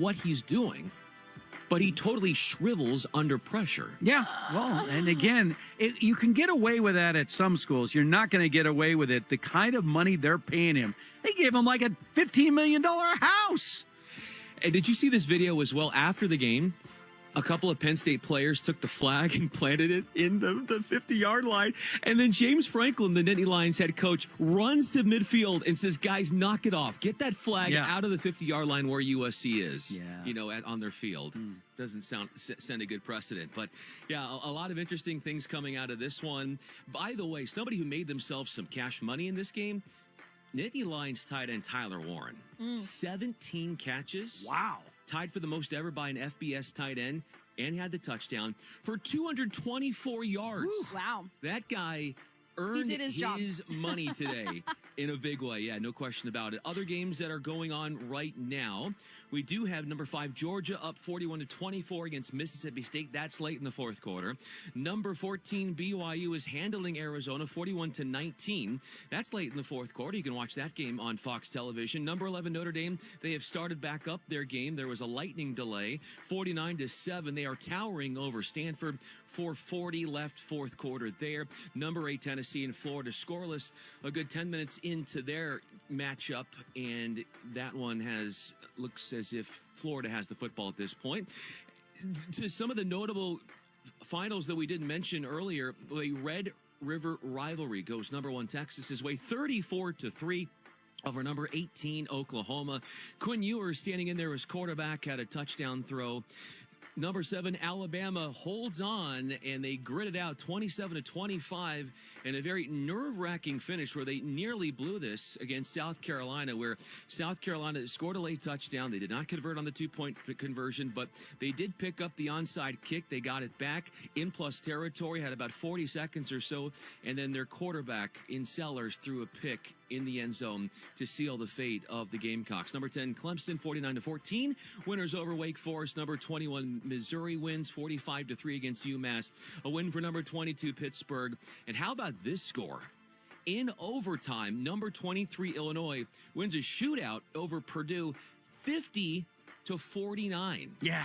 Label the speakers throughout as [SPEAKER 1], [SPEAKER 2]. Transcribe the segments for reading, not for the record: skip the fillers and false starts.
[SPEAKER 1] what he's doing, but he totally shrivels under pressure.
[SPEAKER 2] Yeah, well, and again, you can get away with that at some schools. You're not going to get away with it. The kind of money they're paying him, they gave him like a $15 million house.
[SPEAKER 1] And did you see this video as well after the game? A couple of Penn State players took the flag and planted it in the 50-yard line. And then James Franklin, the Nittany Lions head coach, runs to midfield and says, guys, knock it off. Get that flag out of the 50-yard line where USC is, on their field. Doesn't send a good precedent. But, yeah, a lot of interesting things coming out of this one. By the way, somebody who made themselves some cash money in this game, Nittany Lions tight end Tyler Warren. 17 catches.
[SPEAKER 2] Wow.
[SPEAKER 1] Tied for the most ever by an FBS tight end, and had the touchdown for 224 yards.
[SPEAKER 3] Ooh, wow.
[SPEAKER 1] That guy earned his money today in a big way. Yeah, no question about it. Other games that are going on right now, we do have number 5 Georgia up 41-24 against Mississippi State. That's late in the fourth quarter. Number 14 BYU is handling Arizona 41-19. That's late in the fourth quarter. You can watch that game on Fox Television. Number 11 Notre Dame, they have started back up their game. There was a lightning delay, 49-7. They are towering over Stanford. 4:40 left fourth quarter there. Number 8 Tennessee and Florida scoreless a good 10 minutes into their matchup, and that one looks as if Florida has the football at this point. To some of the notable finals that we didn't mention earlier, the Red River rivalry goes number 1 Texas' way 34-3 over number 18 Oklahoma. Quinn Ewers standing in there as quarterback had a touchdown throw. Number 7, Alabama holds on, and they grit it out 27-25 in a very nerve-wracking finish where they nearly blew this against South Carolina, where South Carolina scored a late touchdown. They did not convert on the 2-point conversion, but they did pick up the onside kick. They got it back in plus territory, had about 40 seconds or so, and then their quarterback in Sellers threw a pick in the end zone to seal the fate of the Gamecocks. Number 10, Clemson, 49-14. Winners over Wake Forest. Number 21, Missouri wins 45-3 against UMass. A win for number 22, Pittsburgh. And how about this score? In overtime, number 23, Illinois wins a shootout over Purdue 50-49. Yeah.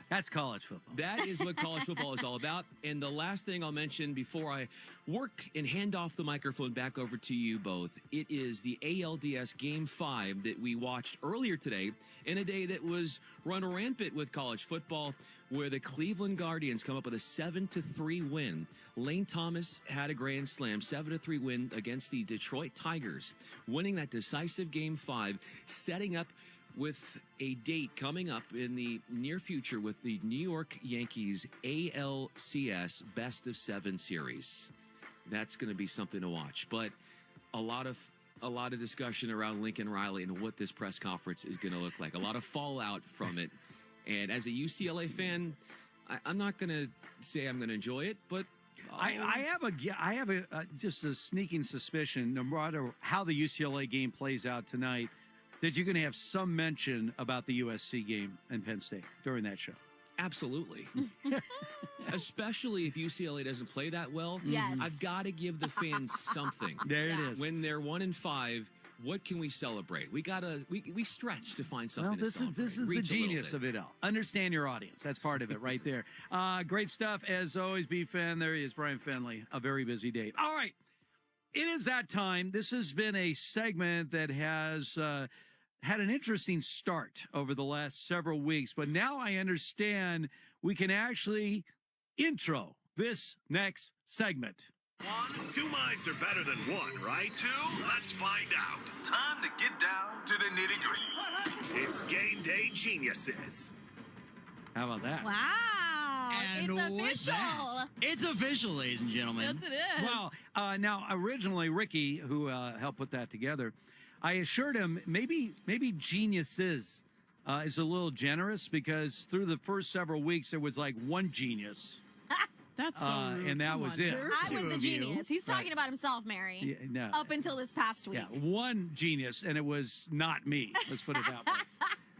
[SPEAKER 2] That's college football.
[SPEAKER 1] That is what college football is all about. And the last thing I'll mention before I work and hand off the microphone back over to you both, it is the ALDS Game 5 that we watched earlier today in a day that was run rampant with college football, where the Cleveland Guardians come up with a 7-3 win. Lane Thomas had a grand slam, 7-3 win against the Detroit Tigers, winning that decisive Game 5, setting up with a date coming up in the near future with the New York Yankees ALCS Best of 7 series. That's going to be something to watch. But a lot of discussion around Lincoln Riley and what this press conference is going to look like. A lot of fallout from it. And as a UCLA fan, I'm not going to say I'm going to enjoy it, but
[SPEAKER 2] I have just a sneaking suspicion, no matter how the UCLA game plays out tonight, that you're going to have some mention about the USC game and Penn State during that show.
[SPEAKER 1] Absolutely. Especially if UCLA doesn't play that well.
[SPEAKER 3] Yes.
[SPEAKER 1] I've got to give the fans something.
[SPEAKER 2] There it is.
[SPEAKER 1] When they're 1-5, what can we celebrate? We stretch to find something to celebrate.
[SPEAKER 2] This is the genius of it all. Understand your audience. That's part of it right there. Great stuff. As always, B-Fan. There he is, Brian Fenley. A very busy day. All right. It is that time. This has been a segment that has had an interesting start over the last several weeks, but now I understand we can actually intro this next segment.
[SPEAKER 4] 2 minds are better than one, right? 2? Let's find out.
[SPEAKER 5] Time to get down to the nitty-gritty.
[SPEAKER 4] It's Game Day Geniuses.
[SPEAKER 2] How about that?
[SPEAKER 3] Wow.
[SPEAKER 6] And
[SPEAKER 3] it's
[SPEAKER 6] with
[SPEAKER 3] official.
[SPEAKER 6] that, it's official, ladies and gentlemen.
[SPEAKER 3] Yes, it is.
[SPEAKER 2] Well, now originally Ricky, who helped put that together, I assured him maybe geniuses is a little generous, because through the first several weeks there was like one genius.
[SPEAKER 6] That's so rude.
[SPEAKER 2] And that was it.
[SPEAKER 3] I was the genius. He's talking about himself, Mary.
[SPEAKER 2] Yeah, no.
[SPEAKER 3] Up until this past week.
[SPEAKER 2] Yeah, one genius, and it was not me. Let's put it that way.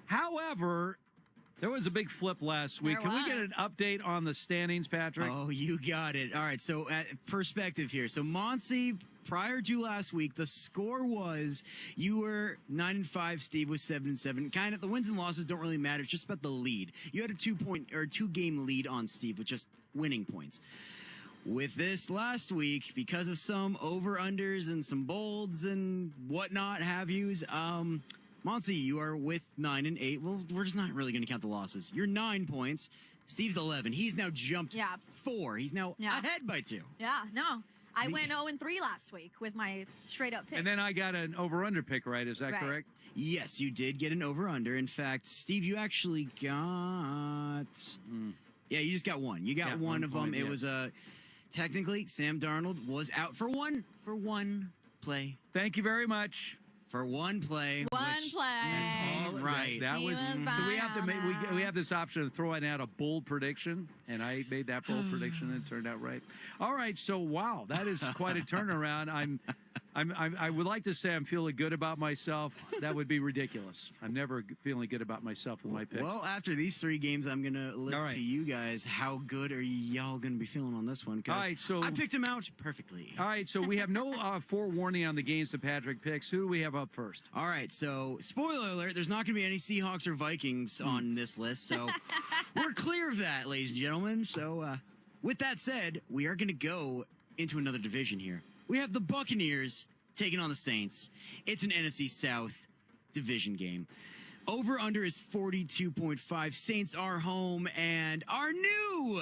[SPEAKER 2] However, there was a big flip last week. Can we get an update on the standings, Patrick?
[SPEAKER 6] Oh, you got it. All right, so perspective here. So Monty prior to last week, the score was you were 9-5, Steve was 7-7. Kind of the wins and losses don't really matter. It's just about the lead. You had a 2-game lead on Steve with just winning points. With this last week, because of some over-unders and some bolds and whatnot have yous, Monty, you are with 9-8. Well, we're just not really going to count the losses. You're 9 points. Steve's 11. He's now jumped 4. He's now ahead by 2.
[SPEAKER 3] Yeah, no. I went 0-3 last week with my straight-up picks.
[SPEAKER 2] And then I got an over-under pick, right? Is that correct?
[SPEAKER 6] Yes, you did get an over-under. In fact, Steve, you actually got... Yeah, you just got one. You got one of them. It was technically, Sam Darnold was out for one play.
[SPEAKER 2] Thank you very much.
[SPEAKER 6] For one play.
[SPEAKER 3] One play.
[SPEAKER 6] That's all right.
[SPEAKER 2] That was so we have to make we have this option of throwing out a bold prediction, and I made that bold prediction and it turned out right. All right, so wow, that is quite a turnaround. I would like to say I'm feeling good about myself. That would be ridiculous. I'm never feeling good about myself with my picks.
[SPEAKER 6] Well, after these 3 games, I'm going to list to you guys how good are y'all going to be feeling on this one.
[SPEAKER 2] All right, so
[SPEAKER 6] I picked him out perfectly.
[SPEAKER 2] All right, so we have no forewarning on the games that Patrick picks. Who do we have up first?
[SPEAKER 6] All right, so spoiler alert, there's not going to be any Seahawks or Vikings on this list, so we're clear of that, ladies and gentlemen. So with that said, we are going to go into another division here. We have the Buccaneers taking on the Saints. It's an NFC South division game. Over-under is 42.5. Saints are home, and our new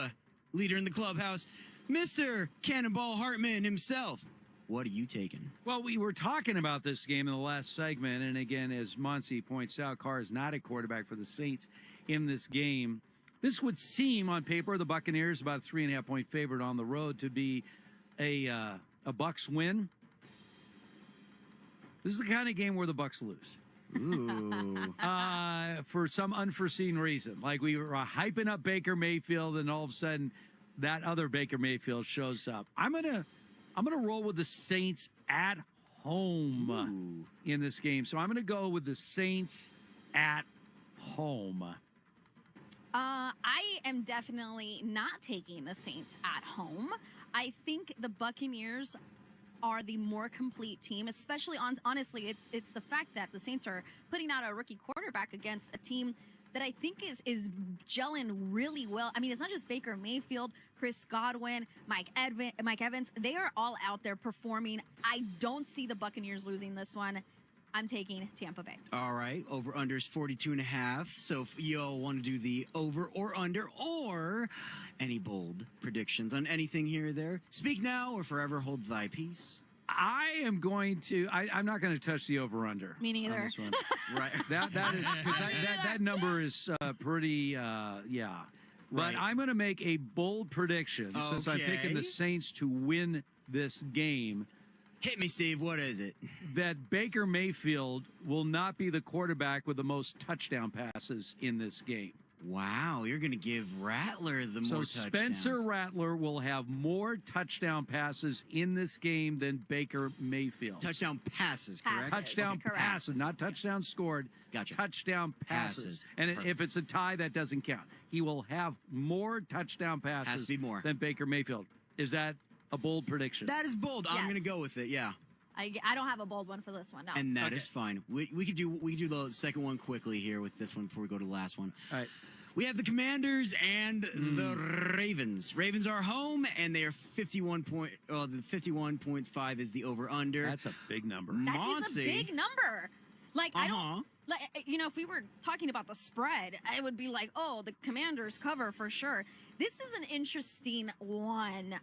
[SPEAKER 6] leader in the clubhouse, Mr. Cannonball Hartman himself. What are you taking?
[SPEAKER 2] Well, we were talking about this game in the last segment, and again, as Monty points out, Carr is not a quarterback for the Saints in this game. This would seem, on paper, the Buccaneers about a 3.5-point favorite on the road to be a Bucs win. This is the kind of game where the Bucs lose.
[SPEAKER 6] Ooh.
[SPEAKER 2] For some unforeseen reason. Like we were hyping up Baker Mayfield, and all of a sudden that other Baker Mayfield shows up. I'm gonna roll with the Saints at home in this game. So I'm gonna go with the Saints at home.
[SPEAKER 3] I am definitely not taking the Saints at home. I think the Buccaneers are the more complete team, especially honestly, it's the fact that the Saints are putting out a rookie quarterback against a team that I think is gelling really well. I mean, it's not just Baker Mayfield, Chris Godwin, Mike Evans. They are all out there performing. I don't see the Buccaneers losing this one. I'm taking Tampa Bay.
[SPEAKER 6] All right. Over-under is 42.5. So if y'all want to do the over or under or any bold predictions on anything here or there, speak now or forever hold thy peace.
[SPEAKER 2] I am going to. I'm not going to touch the over/under.
[SPEAKER 3] Me neither.
[SPEAKER 2] On this one.
[SPEAKER 6] Right.
[SPEAKER 2] That is because that number is pretty. Yeah. But
[SPEAKER 6] Right.
[SPEAKER 2] I'm going to make a bold prediction since I'm picking the Saints to win this game.
[SPEAKER 6] Hit me, Steve. What is it?
[SPEAKER 2] That Baker Mayfield will not be the quarterback with the most touchdown passes in this game.
[SPEAKER 6] Wow, you're going to give Rattler the more
[SPEAKER 2] So
[SPEAKER 6] touchdowns.
[SPEAKER 2] Spencer Rattler will have more touchdown passes in this game than Baker Mayfield.
[SPEAKER 6] Touchdown passes, correct?
[SPEAKER 2] Touchdown
[SPEAKER 3] Correct.
[SPEAKER 2] passes, not touchdown scored.
[SPEAKER 6] Gotcha.
[SPEAKER 2] Touchdown passes. And
[SPEAKER 6] Perfect.
[SPEAKER 2] if it's a tie, that doesn't count. He will have more touchdown passes
[SPEAKER 6] Has to be more.
[SPEAKER 2] than Baker Mayfield. Is that a bold prediction?
[SPEAKER 6] That is bold. I'm
[SPEAKER 3] Yes.
[SPEAKER 6] going to go with it, yeah.
[SPEAKER 3] I don't have a bold one for this one. No.
[SPEAKER 6] And that is fine. We could do the second one quickly here with this one before we go to the last one.
[SPEAKER 2] All right.
[SPEAKER 6] We have the Commanders and the Ravens. Ravens are home, and they are 51.5 is the over-under.
[SPEAKER 2] That's a big number.
[SPEAKER 3] That is a big number. Like, I
[SPEAKER 6] Uh-huh.
[SPEAKER 3] don't, like, if we were talking about the spread, I would be like, oh, the Commanders cover for sure. This is an interesting one.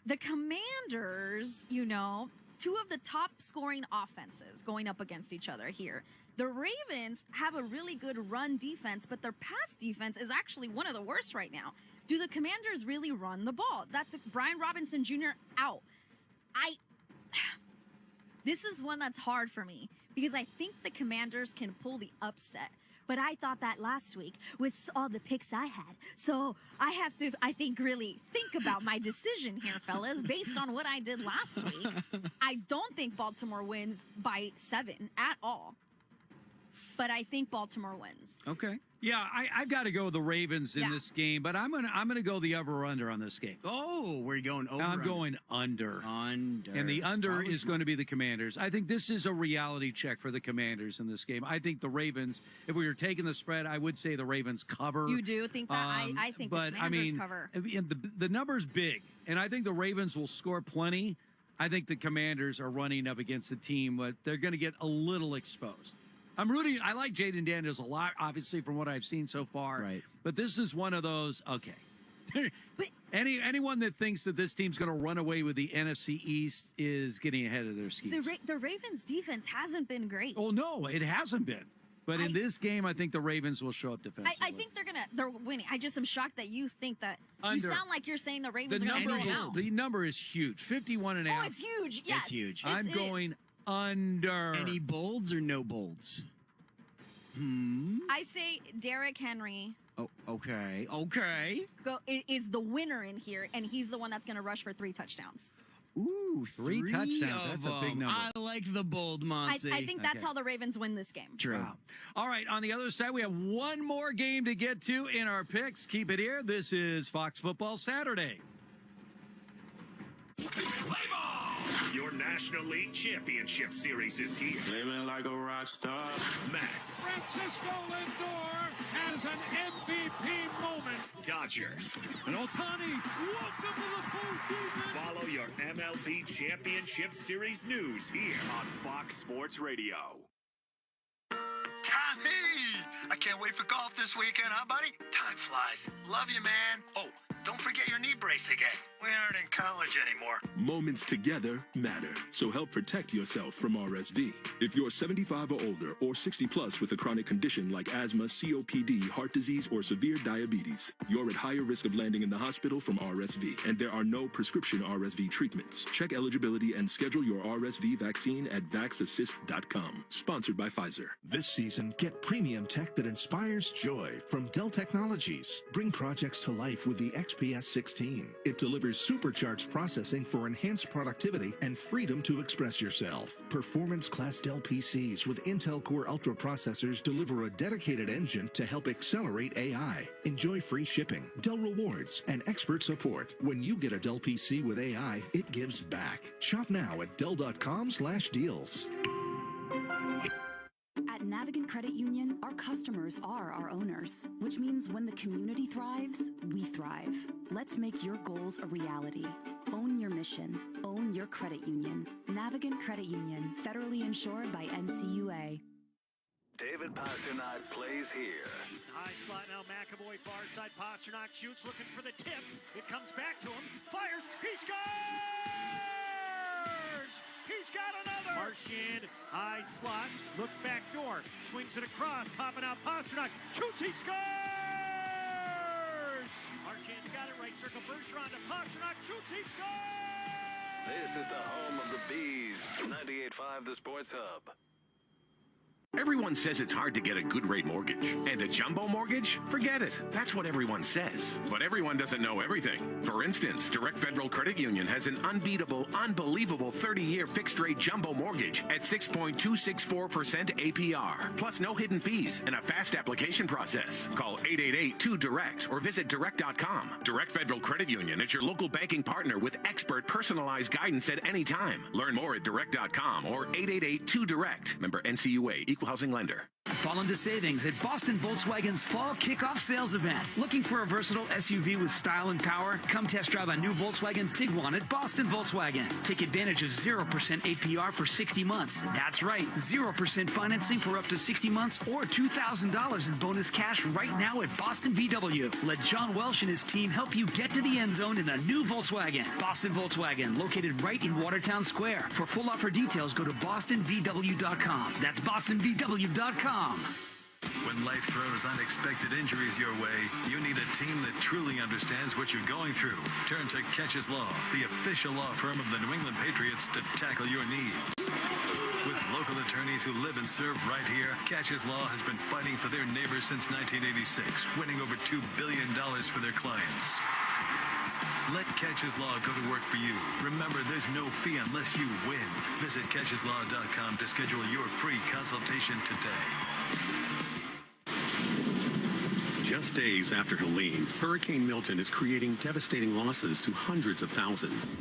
[SPEAKER 3] The Commanders, two of the top scoring offenses going up against each other here. The Ravens have a really good run defense, but their pass defense is actually one of the worst right now. Do the Commanders really run the ball? That's Brian Robinson Jr. out. This is one that's hard for me because I think the Commanders can pull the upset. But I thought that last week with all the picks I had. So I have to, really think about my decision here, fellas, based on what I did last week. I don't think Baltimore wins by 7 at all. but I think Baltimore wins.
[SPEAKER 2] Okay. Yeah, I've got to go the Ravens in this game, but I'm gonna go the over/under on this game.
[SPEAKER 6] Oh, where are you going over?
[SPEAKER 2] I'm going under.
[SPEAKER 6] Under.
[SPEAKER 2] And the under is going to be the Commanders. I think this is a reality check for the Commanders in this game. I think the Ravens, if we were taking the spread, I would say the Ravens cover.
[SPEAKER 3] You do think that? I think the Commanders cover.
[SPEAKER 2] The number's big, and I think the Ravens will score plenty. I think the Commanders are running up against a team, but they're going to get a little exposed. I'm rooting. I like Jaden Daniels a lot, obviously, from what I've seen so far.
[SPEAKER 6] Right.
[SPEAKER 2] But this is one of those, okay. Anyone that thinks that this team's going to run away with the NFC East is getting ahead of their skis.
[SPEAKER 3] The Ravens' defense hasn't been great.
[SPEAKER 2] Oh, no, it hasn't been. But in this game, I think the Ravens will show up defensively.
[SPEAKER 3] I think they're winning. I just am shocked that you think that.
[SPEAKER 2] Under.
[SPEAKER 3] You sound like you're saying the Ravens are going to win now.
[SPEAKER 2] The number is huge, 51.5.
[SPEAKER 3] Oh, it's huge. Yes.
[SPEAKER 6] It's huge.
[SPEAKER 2] I'm going under.
[SPEAKER 6] Any bolds or no bolds?
[SPEAKER 3] I say Derrick Henry.
[SPEAKER 6] Oh, okay. Okay.
[SPEAKER 3] Is the winner in here, and he's the one that's going to rush for 3 touchdowns.
[SPEAKER 6] Ooh,
[SPEAKER 2] three touchdowns. That's a big number.
[SPEAKER 6] I like the bold, Monty.
[SPEAKER 3] I think that's how the Ravens win this game.
[SPEAKER 6] True.
[SPEAKER 2] Wow. All right, on the other side, we have one more game to get to in our picks. Keep it here. This is Fox Football Saturday.
[SPEAKER 4] Play ball! Your National League Championship Series is here.
[SPEAKER 5] Living like a rock star.
[SPEAKER 4] Mets.
[SPEAKER 7] Francisco Lindor has an MVP moment.
[SPEAKER 4] Dodgers.
[SPEAKER 7] And Ohtani, welcome to the postseason.
[SPEAKER 4] Follow your MLB Championship Series news here on Fox Sports Radio.
[SPEAKER 8] Tommy! I can't wait for golf this weekend, huh, buddy? Time flies. Love you, man. Oh, don't forget your knee brace again. We aren't in college anymore.
[SPEAKER 9] Moments together matter, so help protect yourself from RSV. If you're 75 or older or 60 plus with a chronic condition like asthma, COPD, heart disease, or severe diabetes, you're at higher risk of landing in the hospital from RSV, and there are no prescription RSV treatments. Check eligibility and schedule your RSV vaccine at vaxassist.com. Sponsored by Pfizer.
[SPEAKER 10] This season, get premium tech that inspires joy from Dell Technologies. Bring projects to life with the XPS 16. It delivers supercharged processing for enhanced productivity and freedom to express yourself. Performance-class Dell PCs with Intel Core Ultra processors deliver a dedicated engine to help accelerate AI. Enjoy free shipping, Dell rewards, and expert support. When you get a Dell PC with AI, it gives back. Shop now at Dell.com/deals.
[SPEAKER 11] At Navigant Credit Union, our customers are our owners, which means when the community thrives, we thrive. Let's make your goals a reality. Own your mission. Own your credit union. Navigant Credit Union, federally insured by NCUA.
[SPEAKER 12] David Pasternak plays here.
[SPEAKER 7] High slot now, McAvoy, far side. Pasternak shoots, looking for the tip. It comes back to him. Fires. He scores! He's got another. Marchand, high slot, looks back door, swings it across, topping out Pasternak, shoots, he scores! Marchand's got it, right circle, Bergeron to Pasternak, shoots, he scores!
[SPEAKER 12] This is the home of the Bees. 98.5 The Sports Hub.
[SPEAKER 13] Everyone says it's hard to get a good rate mortgage. And a jumbo mortgage? Forget it. That's what everyone says. But everyone doesn't know everything. For instance, Direct Federal Credit Union has an unbeatable, unbelievable 30-year fixed-rate jumbo mortgage at 6.264% APR. Plus no hidden fees and a fast application process. Call 888-2-DIRECT or visit direct.com. Direct Federal Credit Union is your local banking partner with expert personalized guidance at any time. Learn more at direct.com or 888-2-DIRECT. Member NCUA. Equal housing lender.
[SPEAKER 14] Fall into savings at Boston Volkswagen's Fall Kickoff Sales Event. Looking for a versatile SUV with style and power? Come test drive a new Volkswagen Tiguan at Boston Volkswagen. Take advantage of 0% APR for 60 months. That's right, 0% financing for up to 60 months or $2,000 in bonus cash right now at Boston VW. Let John Welsh and his team help you get to the end zone in a new Volkswagen. Boston Volkswagen, located right in Watertown Square. For full offer details, go to bostonvw.com. That's bostonvw.com.
[SPEAKER 15] When life throws unexpected injuries your way, you need a team that truly understands what you're going through. Turn to Catches Law, the official law firm of the New England Patriots, to tackle your needs. With local attorneys who live and serve right here, Catches Law has been fighting for their neighbors since 1986, winning over $2 billion for their clients. Let Catches Law go to work for you. Remember, there's no fee unless you win. Visit catcheslaw.com to schedule your free consultation today.
[SPEAKER 16] Just days after Helene, Hurricane Milton is creating devastating losses to hundreds of thousands.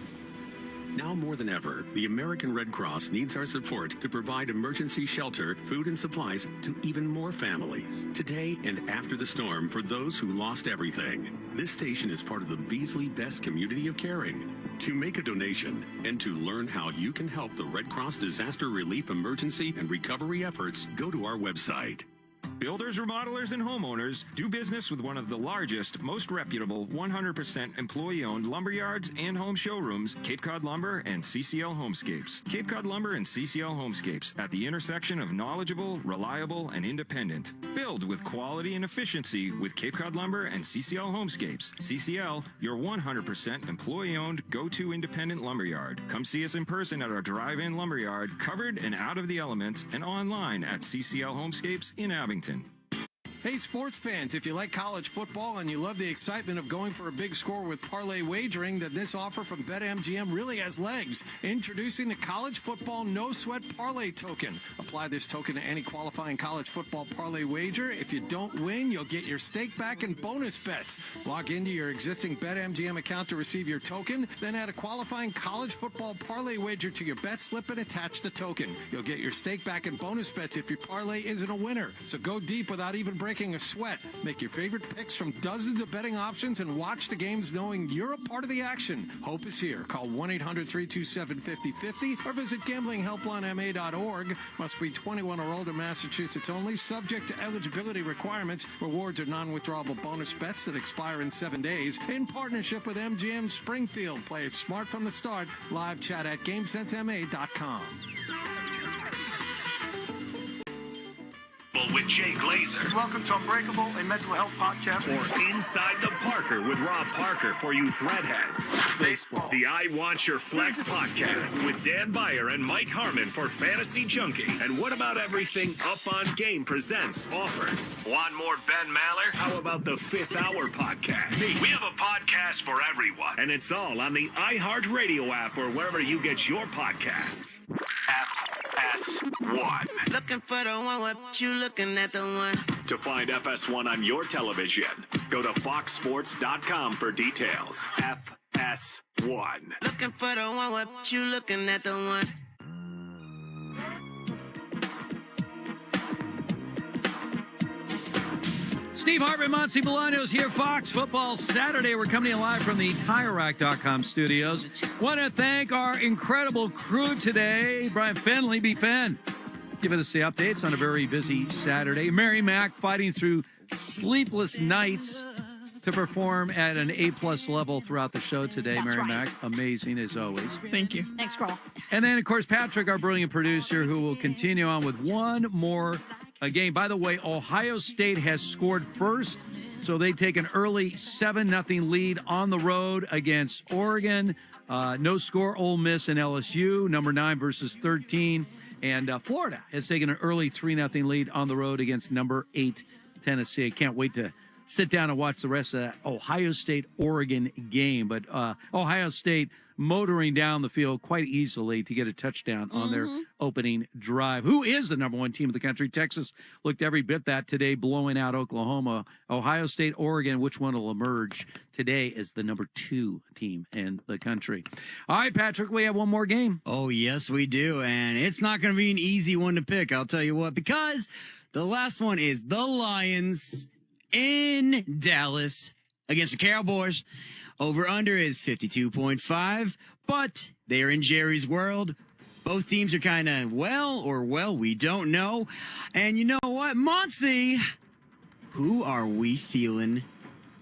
[SPEAKER 16] Now more than ever, the American Red Cross needs our support to provide emergency shelter, food, and supplies to even more families. Today and after the storm, for those who lost everything, this station is part of the Beasley Best Community of Caring. To make a donation and to learn how you can help the Red Cross disaster relief, emergency, and recovery efforts, go to our website.
[SPEAKER 17] Builders, remodelers, and homeowners do business with one of the largest, most reputable, 100% employee-owned lumberyards and home showrooms, Cape Cod Lumber and CCL Homescapes. Cape Cod Lumber and CCL Homescapes, at the intersection of knowledgeable, reliable, and independent. Build with quality and efficiency with Cape Cod Lumber and CCL Homescapes. CCL, your 100% employee-owned, go-to independent lumberyard. Come see us in person at our drive-in lumberyard, covered and out of the elements, and online at CCL Homescapes in Abington.
[SPEAKER 18] Hey, sports fans, if you like college football and you love the excitement of going for a big score with parlay wagering, then this offer from BetMGM really has legs. Introducing the College Football No Sweat Parlay Token. Apply this token to any qualifying college football parlay wager. If you don't win, you'll get your stake back and bonus bets. Log into your existing BetMGM account to receive your token, then add a qualifying college football parlay wager to your bet slip and attach the token. You'll get your stake back and bonus bets if your parlay isn't a winner. So go deep without even breaking a sweat. Make your favorite picks from dozens of betting options and watch the games knowing you're a part of the action. Hope is here. Call 1-800-327-5050 or visit gamblinghelplinema.org. Must be 21 or older, Massachusetts only. Subject to eligibility requirements. Rewards are non-withdrawable bonus bets that expire in 7 days. In partnership with MGM Springfield. Play it smart from the start. Live chat at GameSenseMA.com.
[SPEAKER 4] With Jay Glazer.
[SPEAKER 5] Welcome to Unbreakable, a mental health podcast.
[SPEAKER 4] Or Inside the Parker with Rob Parker for you threadheads. Baseball. The I Want Your Flex podcast with Dan Beyer and Mike Harmon for fantasy junkies. And what about everything Up on Game presents offers? Want more Ben Maller? How about the Fifth Hour podcast? We have a podcast for everyone. And it's all on the iHeartRadio app or wherever you get your podcasts. FS1.
[SPEAKER 19] Looking for the one, what you looking at the one?
[SPEAKER 4] To find FS1 on your television, go to foxsports.com for details. FS1.
[SPEAKER 19] Looking for the one, what you looking at the one?
[SPEAKER 2] Steve Hartman, Monty Bolaños here, Fox Football Saturday. We're coming to you live from the TireRack.com studios. Want to thank our incredible crew today. Brian Fenley, B-Fen, giving us the updates on a very busy Saturday. Mary Mack fighting through sleepless nights to perform at an A-plus level throughout the show today.
[SPEAKER 3] That's
[SPEAKER 2] Mary
[SPEAKER 3] right.
[SPEAKER 2] Mack, amazing as always.
[SPEAKER 20] Thank you.
[SPEAKER 3] Thanks, girl.
[SPEAKER 2] And then, of course, Patrick, our brilliant producer, who will continue on with one more game. By the way, Ohio State has scored first, so they take an early 7-0 lead on the road against Oregon. No score, Ole Miss and LSU, number 9 versus 13. And Florida has taken an early 3-0 lead on the road against number 8 Tennessee. I can't wait to sit down and watch the rest of that Ohio State-Oregon game. But Ohio State motoring down the field quite easily to get a touchdown on their opening drive. Who is the number 1 team in the country? Texas looked every bit that today, blowing out Oklahoma. Ohio State, Oregon, which one will emerge today as the number 2 team in the country? All right, Patrick, we have one more game.
[SPEAKER 6] Oh, yes, we do. And it's not going to be an easy one to pick, I'll tell you what, because the last one is the Lions in Dallas against the Cowboys. Over-under is 52.5, but they are in Jerry's world. Both teams are kind of, we don't know. And you know what, Monty, who are we feeling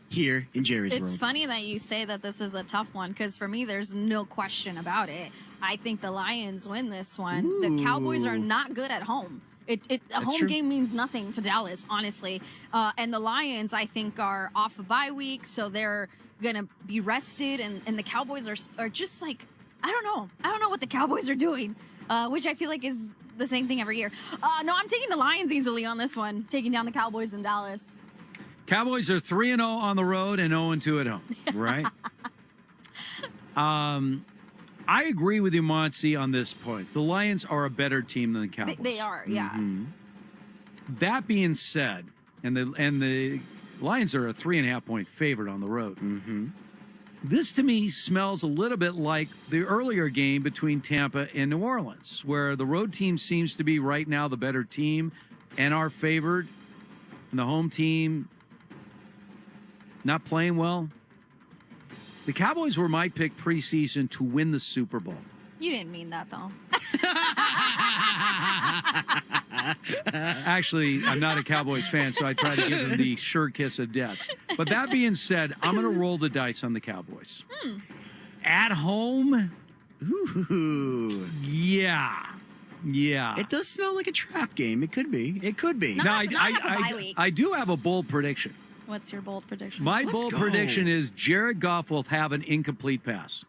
[SPEAKER 6] here in Jerry's world?
[SPEAKER 3] It's funny that you say that this is a tough one, because for me, there's no question about it. I think the Lions win this one.
[SPEAKER 6] Ooh.
[SPEAKER 3] The Cowboys are not good at home. A home
[SPEAKER 6] true.
[SPEAKER 3] game means nothing to Dallas, honestly. And the Lions, I think, are off a bye week, so they're going to be rested. And the Cowboys are just like, I don't know what the Cowboys are doing, which I feel like is the same thing every year. No, I'm taking the Lions easily on this one, taking down the Cowboys in Dallas.
[SPEAKER 2] Cowboys are 3-0 on the road and 0-2 at home.
[SPEAKER 6] Right.
[SPEAKER 2] I agree with you, Monty, on this point. The Lions are a better team than the Cowboys.
[SPEAKER 3] They are, yeah.
[SPEAKER 2] Mm-hmm. That being said, and the Lions are a 3.5-point favorite on the road. Mm-hmm. This, to me, smells a little bit like the earlier game between Tampa and New Orleans, where the road team seems to be right now the better team and are favored, and the home team not playing well. The Cowboys were my pick preseason to win the Super Bowl.
[SPEAKER 3] You didn't mean that, though.
[SPEAKER 2] Actually, I'm not a Cowboys fan, so I try to give them the sure kiss of death. But that being said, I'm going to roll the dice on the Cowboys. At home?
[SPEAKER 6] Ooh.
[SPEAKER 2] Yeah.
[SPEAKER 6] It does smell like a trap game. It could be.
[SPEAKER 3] Not after bye week.
[SPEAKER 2] I do have a bold prediction.
[SPEAKER 3] What's your bold prediction?
[SPEAKER 2] My bold prediction is Jared Goff will have an incomplete pass.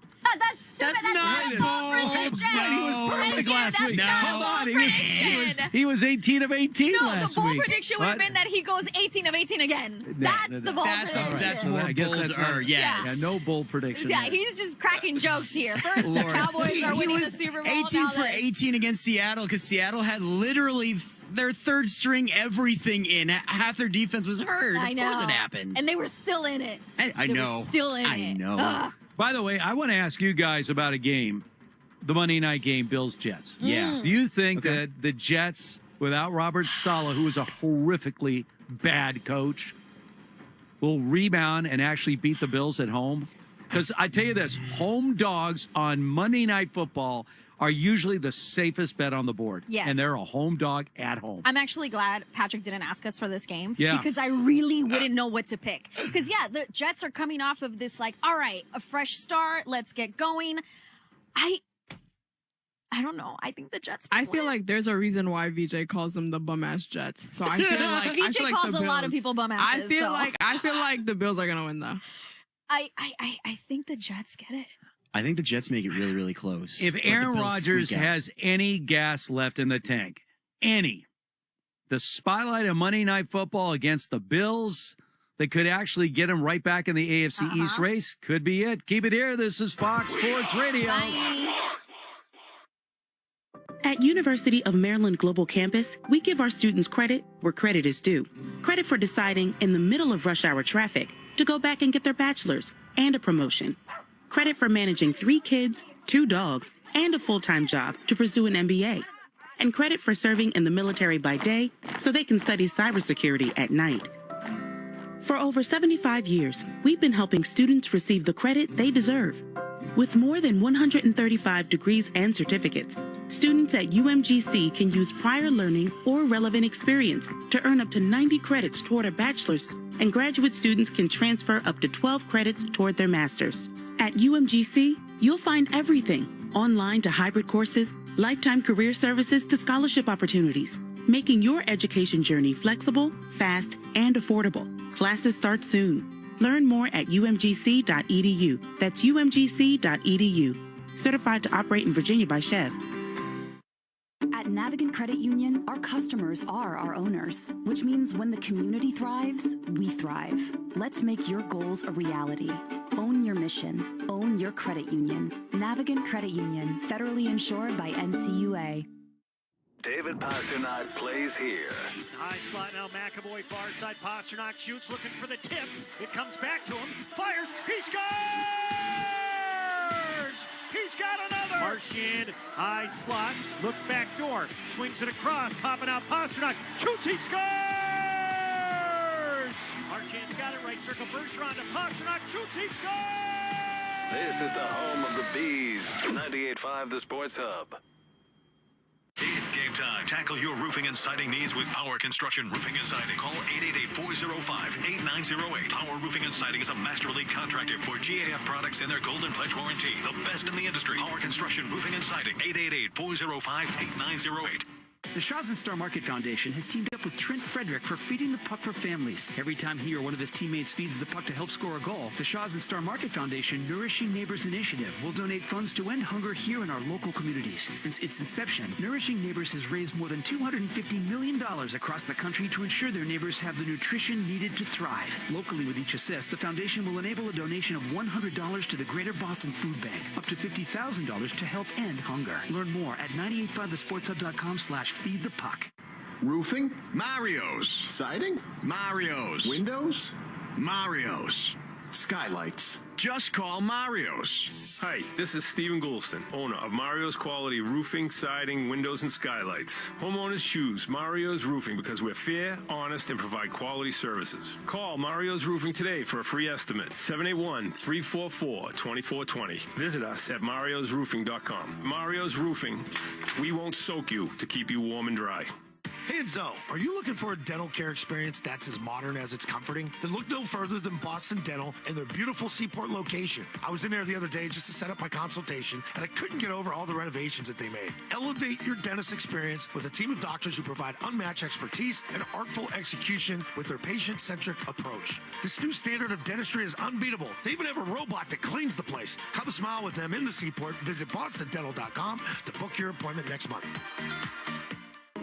[SPEAKER 3] That's
[SPEAKER 6] not
[SPEAKER 3] a bold prediction.
[SPEAKER 2] He was perfect last week.
[SPEAKER 3] That's
[SPEAKER 2] Come
[SPEAKER 3] not a
[SPEAKER 2] on,
[SPEAKER 3] bold prediction.
[SPEAKER 2] he was 18 of 18
[SPEAKER 3] No,
[SPEAKER 2] last week.
[SPEAKER 3] the bold prediction would have been that he goes 18 of 18 again. That's the bold prediction.
[SPEAKER 6] That's more
[SPEAKER 2] I guess
[SPEAKER 6] bolder.
[SPEAKER 2] That's
[SPEAKER 6] Yes.
[SPEAKER 2] Yeah, no bold prediction.
[SPEAKER 3] Yeah,
[SPEAKER 2] there.
[SPEAKER 3] he's just cracking jokes here. First, the Cowboys are winning the Super Bowl.
[SPEAKER 6] 18
[SPEAKER 3] now
[SPEAKER 6] for 18 against Seattle because Seattle had literally their third string everything in. Half their defense was hurt.
[SPEAKER 3] I know.
[SPEAKER 6] Of course it happened.
[SPEAKER 3] And they were still in it.
[SPEAKER 6] I
[SPEAKER 3] They
[SPEAKER 6] know.
[SPEAKER 3] were still in it.
[SPEAKER 6] I know.
[SPEAKER 3] Ugh.
[SPEAKER 2] By the way, I want to ask you guys about a game, the Monday night game, Bills-Jets.
[SPEAKER 6] Yeah.
[SPEAKER 2] Do you think that the Jets, without Robert Saleh, who is a horrifically bad coach, will rebound and actually beat the Bills at home? Because I tell you this, home dogs on Monday Night Football are usually the safest bet on the board.
[SPEAKER 3] Yes.
[SPEAKER 2] And they're a home dog at home.
[SPEAKER 3] I'm actually glad Patrick didn't ask us for this game.
[SPEAKER 2] Yeah.
[SPEAKER 3] Because I really wouldn't know what to pick. Because, the Jets are coming off of this, all right, a fresh start. Let's get going. I don't know. I think the Jets
[SPEAKER 20] I feel like there's a reason why VJ calls them the bum-ass Jets. So I feel like
[SPEAKER 3] VJ calls a lot of people bum-asses.
[SPEAKER 20] I feel like the Bills are going to win, though.
[SPEAKER 3] I think the Jets get it.
[SPEAKER 6] I think the Jets make it really, really close.
[SPEAKER 2] If Aaron Rodgers has any gas left in the tank, the spotlight of Monday Night Football against the Bills, they could actually get him right back in the AFC East race. Could be it. Keep it here. This is Fox Sports Radio.
[SPEAKER 3] Bye.
[SPEAKER 21] At University of Maryland Global Campus, we give our students credit where credit is due. Credit for deciding in the middle of rush hour traffic to go back and get their bachelor's and a promotion. Credit for managing 3 kids, 2 dogs, and a full-time job to pursue an MBA. And credit for serving in the military by day so they can study cybersecurity at night. For over 75 years, we've been helping students receive the credit they deserve. With more than 135 degrees and certificates, students at UMGC can use prior learning or relevant experience to earn up to 90 credits toward a bachelor's, and graduate students can transfer up to 12 credits toward their master's. At UMGC, you'll find everything, online to hybrid courses, lifetime career services to scholarship opportunities, making your education journey flexible, fast, and affordable. Classes start soon. Learn more at umgc.edu. That's umgc.edu. Certified to operate in Virginia by Chev.
[SPEAKER 11] At Navigant Credit Union, our customers are our owners, which means when the community thrives, we thrive. Let's make your goals a reality. Own your mission. Own your credit union. Navigant Credit Union, federally insured by NCUA.
[SPEAKER 12] David Pasternak plays here.
[SPEAKER 7] High slot now, McAvoy, far side, Pasternak shoots, looking for the tip. It comes back to him, fires, he scores! He's got another! Marchand, high slot, looks back door, swings it across, topping out Pasternak, shoots, he scores! Marchand's got it, right circle, Bergeron to Pasternak, shoots, he scores!
[SPEAKER 12] This is the home of the Bees. 98.5 The Sports Hub.
[SPEAKER 15] It's game time. Tackle your roofing and siding needs with Power Construction Roofing and Siding. Call 888-405-8908. Power Roofing and Siding is a Master Elite contractor for GAF products and their Golden Pledge warranty. The best in the industry. Power Construction Roofing and Siding. 888-405-8908.
[SPEAKER 14] The Shaw's Star Market Foundation has teamed up with Trent Frederick for Feeding the Puck for Families. Every time he or one of his teammates feeds the puck to help score a goal, the Shaw's Star Market Foundation Nourishing Neighbors Initiative will donate funds to end hunger here in our local communities. Since its inception, Nourishing Neighbors has raised more than $250 million across the country to ensure their neighbors have the nutrition needed to thrive. Locally, with each assist, the foundation will enable a donation of $100 to the Greater Boston Food Bank, up to $50,000 to help end hunger. Learn more at 985thesportshub.com/feedthepuck.
[SPEAKER 1] Roofing? Mario's. Siding? Mario's. Windows? Mario's. Skylights. Just call Mario's.
[SPEAKER 22] Hi, this is Stephen Goulston, owner of Mario's Quality Roofing, Siding, Windows, and Skylights. Homeowners choose Mario's Roofing because we're fair, honest, and provide quality services. Call Mario's Roofing today for a free estimate, 781-344-2420. Visit us at mariosroofing.com. Mario's Roofing, we won't soak you to keep you warm and dry.
[SPEAKER 23] Hey, it's Zoe. Are you looking for a dental care experience that's as modern as it's comforting? Then look no further than Boston Dental and their beautiful Seaport location. I was in there the other day just to set up my consultation, and I couldn't get over all the renovations that they made. Elevate your dentist experience with a team of doctors who provide unmatched expertise and artful execution with their patient-centric approach. This new standard of dentistry is unbeatable. They even have a robot that cleans the place. Come smile with them in the Seaport. Visit bostondental.com to book your appointment next month.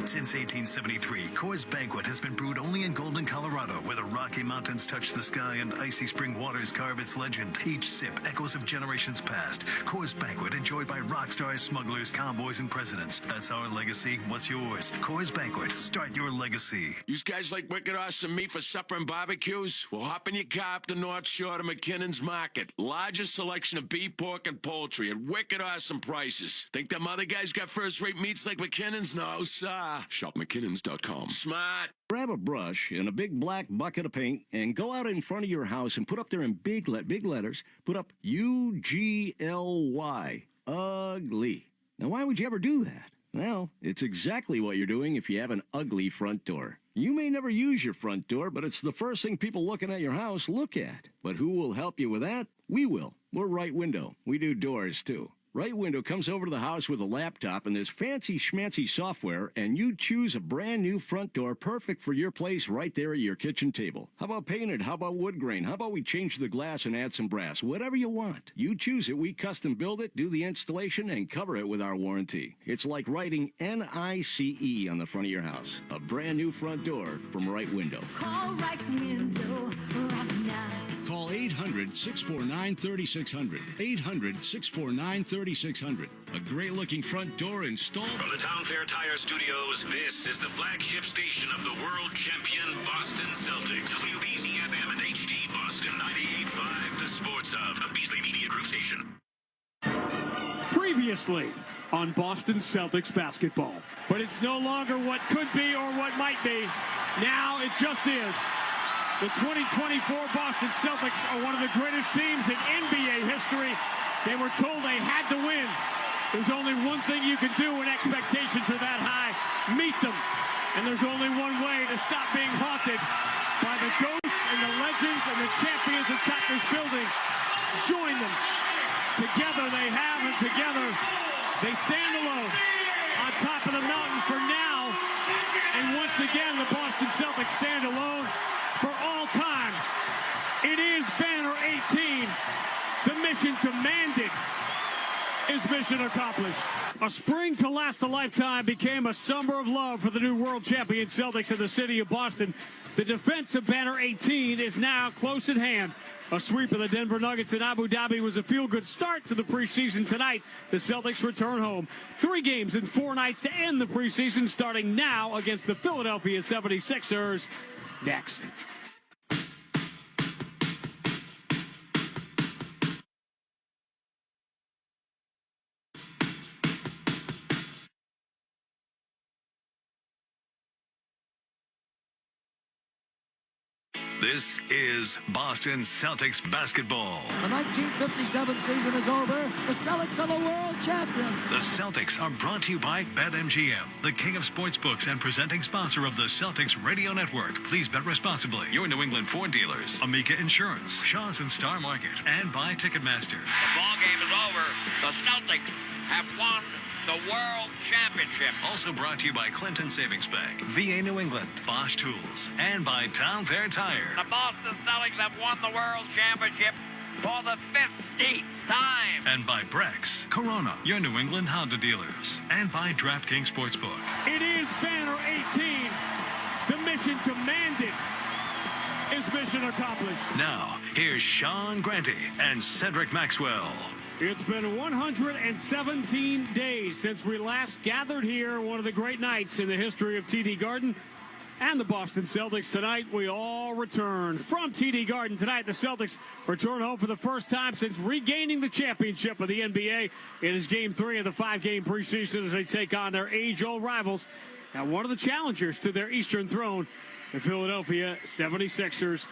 [SPEAKER 15] Since 1873, Coors Banquet has been brewed only in Golden, Colorado, where the Rocky Mountains touch the sky and icy spring waters carve its legend. Each sip echoes of generations past. Coors Banquet, enjoyed by rock stars, smugglers, cowboys, and presidents. That's our legacy. What's yours? Coors Banquet. Start your legacy.
[SPEAKER 24] You guys like wicked awesome meat for supper and barbecues? Well, hop in your car up the North Shore to McKinnon's Market. Largest selection of beef, pork, and poultry at wicked awesome prices. Think them other guys got first-rate meats like McKinnon's? No, sir.
[SPEAKER 25] Shop McKinnons.com.
[SPEAKER 24] Smart.
[SPEAKER 26] Grab a brush and a big black bucket of paint and go out in front of your house and put up there in big letters, put up UGLY. Ugly. Now, why would you ever do that? Well, it's exactly what you're doing if you have an ugly front door. You may never use your front door, but it's the first thing people looking at your house look at. But who will help you with that? We will. We're Right Window. We do doors, too. Right Window comes over to the house with a laptop and this fancy schmancy software, and you choose a brand new front door perfect for your place right there at your kitchen table. How about painted? How about wood grain? How about we change the glass and add some brass? Whatever you want. You choose it. We custom build it, do the installation, and cover it with our warranty. It's like writing NICE on the front of your house. A brand new front door from Right Window.
[SPEAKER 27] Call Right Window right now.
[SPEAKER 28] Call 800-649-3600. 800-649-3600. A great-looking front door installed.
[SPEAKER 4] From the Town Fair Tire Studios, this is the flagship station of the world champion Boston Celtics. WBZ-FM and HD Boston 98.5, the Sports Hub, a Beasley Media Group station.
[SPEAKER 7] Previously on Boston Celtics basketball. But it's no longer what could be or what might be. Now it just is. The 2024 Boston Celtics are one of the greatest teams in NBA history. They were told they had to win. There's only one thing you can do when expectations are that high. Meet them. And there's only one way to stop being haunted by the ghosts and the legends and the champions atop this building. Join them. Together they have, and together they stand alone on top of the mountain for now. And once again, the Boston Celtics stand alone for all time. It is banner 18. The mission demanded is mission accomplished. A spring to last a lifetime became a summer of love for the new world champion Celtics in the city of Boston. The defense of banner 18 is now close at hand. A sweep of the Denver Nuggets in Abu Dhabi was a feel-good start to the preseason tonight. The Celtics return home. 3 games in 4 nights to end the preseason, starting now against the Philadelphia 76ers. Next.
[SPEAKER 15] This is Boston Celtics basketball.
[SPEAKER 29] The 1957 season is over. The Celtics are the world champions.
[SPEAKER 15] The Celtics are brought to you by BetMGM, the king of sportsbooks and presenting sponsor of the Celtics Radio Network. Please bet responsibly. Your New England Ford dealers, Amica Insurance, Shaw's and Star Market, and by Ticketmaster.
[SPEAKER 30] The ball game is over. The Celtics have won the World Championship.
[SPEAKER 15] Also brought to you by Clinton Savings Bank, VA New England, Bosch Tools, and by Town Fair Tire.
[SPEAKER 30] The Boston Celtics have won the World Championship for the 15th time.
[SPEAKER 15] And by Brex, Corona, your New England Honda dealers. And by DraftKings Sportsbook.
[SPEAKER 7] It is banner 18. The mission demanded is mission accomplished.
[SPEAKER 15] Now, here's Sean Grante and Cedric Maxwell.
[SPEAKER 7] It's been 117 days since we last gathered here, one of the great nights in the history of TD Garden and the Boston Celtics. Tonight, we all return from TD Garden. Tonight, the Celtics return home for the first time since regaining the championship of the NBA. It is Game 3 of the 5-game preseason as they take on their age-old rivals and one of the challengers to their Eastern throne, the Philadelphia 76ers.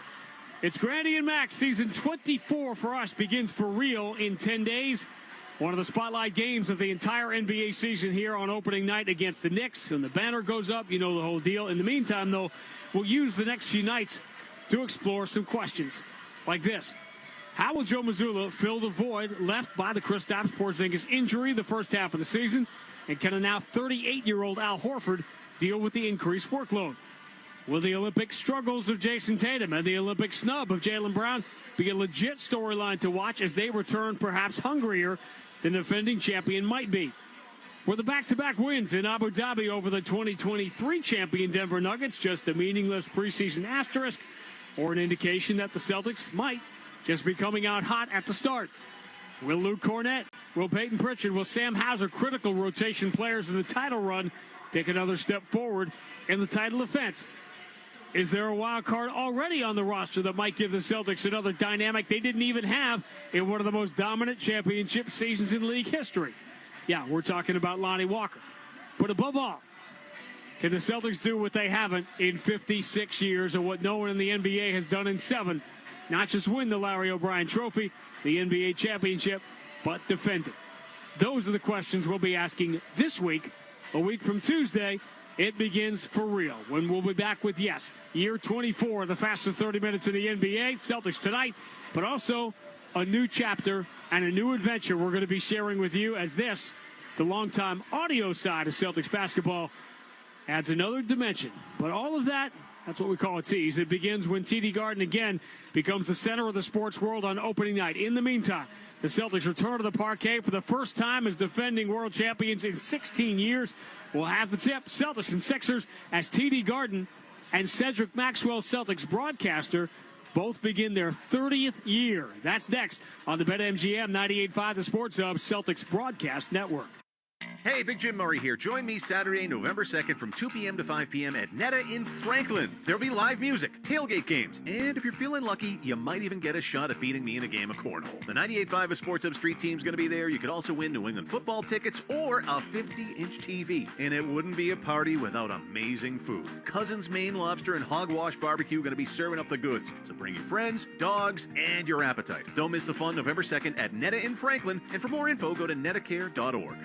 [SPEAKER 7] It's Grandy and Max. Season 24 for us begins for real in 10 days. One of the spotlight games of the entire NBA season here on opening night against the Knicks. And the banner goes up, you know the whole deal. In the meantime, though, we'll use the next few nights to explore some questions like this. How will Joe Mazzulla fill the void left by the Kristaps Porzingis injury the first half of the season? And can a now 38-year-old Al Horford deal with the increased workload? Will the Olympic struggles of Jason Tatum and the Olympic snub of Jaylen Brown be a legit storyline to watch as they return perhaps hungrier than the defending champion might be? Were the back-to-back wins in Abu Dhabi over the 2023 champion Denver Nuggets just a meaningless preseason asterisk or an indication that the Celtics might just be coming out hot at the start? Will Luke Cornett, will Peyton Pritchard, will Sam Hauser, critical rotation players in the title run, take another step forward in the title defense? Is there a wild card already on the roster that might give the Celtics another dynamic they didn't even have in one of the most dominant championship seasons in league history? Yeah, we're talking about Lonnie Walker. But above all, can the Celtics do what they haven't in 56 years or what no one in the NBA has done in 7? Not just win the Larry O'Brien Trophy, the NBA championship, but defend it. Those are the questions we'll be asking this week. A week from Tuesday, it begins for real when we'll be back with, yes, year 24, the fastest 30 minutes in the NBA. Celtics tonight, but also a new chapter and a new adventure we're going to be sharing with you as this, the longtime audio side of Celtics basketball, adds another dimension. But all of that, that's what we call a tease. It begins when TD Garden again becomes the center of the sports world on opening night. In the meantime, the Celtics return to the parquet for the first time as defending world champions in 16 years. We'll have the tip, Celtics and Sixers, as TD Garden and Cedric Maxwell, Celtics broadcaster, both begin their 30th year. That's next on the BetMGM 98.5 The Sports Hub Celtics Broadcast Network.
[SPEAKER 5] Hey, Big Jim Murray here. Join me Saturday, November 2nd from 2 p.m. to 5 p.m. at Netta in Franklin. There'll be live music, tailgate games, and if you're feeling lucky, you might even get a shot at beating me in a game of cornhole. The 98.5 of Sports Hub Street team's going to be there. You could also win New England football tickets or a 50-inch TV. And it wouldn't be a party without amazing food. Cousins Maine Lobster and Hogwash Barbecue going to be serving up the goods. So bring your friends, dogs, and your appetite. Don't miss the fun November 2nd at Netta in Franklin. And for more info, go to nettacare.org.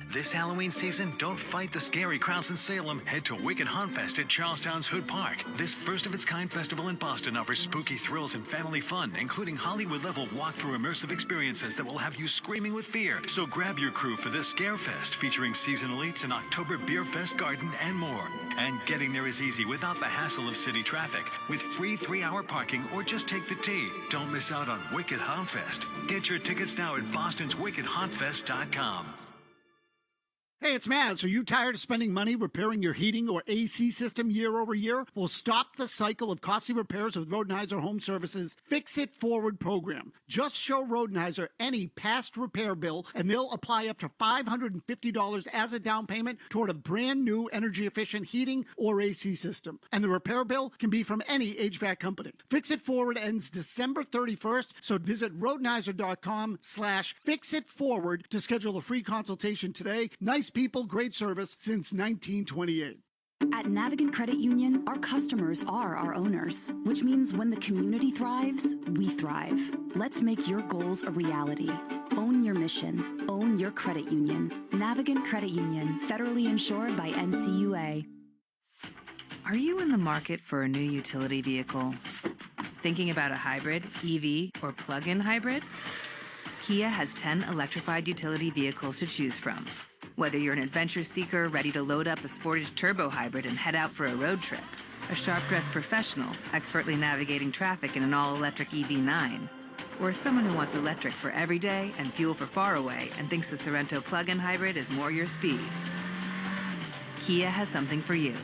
[SPEAKER 15] This Halloween season, don't fight the scary crowds in Salem. Head to Wicked Haunt Fest at Charlestown's Hood Park. This first-of-its-kind festival in Boston offers spooky thrills and family fun, including Hollywood-level walk-through immersive experiences that will have you screaming with fear. So grab your crew for this Scare Fest, featuring seasonal eats, an October Beer Fest garden, and more. And getting there is easy without the hassle of city traffic. With free 3-hour parking or just take the T. Don't miss out on Wicked Haunt Fest. Get your tickets now at bostonswickedhauntfest.com.
[SPEAKER 8] Hey, it's Maz. Are you tired of spending money repairing your heating or AC system year over year? Well, stop the cycle of costly repairs with Rodenheiser Home Services Fix It Forward program. Just show Rodenheiser any past repair bill, and they'll apply up to $550 as a down payment toward a brand new energy-efficient heating or AC system. And the repair bill can be from any HVAC company. Fix It Forward ends December 31st, so visit Rodenheiser.com/fixitforward to schedule a free consultation today. Nice people, great service since 1928.
[SPEAKER 11] At Navigant Credit Union, our customers are our owners, which means when the community thrives, we thrive. Let's make your goals a reality. Own your mission. Own your credit union. Navigant Credit Union, federally insured by NCUA.
[SPEAKER 9] Are you in the market for a new utility vehicle? Thinking about a hybrid, EV, or plug-in hybrid? Kia has 10 electrified utility vehicles to choose from. Whether you're an adventure seeker ready to load up a Sportage Turbo Hybrid and head out for a road trip, a sharp-dressed professional expertly navigating traffic in an all-electric EV9, or someone who wants electric for every day and fuel for far away and thinks the Sorento plug-in hybrid is more your speed, Kia has something for you.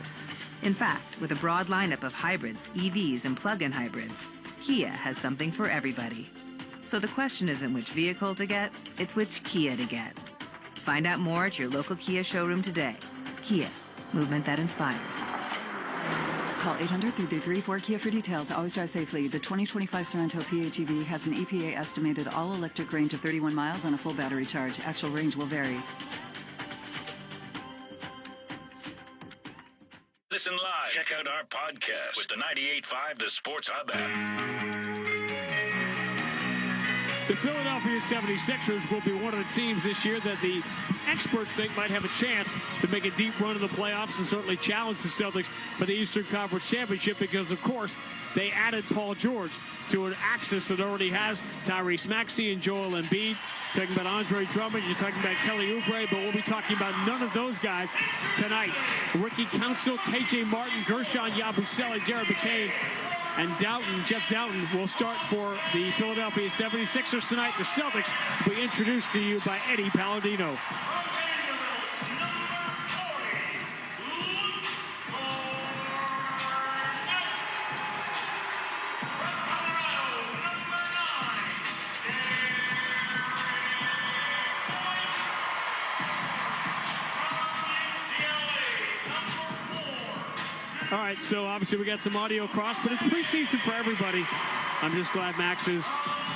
[SPEAKER 9] In fact, with a broad lineup of hybrids, EVs, and plug-in hybrids, Kia has something for everybody. So the question isn't which vehicle to get, it's which Kia to get. Find out more at your local Kia showroom today. Kia, movement that inspires.
[SPEAKER 2] Call 800-334 Kia for details. Always drive safely. The 2025 Sorento PHEV has an EPA estimated all-electric range of 31 miles on a full battery charge. Actual range will vary.
[SPEAKER 4] Listen live. Check out our podcast with the 98.5 The Sports Hub app.
[SPEAKER 7] The Philadelphia 76ers will be one of the teams this year that the experts think might have a chance to make a deep run in the playoffs and certainly challenge the Celtics for the Eastern Conference Championship because, of course, they added Paul George to an axis that already has Tyrese Maxey and Joel Embiid. Talking about Andre Drummond, you're talking about Kelly Oubre, but we'll be talking about none of those guys tonight. Ricky Council, KJ Martin, Gershon Yabusele, Jared McCain, and Jeff Doughton will start for the Philadelphia 76ers tonight. The Celtics will be introduced to you by Eddie Palladino. All right, so obviously we got some audio across, but it's preseason for everybody. I'm just glad Max is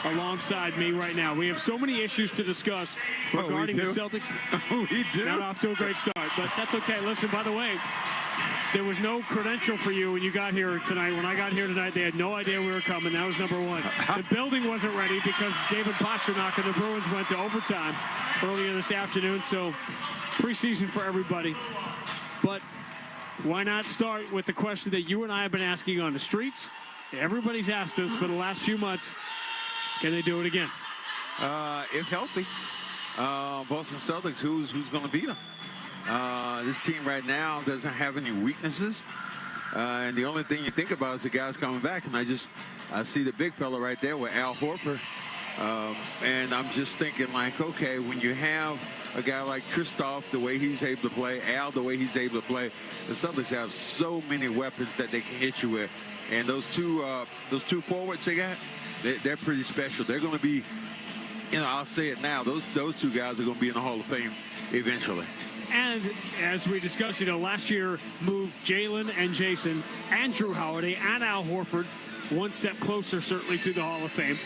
[SPEAKER 7] alongside me right now. We have so many issues to discuss regarding the Celtics.
[SPEAKER 6] We do.
[SPEAKER 7] Not off to a great start, but that's okay. Listen, by the way, there was no credential for you when you got here tonight. When I got here tonight, they had no idea we were coming. That was number one. The building wasn't ready because David Pasternak and the Bruins went to overtime earlier this afternoon, so preseason for everybody. But why not start with the question that you and I have been asking on the streets? Everybody's asked us for the last few months, can they do it again?
[SPEAKER 6] If healthy. Boston Celtics, who's going to beat them? This team right now doesn't have any weaknesses. And the only thing you think about is the guys coming back. And I see the big fella right there with Al Horford. And I'm just thinking like, okay, when you have a guy like Kristoff, the way he's able to play, Al, the way he's able to play, the Celtics have so many weapons that they can hit you with. And those two forwards they got, they're pretty special. They're going to be, I'll say it now, those two guys are going to be in the Hall of Fame eventually.
[SPEAKER 7] And as we discussed, last year moved Jalen and Jason and Drew Holiday and Al Horford one step closer, certainly, to the Hall of Fame.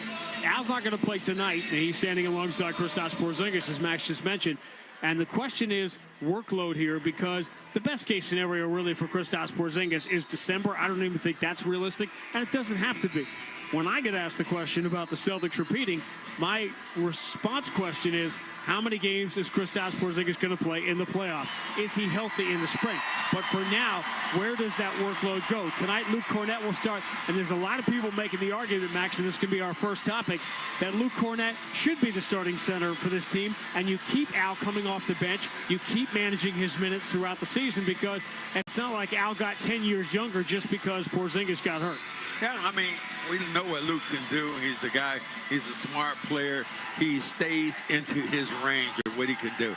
[SPEAKER 7] Al's not going to play tonight. He's standing alongside Kristaps Porzingis, as Max just mentioned. And the question is workload here, because the best case scenario really for Kristaps Porzingis is December. I don't even think that's realistic, and it doesn't have to be. When I get asked the question about the Celtics repeating, my response question is, how many games is Kristaps Porzingis going to play in the playoffs? Is he healthy in the spring? But for now, where does that workload go? Tonight, Luke Cornett will start, and there's a lot of people making the argument, Max, and this can be our first topic, that Luke Cornett should be the starting center for this team, and you keep Al coming off the bench. You keep managing his minutes throughout the season, because it's not like Al got 10 years younger just because Porzingis got hurt.
[SPEAKER 6] Yeah, I mean, we know what Luke can do. He's a guy, he's a smart player. He stays into his range of what he can do.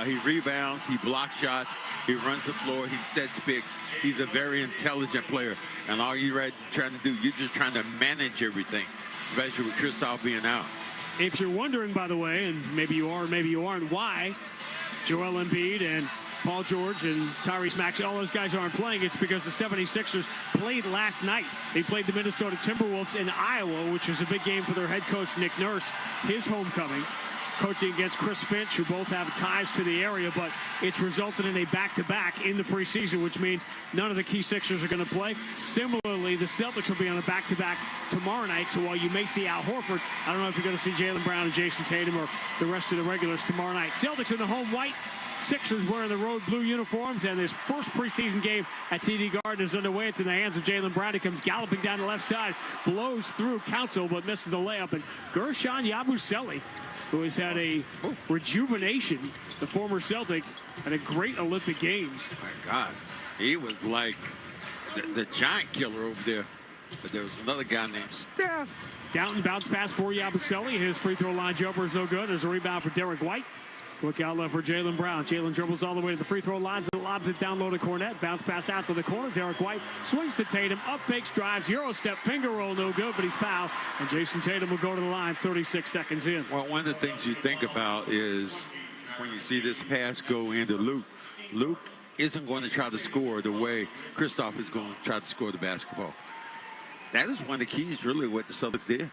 [SPEAKER 6] He rebounds, he blocks shots, he runs the floor, he sets picks. He's a very intelligent player. And all you're trying to do, you're just trying to manage everything, especially with Kristaps being out.
[SPEAKER 7] If you're wondering, by the way, and maybe you are, maybe you aren't, why Joel Embiid and Paul George and Tyrese Maxey, all those guys aren't playing, it's because the 76ers played last night. They played the Minnesota Timberwolves in Iowa, which was a big game for their head coach, Nick Nurse, his homecoming, coaching against Chris Finch, who both have ties to the area, but it's resulted in a back-to-back in the preseason, which means none of the key Sixers are going to play. Similarly, the Celtics will be on a back-to-back tomorrow night, so while you may see Al Horford, I don't know if you're going to see Jaylen Brown and Jason Tatum or the rest of the regulars tomorrow night. Celtics in the home white, Sixers wearing the road blue uniforms, and this first preseason game at TD Garden is underway. It's in the hands of Jaylen Brown. He comes galloping down the left side, blows through Council, but misses the layup. And Gershon Yabusele, who has had a rejuvenation, the former Celtic, at a great Olympic Games.
[SPEAKER 6] My God, he was like the giant killer over there. But there was another guy named Steph.
[SPEAKER 7] Doughton bounce pass for Yabusele. His free throw line jumper is no good. There's a rebound for Derek White. Quick outlet for Jaylen Brown. Jaylen dribbles all the way to the free throw lines and lobs it down low to Cornette. Bounce pass out to the corner. Derek White swings to Tatum. Up fakes, drives, Euro step, finger roll, no good, but he's fouled. And Jason Tatum will go to the line 36 seconds in.
[SPEAKER 6] Well, one of the things you think about is when you see this pass go into Luke. Luke isn't going to try to score the way Kristaps is going to try to score the basketball. That is one of the keys, really, what the Celtics did.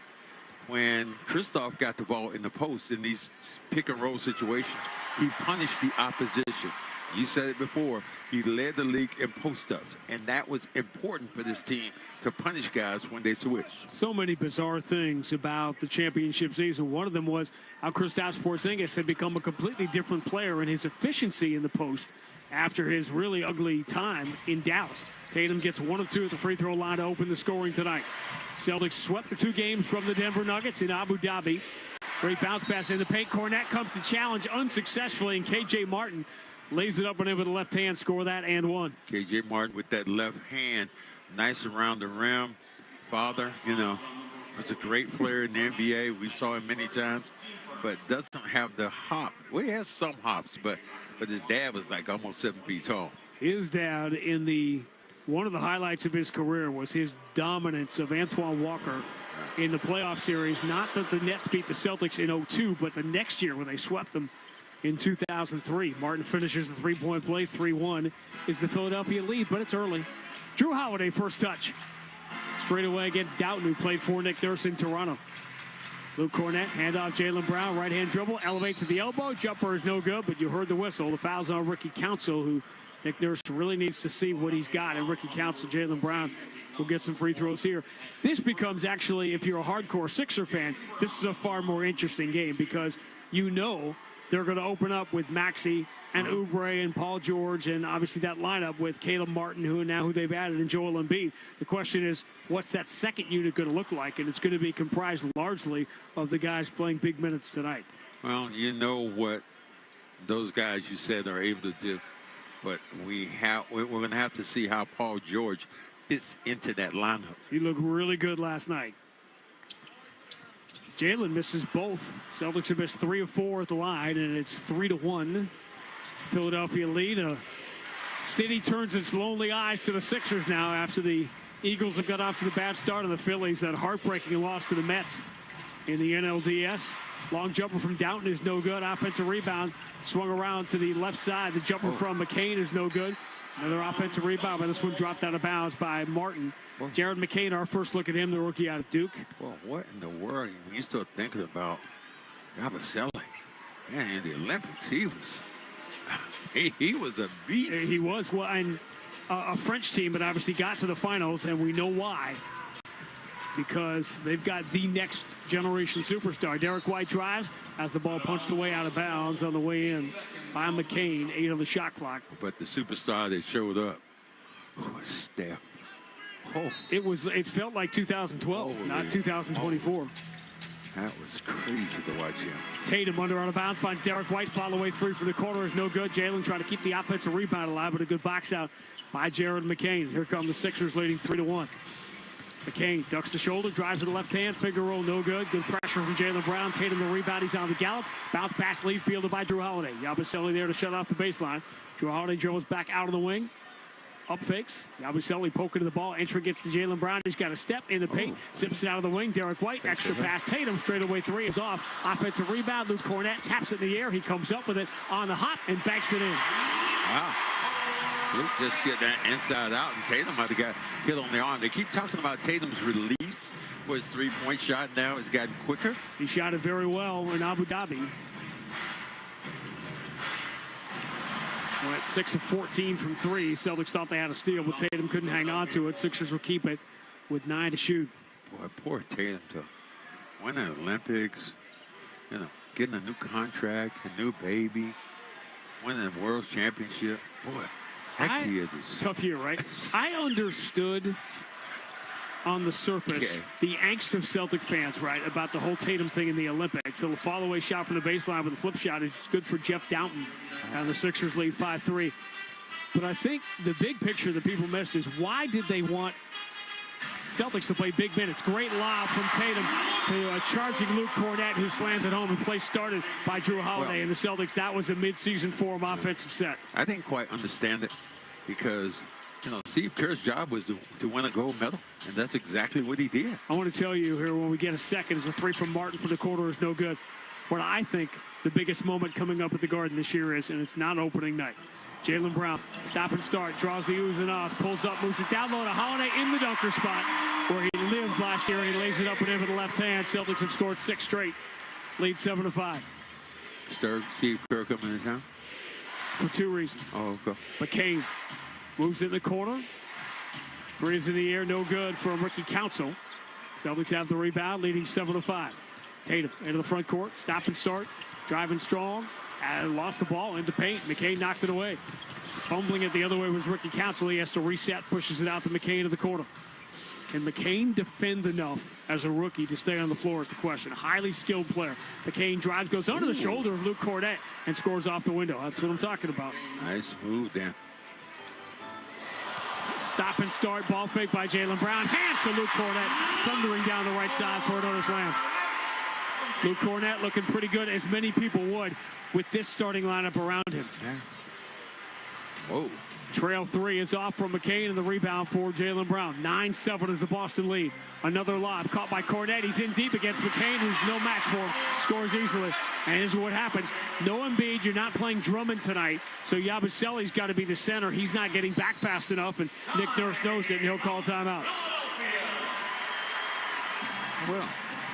[SPEAKER 6] When Kristaps got the ball in the post in these pick-and-roll situations, he punished the opposition. You said it before. He led the league in post-ups, and that was important for this team to punish guys when they switched.
[SPEAKER 7] So many bizarre things about the championship season. One of them was how Kristaps Porzingis had become a completely different player in his efficiency in the post after his really ugly time in Dallas. Tatum gets 1 of 2 at the free throw line to open the scoring tonight. Celtics swept the 2 games from the Denver Nuggets in Abu Dhabi. Great bounce pass in the paint. Cornette comes to challenge unsuccessfully, and K.J. Martin lays it up and in with the left hand, score that and one.
[SPEAKER 6] K.J. Martin with that left hand, nice around the rim. Father, was a great player in the NBA. We saw him many times, but doesn't have the hop. Well, he has some hops, but his dad was like almost 7 feet tall.
[SPEAKER 7] His dad one of the highlights of his career was his dominance of Antoine Walker in the playoff series. Not that the Nets beat the Celtics in 2002, but the next year when they swept them in 2003. Martin finishes the three-point play. 3-1 is the Philadelphia lead, but it's early. Drew Holiday, first touch. Straight away against Doughton, who played for Nick Nurse in Toronto. Luke Cornette, handoff Jaylen Brown, right-hand dribble, elevates to the elbow. Jumper is no good, but you heard the whistle. The foul's on Ricky Council, who Nick Nurse really needs to see what he's got. And Ricky Council, Jaylen Brown will get some free throws here. This becomes actually, if you're a hardcore Sixer fan, this is a far more interesting game because they're going to open up with Maxey and Oubre and Paul George and obviously that lineup with Caleb Martin, who they've added, and Joel Embiid. The question is, what's that second unit going to look like? And it's going to be comprised largely of the guys playing big minutes tonight.
[SPEAKER 6] Well, you know what those guys you said are able to do. But we're going to have to see how Paul George fits into that lineup.
[SPEAKER 7] He looked really good last night. Jaylen misses both. Celtics have missed 3 of 4 at the line, and it's 3-1. Philadelphia lead. City turns its lonely eyes to the Sixers now after the Eagles have got off to the bad start of the Phillies. That heartbreaking loss to the Mets in the NLDS. Long jumper from Doughton is no good. Offensive rebound swung around to the left side. The jumper from McCain is no good. Another offensive rebound, but this one dropped out of bounds by Martin. Jared McCain, our first look at him, the rookie out of Duke.
[SPEAKER 6] Well, what in the world? When you start thinking about Yabusele, man, in the Olympics, he was a beast.
[SPEAKER 7] He was. Well, and a French team that obviously got to the finals, and we know why. Because they've got the next generation superstar. Derek White drives, has the ball punched away out of bounds on the way in by McCain, 8 on the shot clock.
[SPEAKER 6] But the superstar that showed up was Steph.
[SPEAKER 7] It felt like 2012, not 2024.
[SPEAKER 6] That was crazy to watch him.
[SPEAKER 7] Tatum under out of bounds, finds Derek White, follow away 3 for the corner is no good. Jaylen trying to keep the offensive rebound alive, but a good box out by Jared McCain. Here come the Sixers leading 3-1. McCain ducks the shoulder, drives to the left hand, finger roll, no good. Good pressure from Jaylen Brown. Tatum the rebound, he's on the gallop. Bounce pass lead fielded by Drew Holiday. Yabusele there to shut off the baseline. Drew Holiday dribbles back out of the wing. Up fakes. Yabusele poking to the ball. Entry gets to Jaylen Brown. He's got a step in the paint. Sips it out of the wing. Derek White, extra pass. Tatum straight away 3 is off. Offensive rebound. Luke Cornette taps it in the air. He comes up with it on the hop and banks it in.
[SPEAKER 6] Wow. Luke just get that inside out, and Tatum might have got hit on the arm. They keep talking about Tatum's release for his three-point shot now. It's gotten quicker.
[SPEAKER 7] He shot it very well in Abu Dhabi. Went 6 of 14 from 3. Celtics thought they had a steal, but Tatum couldn't hang on to it. Sixers will keep it with 9 to shoot.
[SPEAKER 6] Boy, poor Tatum to win the Olympics, getting a new contract, a new baby, winning the World Championship. Boy, that kid is
[SPEAKER 7] tough year, right? I understood on the surface the angst of Celtic fans, right, about the whole Tatum thing in the Olympics. So the fall-away shot from the baseline with a flip shot is good for Jeff Doughton, and the Sixers lead 5-3. But I think the big picture that people missed is why did they want Celtics to play big minutes. Great lob from Tatum to charging Luke Cornett, who slams it home, and play started by Drew Holiday. And the Celtics, that was a midseason form offensive set.
[SPEAKER 6] I didn't quite understand it because, you know, Steve Kerr's job was to win a gold medal, and that's exactly what he did.
[SPEAKER 7] I want to tell you here when we get a second is a three from Martin for the quarter is no good. What I think the biggest moment coming up at the Garden this year is, and it's not opening night. Jaylen Brown, stop and start, draws the oohs and ahs, pulls up, moves it down low to Holiday in the dunker spot where he lived last year. He lays it up and in with the left hand. Celtics have scored 6 straight. Lead 7-5.
[SPEAKER 6] Steve Kerr coming in town?
[SPEAKER 7] For 2 reasons.
[SPEAKER 6] Oh, okay.
[SPEAKER 7] McCain moves it in the corner. Threes in the air, no good for Ricky Council. Celtics have the rebound, leading 7-5. Tatum into the front court, stop and start, driving strong. Lost the ball into paint. McCain knocked it away. Fumbling it the other way was Ricky Council. He has to reset, pushes it out to McCain in the corner. Can McCain defend enough as a rookie to stay on the floor is the question. Highly skilled player. McCain drives, goes under the shoulder of Luke Cornett and scores off the window. That's what I'm talking about.
[SPEAKER 6] Nice move, Dan.
[SPEAKER 7] Stop and start, ball fake by Jaylen Brown. Hands to Luke Cornett, thundering down the right side for another slam. Luke Cornett looking pretty good, as many people would, with this starting lineup around him.
[SPEAKER 6] Yeah. Whoa.
[SPEAKER 7] Trail 3 is off from McCain, and the rebound for Jaylen Brown. 9-7 is the Boston lead. Another lob caught by Cornett. He's in deep against McCain, who's no match for him. Scores easily. And this is what happens. No Embiid, you're not playing Drummond tonight, so Yabusele's got to be the center. He's not getting back fast enough, and Nick Nurse knows it, and he'll call timeout.
[SPEAKER 6] Well,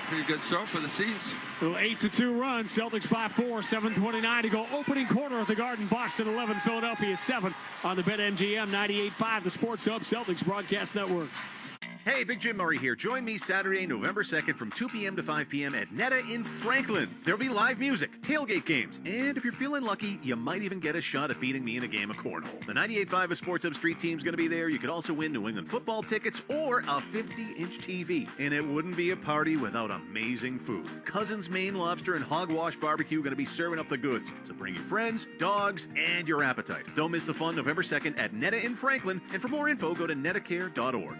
[SPEAKER 6] pretty good start for the Seas.
[SPEAKER 7] Little 8-2 run. Celtics by 4. 7:29 to go. Opening quarter of the Garden. Boston 11, Philadelphia 7 on the BetMGM 98.5, the Sports Hub Celtics Broadcast Network.
[SPEAKER 5] Hey, Big Jim Murray here. Join me Saturday, November 2nd from 2 p.m. to 5 p.m. at Netta in Franklin. There'll be live music, tailgate games, and if you're feeling lucky, you might even get a shot at beating me in a game of cornhole. The 98.5 of Sports Hub Street team's going to be there. You could also win New England football tickets or a 50-inch TV. And it wouldn't be a party without amazing food. Cousin's Maine Lobster and Hogwash Barbecue are going to be serving up the goods. So bring your friends, dogs, and your appetite. Don't miss the fun November 2nd at Netta in Franklin. And for more info, go to nettacare.org.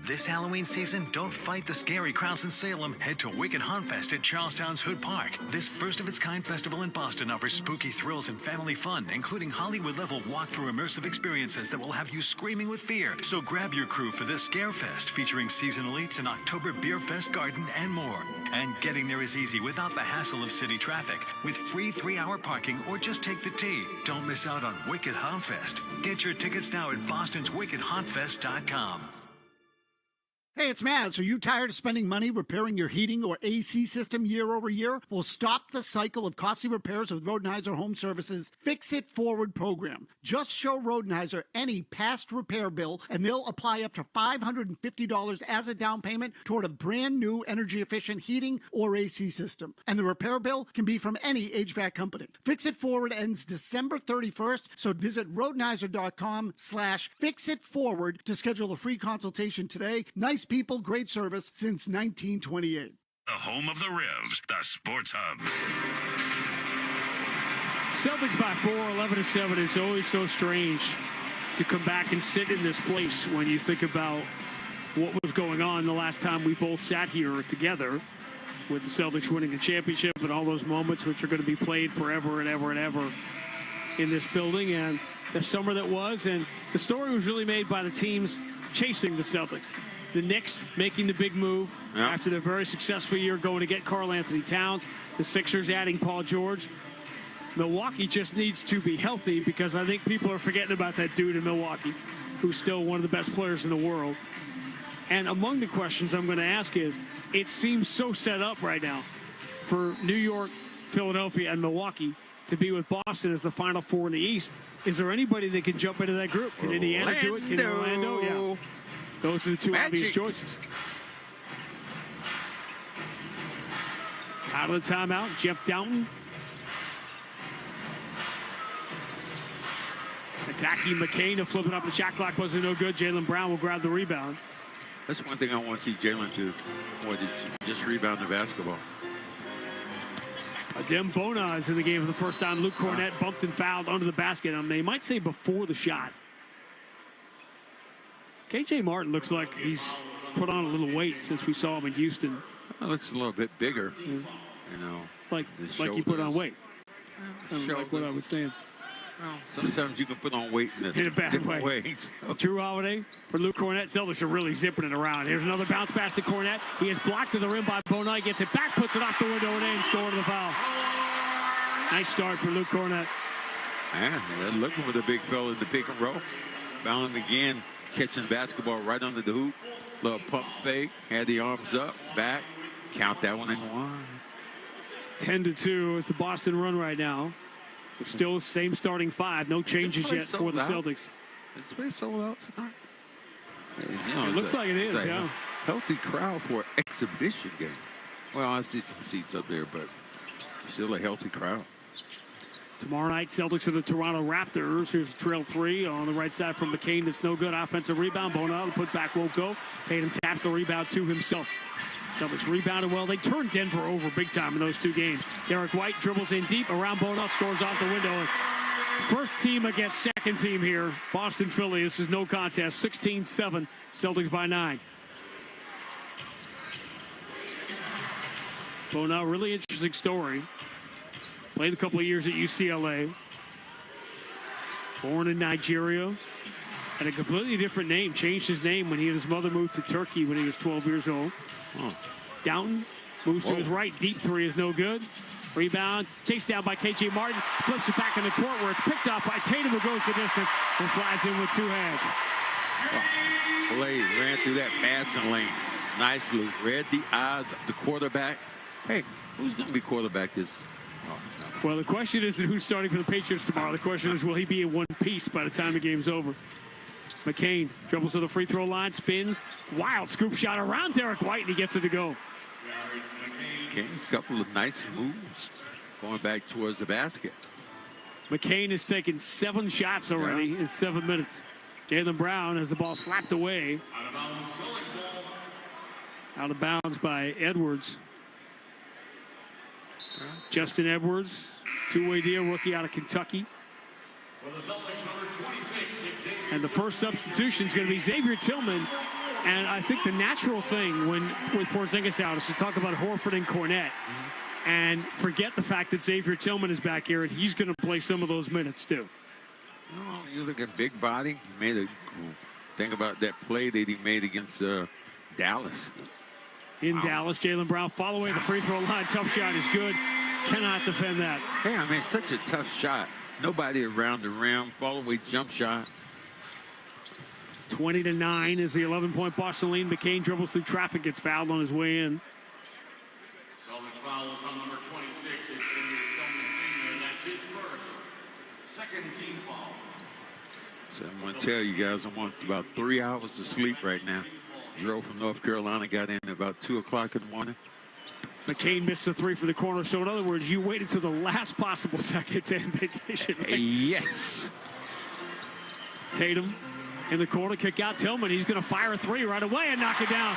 [SPEAKER 15] This Halloween season, don't fight the scary crowds in Salem. Head to Wicked Hauntfest at Charlestown's Hood Park. This first-of-its-kind festival in Boston offers spooky thrills and family fun, including Hollywood-level walk-through immersive experiences that will have you screaming with fear. So grab your crew for this Scare Fest, featuring seasonal eats, an October Beer Fest garden, and more. And getting there is easy without the hassle of city traffic. With free 3-hour parking or just take the T. Don't miss out on Wicked Hauntfest. Get your tickets now at bostonswickedhauntfest.com.
[SPEAKER 8] Hey, it's Matt. Are you tired of spending money repairing your heating or AC system year over year? Well, stop the cycle of costly repairs with Rodenhiser Home Services Fix It Forward program. Just show Rodenhiser any past repair bill, and they'll apply up to $550 as a down payment toward a brand new energy-efficient heating or AC system. And the repair bill can be from any HVAC company. Fix It Forward ends December 31st, so visit Rodenhiser.com/fixitforward to schedule a free consultation today. Nice people, great service since 1928.
[SPEAKER 4] The home of the Revs, the Sports Hub.
[SPEAKER 7] Celtics by 4, 11-7. It's always so strange to come back and sit in this place when you think about what was going on the last time we both sat here together, with the Celtics winning a championship and all those moments which are going to be played forever and ever and ever in this building, and the summer that was. And the story was really made by the teams chasing the Celtics. The Knicks making the big move after their very successful year going to get Karl Anthony Towns. The Sixers adding Paul George. Milwaukee just needs to be healthy, because I think people are forgetting about that dude in Milwaukee, who's still one of the best players in the world. And among the questions I'm going to ask is, it seems so set up right now for New York, Philadelphia, and Milwaukee to be with Boston as the Final Four in the East. Is there anybody that can jump into that group? Can Indiana do it? Can Orlando? Yeah. Those are the two obvious choices. Out of the timeout, Jeff Downton. Attacking McCain to flip it up. The shot clock wasn't no good. Jaylen Brown will grab the rebound.
[SPEAKER 6] That's one thing I want to see Jaylen do, more than just rebound the basketball.
[SPEAKER 7] Adem Bona is in the game for the first time. Luke Cornett bumped and fouled under the basket. They might say before the shot. KJ Martin looks like he's put on a little weight since we saw him in Houston.
[SPEAKER 6] It looks a little bit bigger, you know.
[SPEAKER 7] Like he put on weight. Like what I was saying.
[SPEAKER 6] Well, sometimes you can put on weight in
[SPEAKER 7] a bad way.
[SPEAKER 6] Ways.
[SPEAKER 7] Drew Holiday for Luke Cornett. Celtics are really zipping it around. Here's another bounce pass to Cornett. He is blocked to the rim by Bonet. Gets it back, puts it off the window and in. Scoring the foul. Nice start for Luke Cornett.
[SPEAKER 6] Man, they're looking for the big fella in the pick and roll. Found him again, catching the basketball right under the hoop. Little pump fake, had the arms up, back. Count that one and one.
[SPEAKER 7] 10-2 is the Boston run right now. It's still the same starting five. No changes yet for the Celtics.
[SPEAKER 6] Is this place sold out tonight? You know,
[SPEAKER 7] it looks like it is, yeah.
[SPEAKER 6] Healthy crowd for an exhibition game. Well, I see some seats up there, but still a healthy crowd.
[SPEAKER 7] Tomorrow night, Celtics are the Toronto Raptors. Here's trail 3 on the right side from McCain. That's no good. Offensive rebound. Bono, the putback won't go. Tatum taps the rebound to himself. Celtics rebounded well. They turned Denver over big time in those two games. Derek White dribbles in deep around Bono, scores off the window. First team against second team here. Boston, Philly. This is no contest. 16-7. Celtics by 9. Bono, really interesting story. Played a couple of years at UCLA. Born in Nigeria. Had a completely different name. Changed his name when he and his mother moved to Turkey when he was 12 years old. Downton moves to his right. Deep three is no good. Rebound. Chased down by KJ Martin. Flips it back in the court where it's picked up by Tatum, who goes the distance and flies in with two hands.
[SPEAKER 6] Blade ran through that passing lane nicely. Read the eyes of the quarterback. Hey, who's going to be quarterback this?
[SPEAKER 7] Well, the question isn't who's starting for the Patriots tomorrow. The question is, will he be in one piece by the time the game's over? McCain dribbles to the free throw line, spins. Wild scoop shot around Derek White, and he gets it to go.
[SPEAKER 6] McCain's a couple of nice moves going back towards the basket.
[SPEAKER 7] McCain has taken 7 shots already in 7 minutes. Jaylen Brown has the ball slapped away. Out of bounds by Edwards. Justin Edwards, two-way deal, rookie out of Kentucky. And the first substitution is going to be Xavier Tillman. And I think the natural thing with Porzingis out is to talk about Horford and Cornett. And forget the fact that Xavier Tillman is back here, and he's going to play some of those minutes too.
[SPEAKER 6] You look at big body. He made think about that play that he made against Dallas.
[SPEAKER 7] In Dallas, Jaylen Brown following the free throw line. Tough shot is good. Cannot defend that.
[SPEAKER 6] Hey, I mean, such a tough shot. Nobody around the rim. Follow away jump shot.
[SPEAKER 7] 20-9 is the 11-point Boston lead. McCain dribbles through traffic, gets fouled on his way in.
[SPEAKER 3] Celtics foul is on number 26. It's Tillman Sr. That's his first. Second team foul.
[SPEAKER 6] So I'm going to tell you guys, I'm on about 3 hours of sleep right now. Drove from North Carolina, got in about 2 o'clock in the morning.
[SPEAKER 7] McCain missed a 3 for the corner. So in other words, you waited to the last possible second to end vacation. Right?
[SPEAKER 6] Yes.
[SPEAKER 7] Tatum in the corner, kick out Tillman. He's going to fire a 3 right away and knock it down.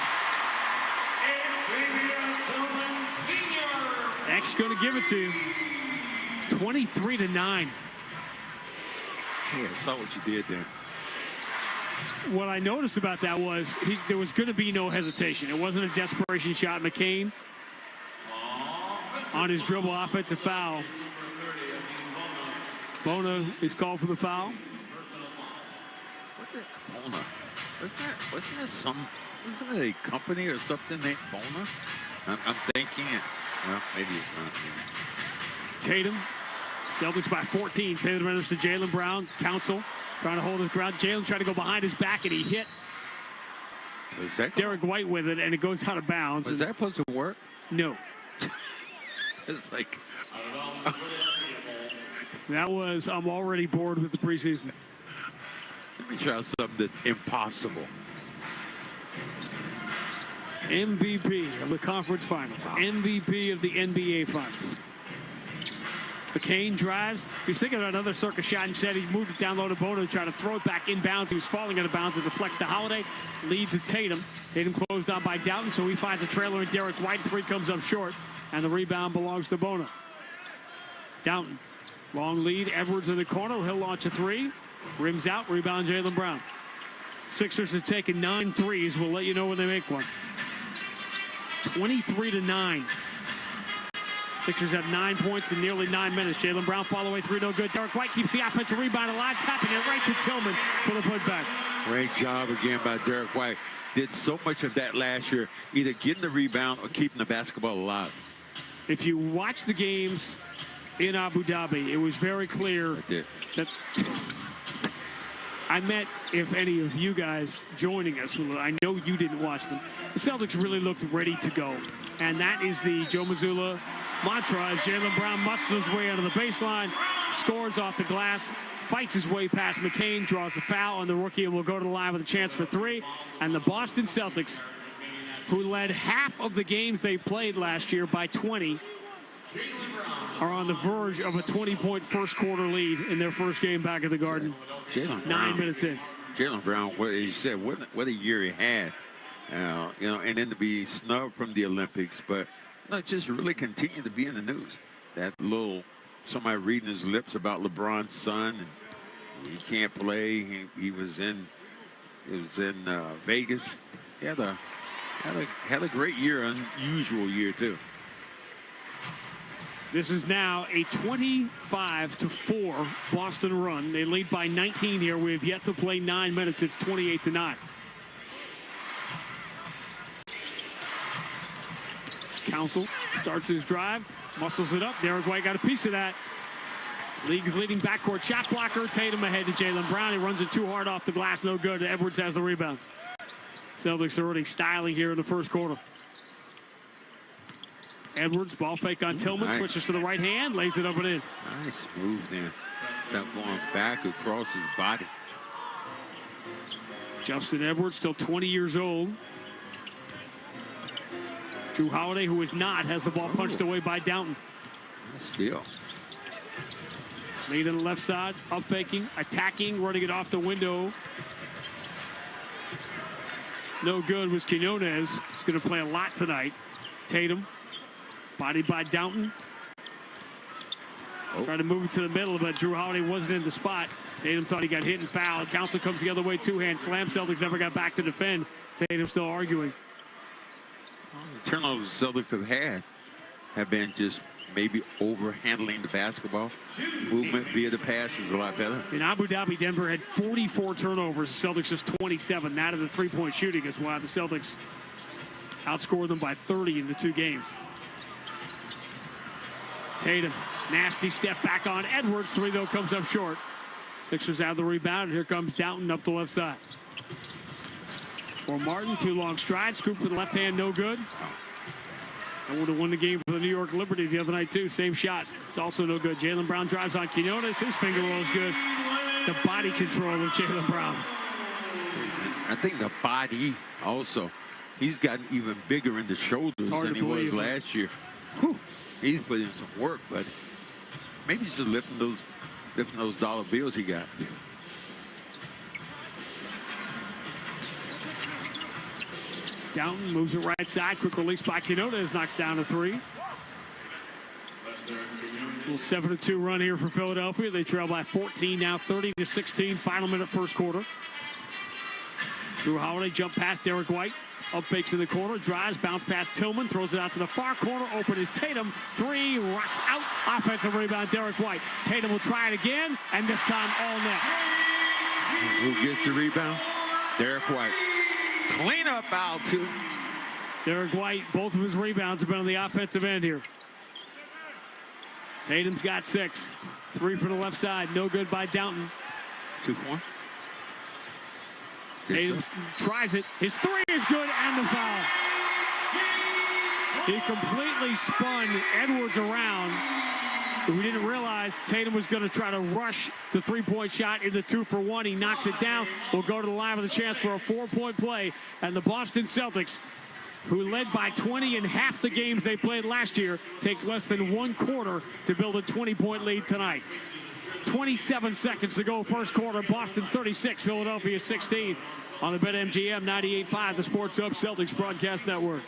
[SPEAKER 7] X going to give it to you. 23-9.
[SPEAKER 6] Hey, I saw what you did there.
[SPEAKER 7] What I noticed about that was there was going to be no hesitation. It wasn't a desperation shot. McCain on his dribble, offensive foul. Bona is called for the foul.
[SPEAKER 6] What the Bona? Wasn't that a company or something named Bona? I'm thinking it. Well, maybe it's not.
[SPEAKER 7] Tatum, Celtics by 14. Tatum runs to Jaylen Brown. Council trying to hold his ground. Jaylen tried to go behind his back, and he hit Derek White with it, and it goes out of bounds.
[SPEAKER 6] Was that supposed to work?
[SPEAKER 7] No.
[SPEAKER 6] It's like...
[SPEAKER 7] That was, I'm already bored with the preseason.
[SPEAKER 6] Let me try something that's impossible.
[SPEAKER 7] MVP of the conference finals. MVP of the NBA finals. McCain drives. He was thinking about another circus shot. Instead, he moved it down low to Bono to try to throw it back inbounds. He was falling out of bounds. It deflects to Holiday. Lead to Tatum. Tatum closed on by Doughton, so he finds a trailer in Derek White. 3 comes up short, and the rebound belongs to Bono. Doughton. Long lead. Edwards in the corner. He'll launch a 3. Rims out. Rebound Jaylen Brown. Sixers have taken 9 threes. We'll let you know when they make one. 23-9. Sixers have 9 points in nearly 9 minutes. Jaylen Brown follow-away three, no good. Derek White keeps the offensive rebound alive, tapping it right to Tillman for the putback.
[SPEAKER 6] Great job again by Derek White. Did so much of that last year, either getting the rebound or keeping the basketball alive.
[SPEAKER 7] If you watch the games in Abu Dhabi, it was very clear that I met, if any of you guys joining us, I know you didn't watch them, the Celtics really looked ready to go. And that is the Joe Mazzulla mantra as Jaylen Brown muscles his way out of the baseline, scores off the glass, fights his way past McCain, draws the foul on the rookie, and will go to the line with a chance for 3. And the Boston Celtics, who led half of the games they played last year by 20, are on the verge of a 20-point first quarter lead in their first game back at the Garden. 9 minutes in.
[SPEAKER 6] Jaylen Brown, what you said, what a year he had. And then to be snubbed from the Olympics, but just really continue to be in the news. That little somebody reading his lips about LeBron's son, and he can't play. He was in Vegas. He had a great year, unusual year too.
[SPEAKER 7] This is now a 25-4 Boston run. They lead by 19 here. We have yet to play 9 minutes. It's 28-9. Council starts his drive, muscles it up. Derek White got a piece of that. League's leading backcourt shot blocker. Tatum ahead to Jaylen Brown. He runs it too hard off the glass. No good. Edwards has the rebound. Celtics are already styling here in the first quarter. Edwards, ball fake on Tillman,
[SPEAKER 6] nice.
[SPEAKER 7] Switches to the right hand, lays it up and in.
[SPEAKER 6] Nice move then. Stop going back across his body.
[SPEAKER 7] Justin Edwards, still 20 years old. Drew Holiday, who is not, has the ball punched away by Downton.
[SPEAKER 6] Still.
[SPEAKER 7] Lead on the left side, up faking, attacking, running it off the window. No good was Quinones. He's going to play a lot tonight. Tatum. Bodied by Downton. Tried to move it to the middle, but Drew Holiday wasn't in the spot. Tatum thought he got hit and fouled. Council comes the other way, two-hand slam. Celtics never got back to defend. Tatum still arguing.
[SPEAKER 6] The turnovers the Celtics have been just maybe over-handling the basketball. Movement via the pass is a lot better.
[SPEAKER 7] In Abu Dhabi, Denver had 44 turnovers. The Celtics just 27. That of the three-point shooting is why the Celtics outscored them by 30 in the 2 games. Tatum, nasty step back on Edwards. 3, though, comes up short. Sixers have the rebound, and here comes Downton up the left side. For Martin, 2 long strides. Scoop for the left hand, no good. I would have won the game for the New York Liberty the other night, too. Same shot. It's also no good. Jaylen Brown drives on Quinones. His finger roll is good. The body control of Jaylen Brown.
[SPEAKER 6] I think the body also. He's gotten even bigger in the shoulders than he was last year. Whew. He's put in some work, but maybe he's just lifting those dollar bills he got.
[SPEAKER 7] Downton moves it right side. Quick release by Quinones. Knocks down a 3. Little 7-2 run here for Philadelphia. They trail by 14 now, 30-16. Final minute first quarter. Drew Holiday jump past Derek White. Up fakes in the corner, drives, bounce past Tillman, throws it out to the far corner. Open is Tatum. 3, rocks out. Offensive rebound, Derek White. Tatum will try it again, and this time all net.
[SPEAKER 6] Who gets the rebound? Derek White. Clean up out, too.
[SPEAKER 7] Derek White, both of his rebounds have been on the offensive end here. Tatum's got 6. 3 from the left side, no good by Downton.
[SPEAKER 6] 2 for 1.
[SPEAKER 7] Tatum tries it. His 3 is good, and the foul. He completely spun Edwards around. We didn't realize Tatum was going to try to rush the 3-point shot in the 2 for 1. He knocks it down. We'll go to the line with a chance for a 4-point play. And the Boston Celtics, who led by 20 in half the games they played last year, take less than 1 quarter to build a 20-point lead tonight. 27 seconds to go, first quarter. Boston 36, Philadelphia 16 on the BetMGM 98.5, the Sports Hub Celtics Broadcast Network.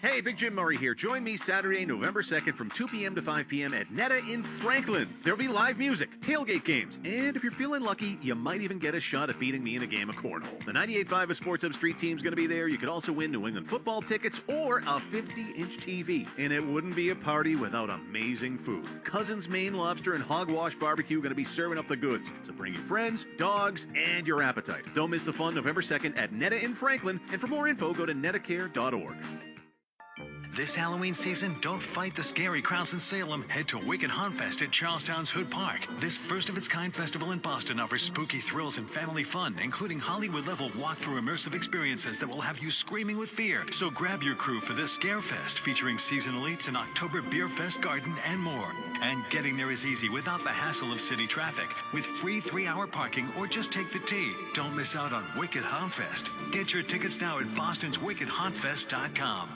[SPEAKER 5] Hey, Big Jim Murray here. Join me Saturday, November 2nd from 2 p.m. to 5 p.m. at Netta in Franklin. There'll be live music, tailgate games, and if you're feeling lucky, you might even get a shot at beating me in a game of cornhole. The 98.5 of Sports Hub Street team's going to be there. You could also win New England football tickets or a 50-inch TV. And it wouldn't be a party without amazing food. Cousins Maine Lobster and Hogwash Barbecue going to be serving up the goods. So bring your friends, dogs, and your appetite. Don't miss the fun November 2nd at Netta in Franklin. And for more info, go to nettacare.org.
[SPEAKER 15] This Halloween season, don't fight the scary crowds in Salem. Head to Wicked Haunt Fest at Charlestown's Hood Park. This first-of-its-kind festival in Boston offers spooky thrills and family fun, including Hollywood-level walk-through immersive experiences that will have you screaming with fear. So grab your crew for this Scare Fest, featuring seasonal eats, an October Beer Fest garden, and more. And getting there is easy without the hassle of city traffic. With free 3-hour parking or just take the T. Don't miss out on Wicked Haunt Fest. Get your tickets now at bostonswickedhauntfest.com.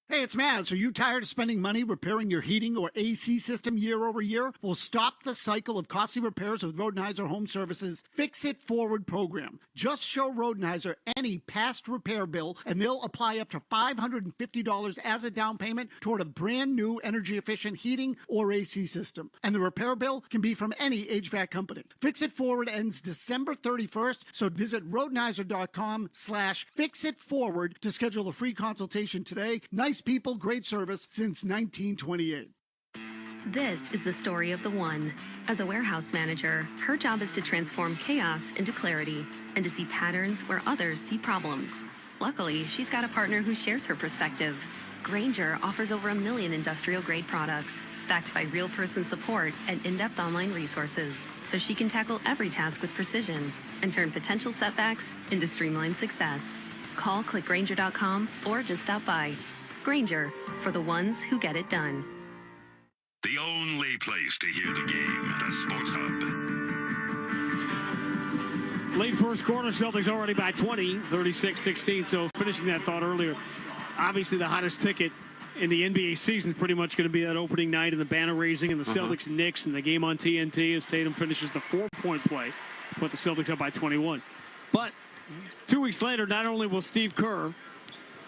[SPEAKER 8] Hey, it's Mads. Are you tired of spending money repairing your heating or AC system year over year? Well, stop the cycle of costly repairs with Rodenhiser Home Services' Fix It Forward program. Just show Rodenhiser any past repair bill, and they'll apply up to $550 as a down payment toward a brand new energy-efficient heating or AC system. And the repair bill can be from any HVAC company. Fix It Forward ends December 31st, so visit Rodenhiser.com/fixitforward to schedule a free consultation today. Nice people, great service since 1928.
[SPEAKER 10] This is the story of the one. As a warehouse manager, her job is to transform chaos into clarity and to see patterns where others see problems. Luckily, she's got a partner who shares her perspective. Grainger offers over 1 million industrial-grade products, backed by real-person support and in-depth online resources, so she can tackle every task with precision and turn potential setbacks into streamlined success. Call clickgrainger.com or just stop by. Grainger, for the ones who get it done.
[SPEAKER 4] The only place to hear the game, the Sports Hub.
[SPEAKER 7] Late first quarter, Celtics already by 20, 36-16. So finishing that thought earlier, obviously the hottest ticket in the NBA season is pretty much going to be that opening night and the banner raising and the Celtics and Knicks and the game on TNT as Tatum finishes the 4-point play, put the Celtics up by 21. But 2 weeks later, not only will Steve Kerr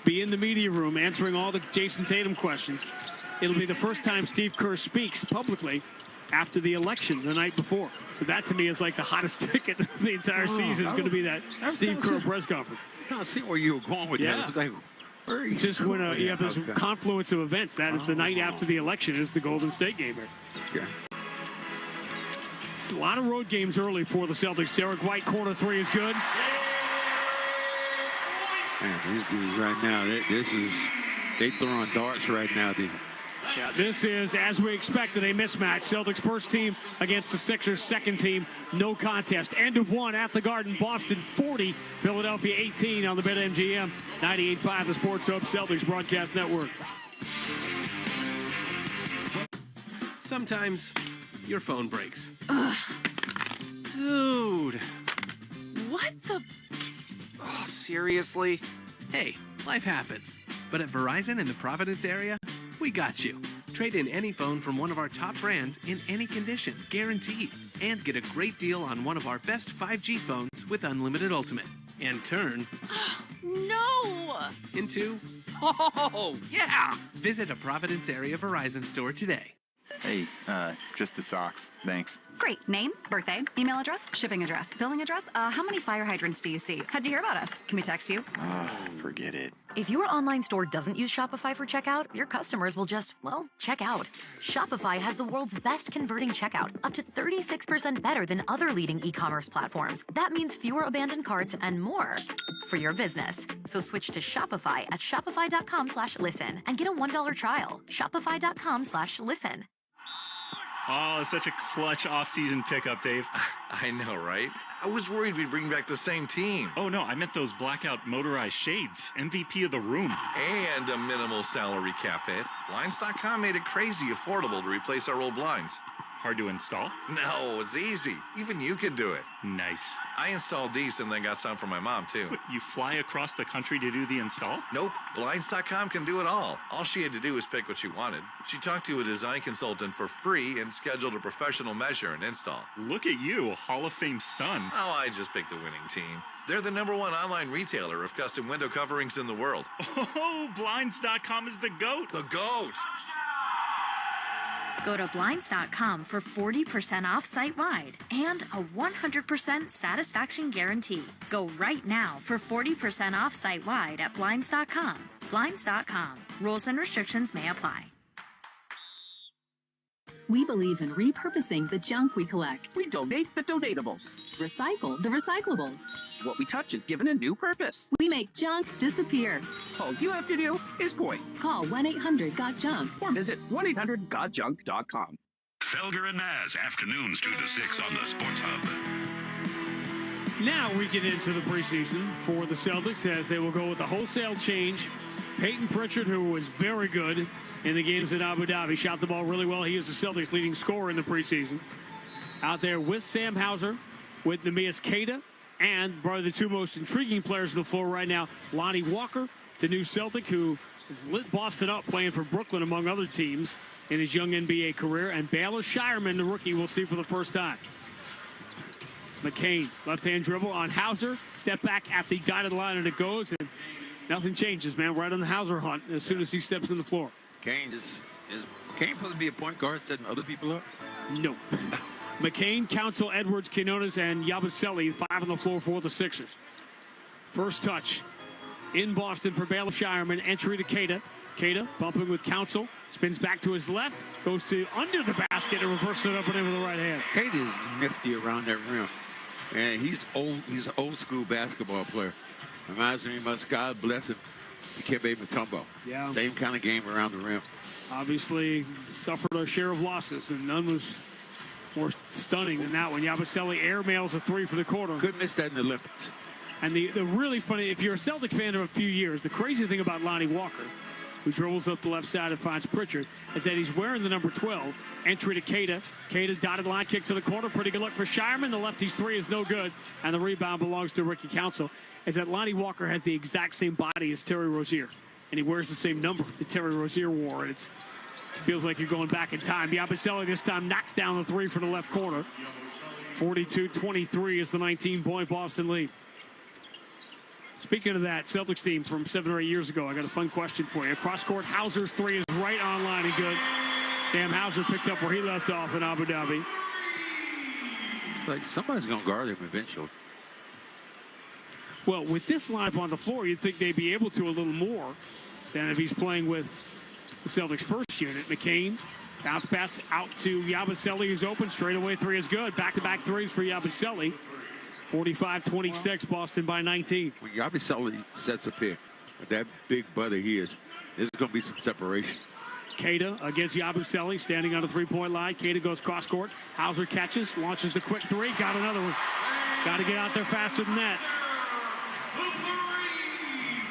[SPEAKER 7] be in the media room answering all the Jason Tatum questions, it'll be the first time Steve Kerr speaks publicly after the election the night before. So that to me is like the hottest ticket of the entire season is going to be that Steve Kerr press conference.
[SPEAKER 6] I kind of see where you were going with that. It was like,
[SPEAKER 7] it's just when you have this confluence of events. That is the night after the election is the Golden State game here.
[SPEAKER 6] Yeah.
[SPEAKER 7] It's a lot of road games early for the Celtics. Derek White, corner three is good.
[SPEAKER 6] Man, these dudes right now, they throwing darts right now.
[SPEAKER 7] Yeah, this is, as we expected, a mismatch. Celtics first team against the Sixers second team. No contest. End of one at the Garden. Boston 40, Philadelphia 18 on the BetMGM. 98.5, the Sports Hub Celtics Broadcast Network.
[SPEAKER 12] Sometimes your phone breaks.
[SPEAKER 13] Ugh.
[SPEAKER 12] Dude. What the... Oh, seriously? Hey, life happens. But at Verizon in the Providence area, we got you. Trade in any phone from one of our top brands in any condition, guaranteed. And get a great deal on one of our best 5G phones with Unlimited Ultimate. And turn...
[SPEAKER 13] No!
[SPEAKER 12] Into... Oh, yeah! Visit a Providence area Verizon store today.
[SPEAKER 16] Hey, just the socks. Thanks.
[SPEAKER 17] Great. Name, birthday, email address, shipping address, billing address. How many fire hydrants do you see? How'd you hear about us? Can we text you?
[SPEAKER 16] Forget it.
[SPEAKER 18] If your online store doesn't use Shopify for checkout, your customers will just, well, check out. Shopify has the world's best converting checkout, up to 36% better than other leading e-commerce platforms. That means fewer abandoned carts and more for your business. So switch to Shopify at shopify.com/listen and get a $1 trial. Shopify.com/listen.
[SPEAKER 19] Oh, it's such a clutch off-season pickup, Dave.
[SPEAKER 20] I know, right? I was worried we'd bring back the same team.
[SPEAKER 19] Oh, no, I meant those blackout motorized shades. MVP of the room.
[SPEAKER 20] And a minimal salary cap hit. Blinds.com made it crazy affordable to replace our old blinds.
[SPEAKER 19] Hard to install?
[SPEAKER 20] No, it's easy. Even you could do it.
[SPEAKER 19] Nice.
[SPEAKER 20] I installed these and then got some for my mom, too.
[SPEAKER 19] What, you fly across the country to do the install?
[SPEAKER 20] Nope. Blinds.com can do it all. All she had to do was pick what she wanted. She talked to a design consultant for free and scheduled a professional measure and install.
[SPEAKER 19] Look at you, a Hall of Fame son.
[SPEAKER 20] Oh, I just picked the winning team. They're the #1 online retailer of custom window coverings in the world.
[SPEAKER 19] Oh, Blinds.com is the GOAT.
[SPEAKER 20] The GOAT.
[SPEAKER 1] Go to Blinds.com for 40% off site-wide and a 100% satisfaction guarantee. Go right now for 40% off site-wide at Blinds.com. Blinds.com. Rules and restrictions may apply.
[SPEAKER 14] We believe in repurposing the junk we collect.
[SPEAKER 21] We donate the donatables.
[SPEAKER 14] Recycle the recyclables.
[SPEAKER 21] What we touch is given a new purpose.
[SPEAKER 14] We make junk disappear.
[SPEAKER 21] All you have to do is point.
[SPEAKER 14] Call 1-800-GOT-JUNK
[SPEAKER 21] or visit 1-800-GOT-JUNK.com.
[SPEAKER 15] Felger and Naz, afternoons 2 to 6 on the Sports Hub.
[SPEAKER 7] Now we get into the preseason for the Celtics as they will go with a wholesale change. Peyton Pritchard, who was very good in the games in Abu Dhabi, shot the ball really well. He is the Celtics' leading scorer in the preseason. Out there with Sam Hauser, with Neemias Queta, and probably the two most intriguing players on the floor right now, Lonnie Walker, the new Celtic, who has lit Boston up playing for Brooklyn, among other teams, in his young NBA career, and Baylor Shireman, the rookie, we'll see for the first time. McCain, left-hand dribble on Hauser, step back at the dotted line, and it goes, and nothing changes, man, right on the Hauser hunt as soon as he steps in the floor.
[SPEAKER 6] Kane is Kane supposed to be a point guard setting other people up?
[SPEAKER 7] No. McCain, Council, Edwards, Quinones, and Yabusele, 5 on the floor for the Sixers. First touch in Boston for Baylor Shireman. Entry to Queta. Queta bumping with Council. Spins back to his left. Goes to under the basket and reverses it up and in with the right hand.
[SPEAKER 6] Queta is nifty around that rim. And he's old. He's an old school basketball player. Reminds me of God bless him. Dikembe Mutombo.
[SPEAKER 7] Yeah.
[SPEAKER 6] Same kind of game around the rim.
[SPEAKER 7] Obviously suffered our share of losses, and none was more stunning than that one. Yabusele airmails a 3 for the quarter.
[SPEAKER 6] Couldn't miss that in the Olympics.
[SPEAKER 7] And the really funny, if you're a Celtic fan of a few years, the crazy thing about Lonnie Walker, who dribbles up the left side and finds Pritchard, is that he's wearing the number 12. Entry to Queta. Queta dotted line kick to the corner. Pretty good look for Shireman. The lefty's 3 is no good. And the rebound belongs to Ricky Council. Is that Lonnie Walker has the exact same body as Terry Rozier. And he wears the same number that Terry Rozier wore. And it feels like you're going back in time. Yabusele this time knocks down the 3 for the left corner. 42-23 is the 19-point Boston lead. Speaking of that Celtics team from 7 or 8 years ago, I got a fun question for you. Cross-court, Hauser's 3 is right on line and good. Sam Hauser picked up where he left off in Abu Dhabi.
[SPEAKER 6] Like somebody's going to guard him eventually.
[SPEAKER 7] Well, with this lineup on the floor, you'd think they'd be able to a little more than if he's playing with the Celtics' first unit. McCain, bounce pass out to Yabusele, who's open. Straightaway 3 is good. Back-to-back 3s for Yabusele. 45-26, Boston by 19.
[SPEAKER 6] When Yabusele sets a pick, with that big buddy he is, there's going to be some separation.
[SPEAKER 7] Queta against Yabusele, standing on the three-point line. Queta goes cross-court. Hauser catches, launches the quick 3. Got another one. Got to get out there faster than that.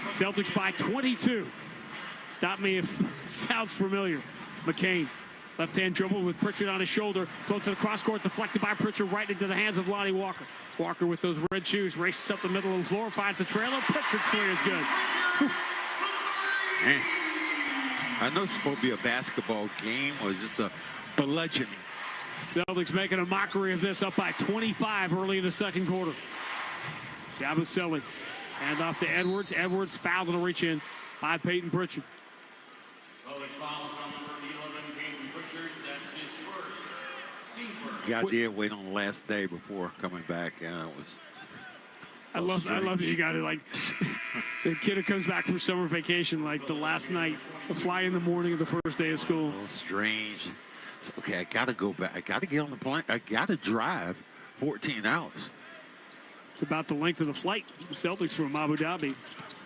[SPEAKER 7] Celtics by 22. Stop me if it sounds familiar. McCain, left-hand dribble with Pritchard on his shoulder. Floats to the cross-court, deflected by Pritchard right into the hands of Lonnie Walker. Walker with those red shoes races up the middle of the floor, finds the trailer. Pritchard 3 is good.
[SPEAKER 6] Man, I know it's supposed to be a basketball game, or is this a bludgeoning?
[SPEAKER 7] Celtics making a mockery of this, up by 25 early in the second quarter. Yabusele, hand off to Edwards. Edwards fouled on a reach-in by Peyton Pritchard.
[SPEAKER 3] Celtics fouls on number 11, Peyton Pritchard. That's his first. Team first.
[SPEAKER 6] Yeah, I did wait on the last day before coming back, and it was.
[SPEAKER 7] I love that you got it. Like the kid who comes back from summer vacation, like the last night, a fly in the morning of the first day of school.
[SPEAKER 6] A little strange. So, okay, I got to go back. I got to get on the plane. I got to drive 14 hours.
[SPEAKER 7] It's about the length of the flight. The Celtics from Abu Dhabi.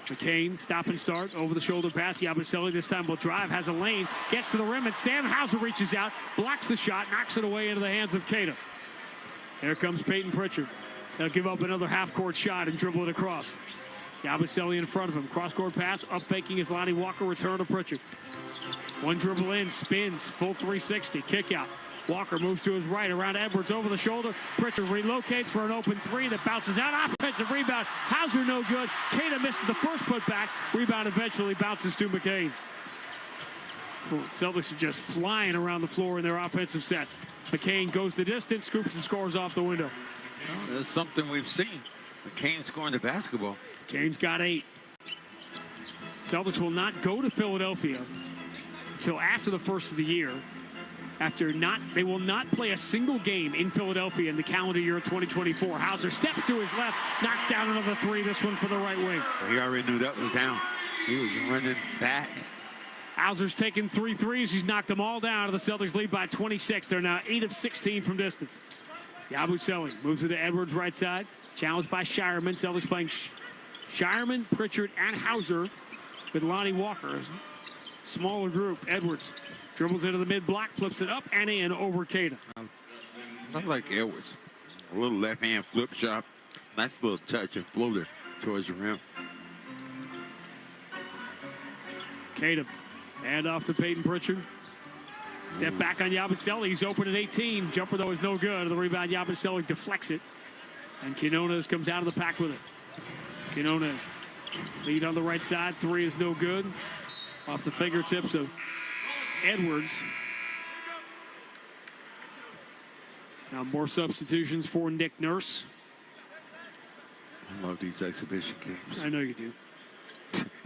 [SPEAKER 7] McCain, stop and start, over the shoulder pass. Yabusele this time will drive, has a lane, gets to the rim, and Sam Hauser reaches out, blocks the shot, knocks it away into the hands of Queta. There comes Peyton Pritchard. They'll give up another half-court shot and dribble it across. Yabusele in front of him. Cross-court pass, up faking is Lonnie Walker, return to Pritchard. One dribble in, spins, full 360, kick out. Walker moves to his right around Edwards over the shoulder. Pritchard relocates for an open three that bounces out. Offensive rebound. Hauser no good. Queta misses the first putback. Rebound eventually bounces to McCain. Celtics are just flying around the floor in their offensive sets. McCain goes the distance, scoops and scores off the window.
[SPEAKER 6] Well, there's something we've seen. McCain scoring the basketball.
[SPEAKER 7] McCain's got 8. Celtics will not go to Philadelphia until after the first of the year. They will not play a single game in Philadelphia in the calendar year of 2024. Hauser steps to his left, knocks down another 3, this one for the right wing.
[SPEAKER 6] He already knew that was down. He was running back.
[SPEAKER 7] Hauser's taken 3 threes. He's knocked them all down. The Celtics lead by 26. They're now 8 of 16 from distance. Yabusele moves it to Edwards' right side. Challenged by Shireman. Celtics playing Shireman, Pritchard, and Hauser with Lonnie Walker. Smaller group. Edwards dribbles into the mid-block, flips it up and in over Queta.
[SPEAKER 6] I like Edwards. A little left-hand flip shot. Nice little touch and floater towards the rim.
[SPEAKER 7] Queta, hand off to Peyton Pritchard. Step back on Yabusele. He's open at 18. Jumper, though, is no good. The rebound, Yabusele deflects it. And Quinones comes out of the pack with it. Quinones lead on the right side. 3 is no good. Off the fingertips of Edwards. Now more substitutions for Nick Nurse.
[SPEAKER 6] I love these exhibition games.
[SPEAKER 7] I know you do.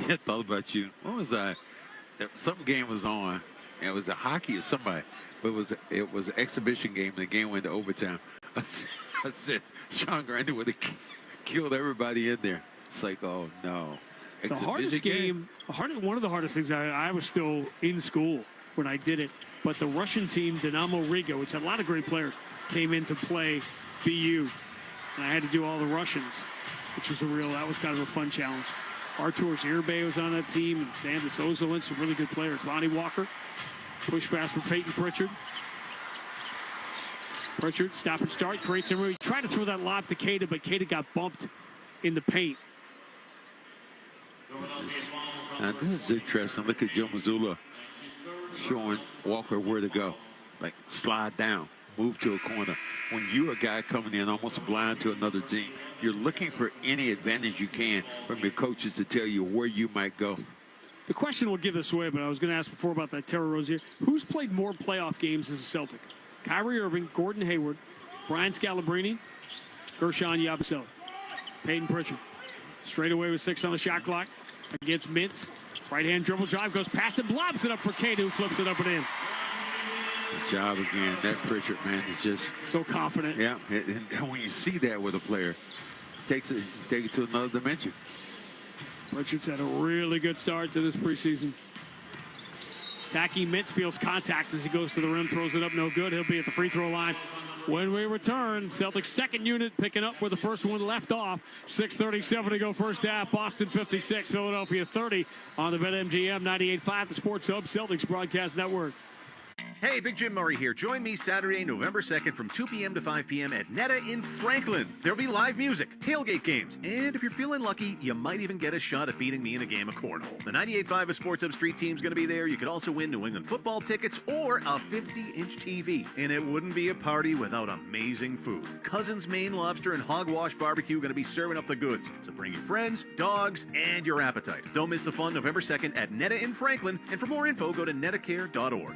[SPEAKER 6] I thought about you. What was that? Some game was on. It was a hockey or somebody. But it was an exhibition game. The game went to overtime. I said Sean Grande would have killed everybody in there. It's like, oh no.
[SPEAKER 7] The hardest game, one of the hardest things, I was still in school when I did it, but the Russian team, Dynamo Riga, which had a lot of great players, came in to play BU. And I had to do all the Russians, which was that was kind of a fun challenge. Artur Zirbe was on that team, and Sandis Ozolin, some really good players. Lonnie Walker, push pass for Peyton Pritchard. Pritchard, stop and start, creates some room. He tried to throw that lob to Queta, but Queta got bumped in the paint.
[SPEAKER 6] Now, this is interesting. Look at Joe Mazzulla showing Walker where to go. Like, slide down, move to a corner. When you're a guy coming in almost blind to another team, you're looking for any advantage you can from your coaches to tell you where you might go.
[SPEAKER 7] The question will give this away, but I was going to ask before about that Terra Rozier. Who's played more playoff games as a Celtic? Kyrie Irving, Gordon Hayward, Brian Scalabrine, Gershon Yabusele. Peyton Pritchard. Straight away with 6 on the shot clock against Mintz. Right-hand dribble drive, goes past him, lobs it up for Queta, who flips it up and in.
[SPEAKER 6] Good job again. That Pritchard, man, is just
[SPEAKER 7] so confident.
[SPEAKER 6] Yeah, and when you see that with a player, take it to another dimension.
[SPEAKER 7] Pritchard's had a really good start to this preseason. Tacky Mintz feels contact as he goes to the rim, throws it up, no good. He'll be at the free throw line. When we return, Celtics second unit picking up where the first one left off. 6:37 to go first half. Boston 56, Philadelphia 30 on the BetMGM 98.5, the Sports Hub Celtics Broadcast Network.
[SPEAKER 5] Hey, Big Jim Murray here. Join me Saturday, November 2nd from 2 p.m. to 5 p.m. at Netta in Franklin. There'll be live music, tailgate games, and if you're feeling lucky, you might even get a shot at beating me in a game of cornhole. The 98.5 of Sports Hub Street team's going to be there. You could also win New England football tickets or a 50-inch TV. And it wouldn't be a party without amazing food. Cousins Maine Lobster and Hogwash Barbecue are going to be serving up the goods. So bring your friends, dogs, and your appetite. Don't miss the fun November 2nd at Netta in Franklin. And for more info, go to nettacare.org.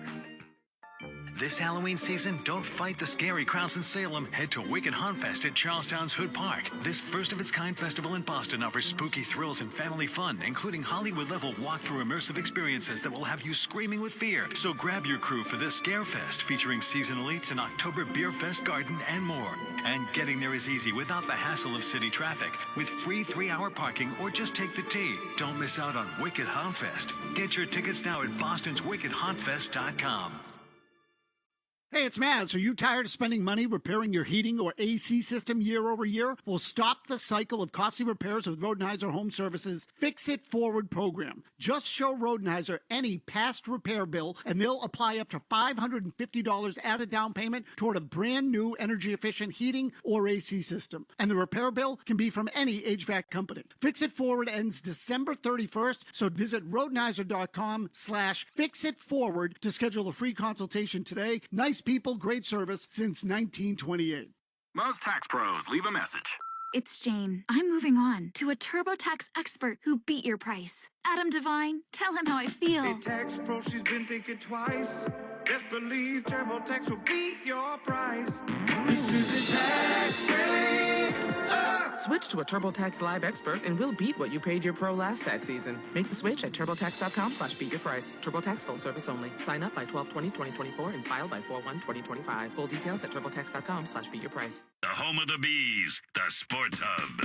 [SPEAKER 15] This Halloween season, don't fight the scary crowds in Salem. Head to Wicked Hauntfest at Charlestown's Hood Park. This first-of-its-kind festival in Boston offers spooky thrills and family fun, including Hollywood-level walk-through immersive experiences that will have you screaming with fear. So grab your crew for this Scare Fest, featuring seasonal eats, an October Beer Fest garden, and more. And getting there is easy without the hassle of city traffic. With free 3-hour parking or just take the T. Don't miss out on Wicked Hauntfest. Get your tickets now at bostonswickedhauntfest.com.
[SPEAKER 8] Hey, it's Mads. Are you tired of spending money repairing your heating or AC system year over year? Well, stop the cycle of costly repairs with Rodenheiser Home Services Fix It Forward program. Just show Rodenheiser any past repair bill, and they'll apply up to $550 as a down payment toward a brand new energy-efficient heating or AC system. And the repair bill can be from any HVAC company. Fix It Forward ends December 31st, so visit Rodenheiser.com/fixitforward to schedule a free consultation today. Nice people, great service since 1928.
[SPEAKER 11] Most tax pros leave a message.
[SPEAKER 22] It's Jane. I'm moving on to a TurboTax expert who beat your price. Adam Devine, tell him how I feel.
[SPEAKER 23] Hey, tax pro, she's been thinking twice. Best believe TurboTax will beat your price. This is a tax day.
[SPEAKER 24] Switch to a TurboTax Live expert and we'll beat what you paid your pro last tax season. Make the switch at TurboTax.com/beatyourprice. TurboTax full service only. Sign up by 12/20/2024 and file by 4/1/2025. Full details at TurboTax.com/beatyourprice.
[SPEAKER 4] The home of the Bees, the Sports Hub.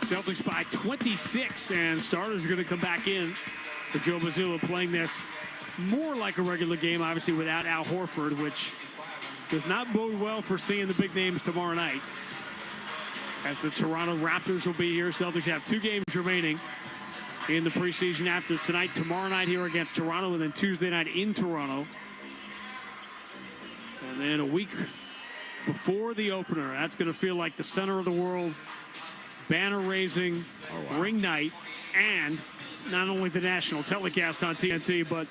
[SPEAKER 7] Celtics by 26, and starters are going to come back in for Joe Mazzulla, playing this more like a regular game, obviously without Al Horford, which does not bode well for seeing the big names tomorrow night. As the Toronto Raptors will be here. Celtics have 2 games remaining in the preseason after tonight, tomorrow night here against Toronto, and then Tuesday night in Toronto. And then a week before the opener, that's going to feel like the center of the world, banner raising, ring night, and not only the national telecast on TNT, but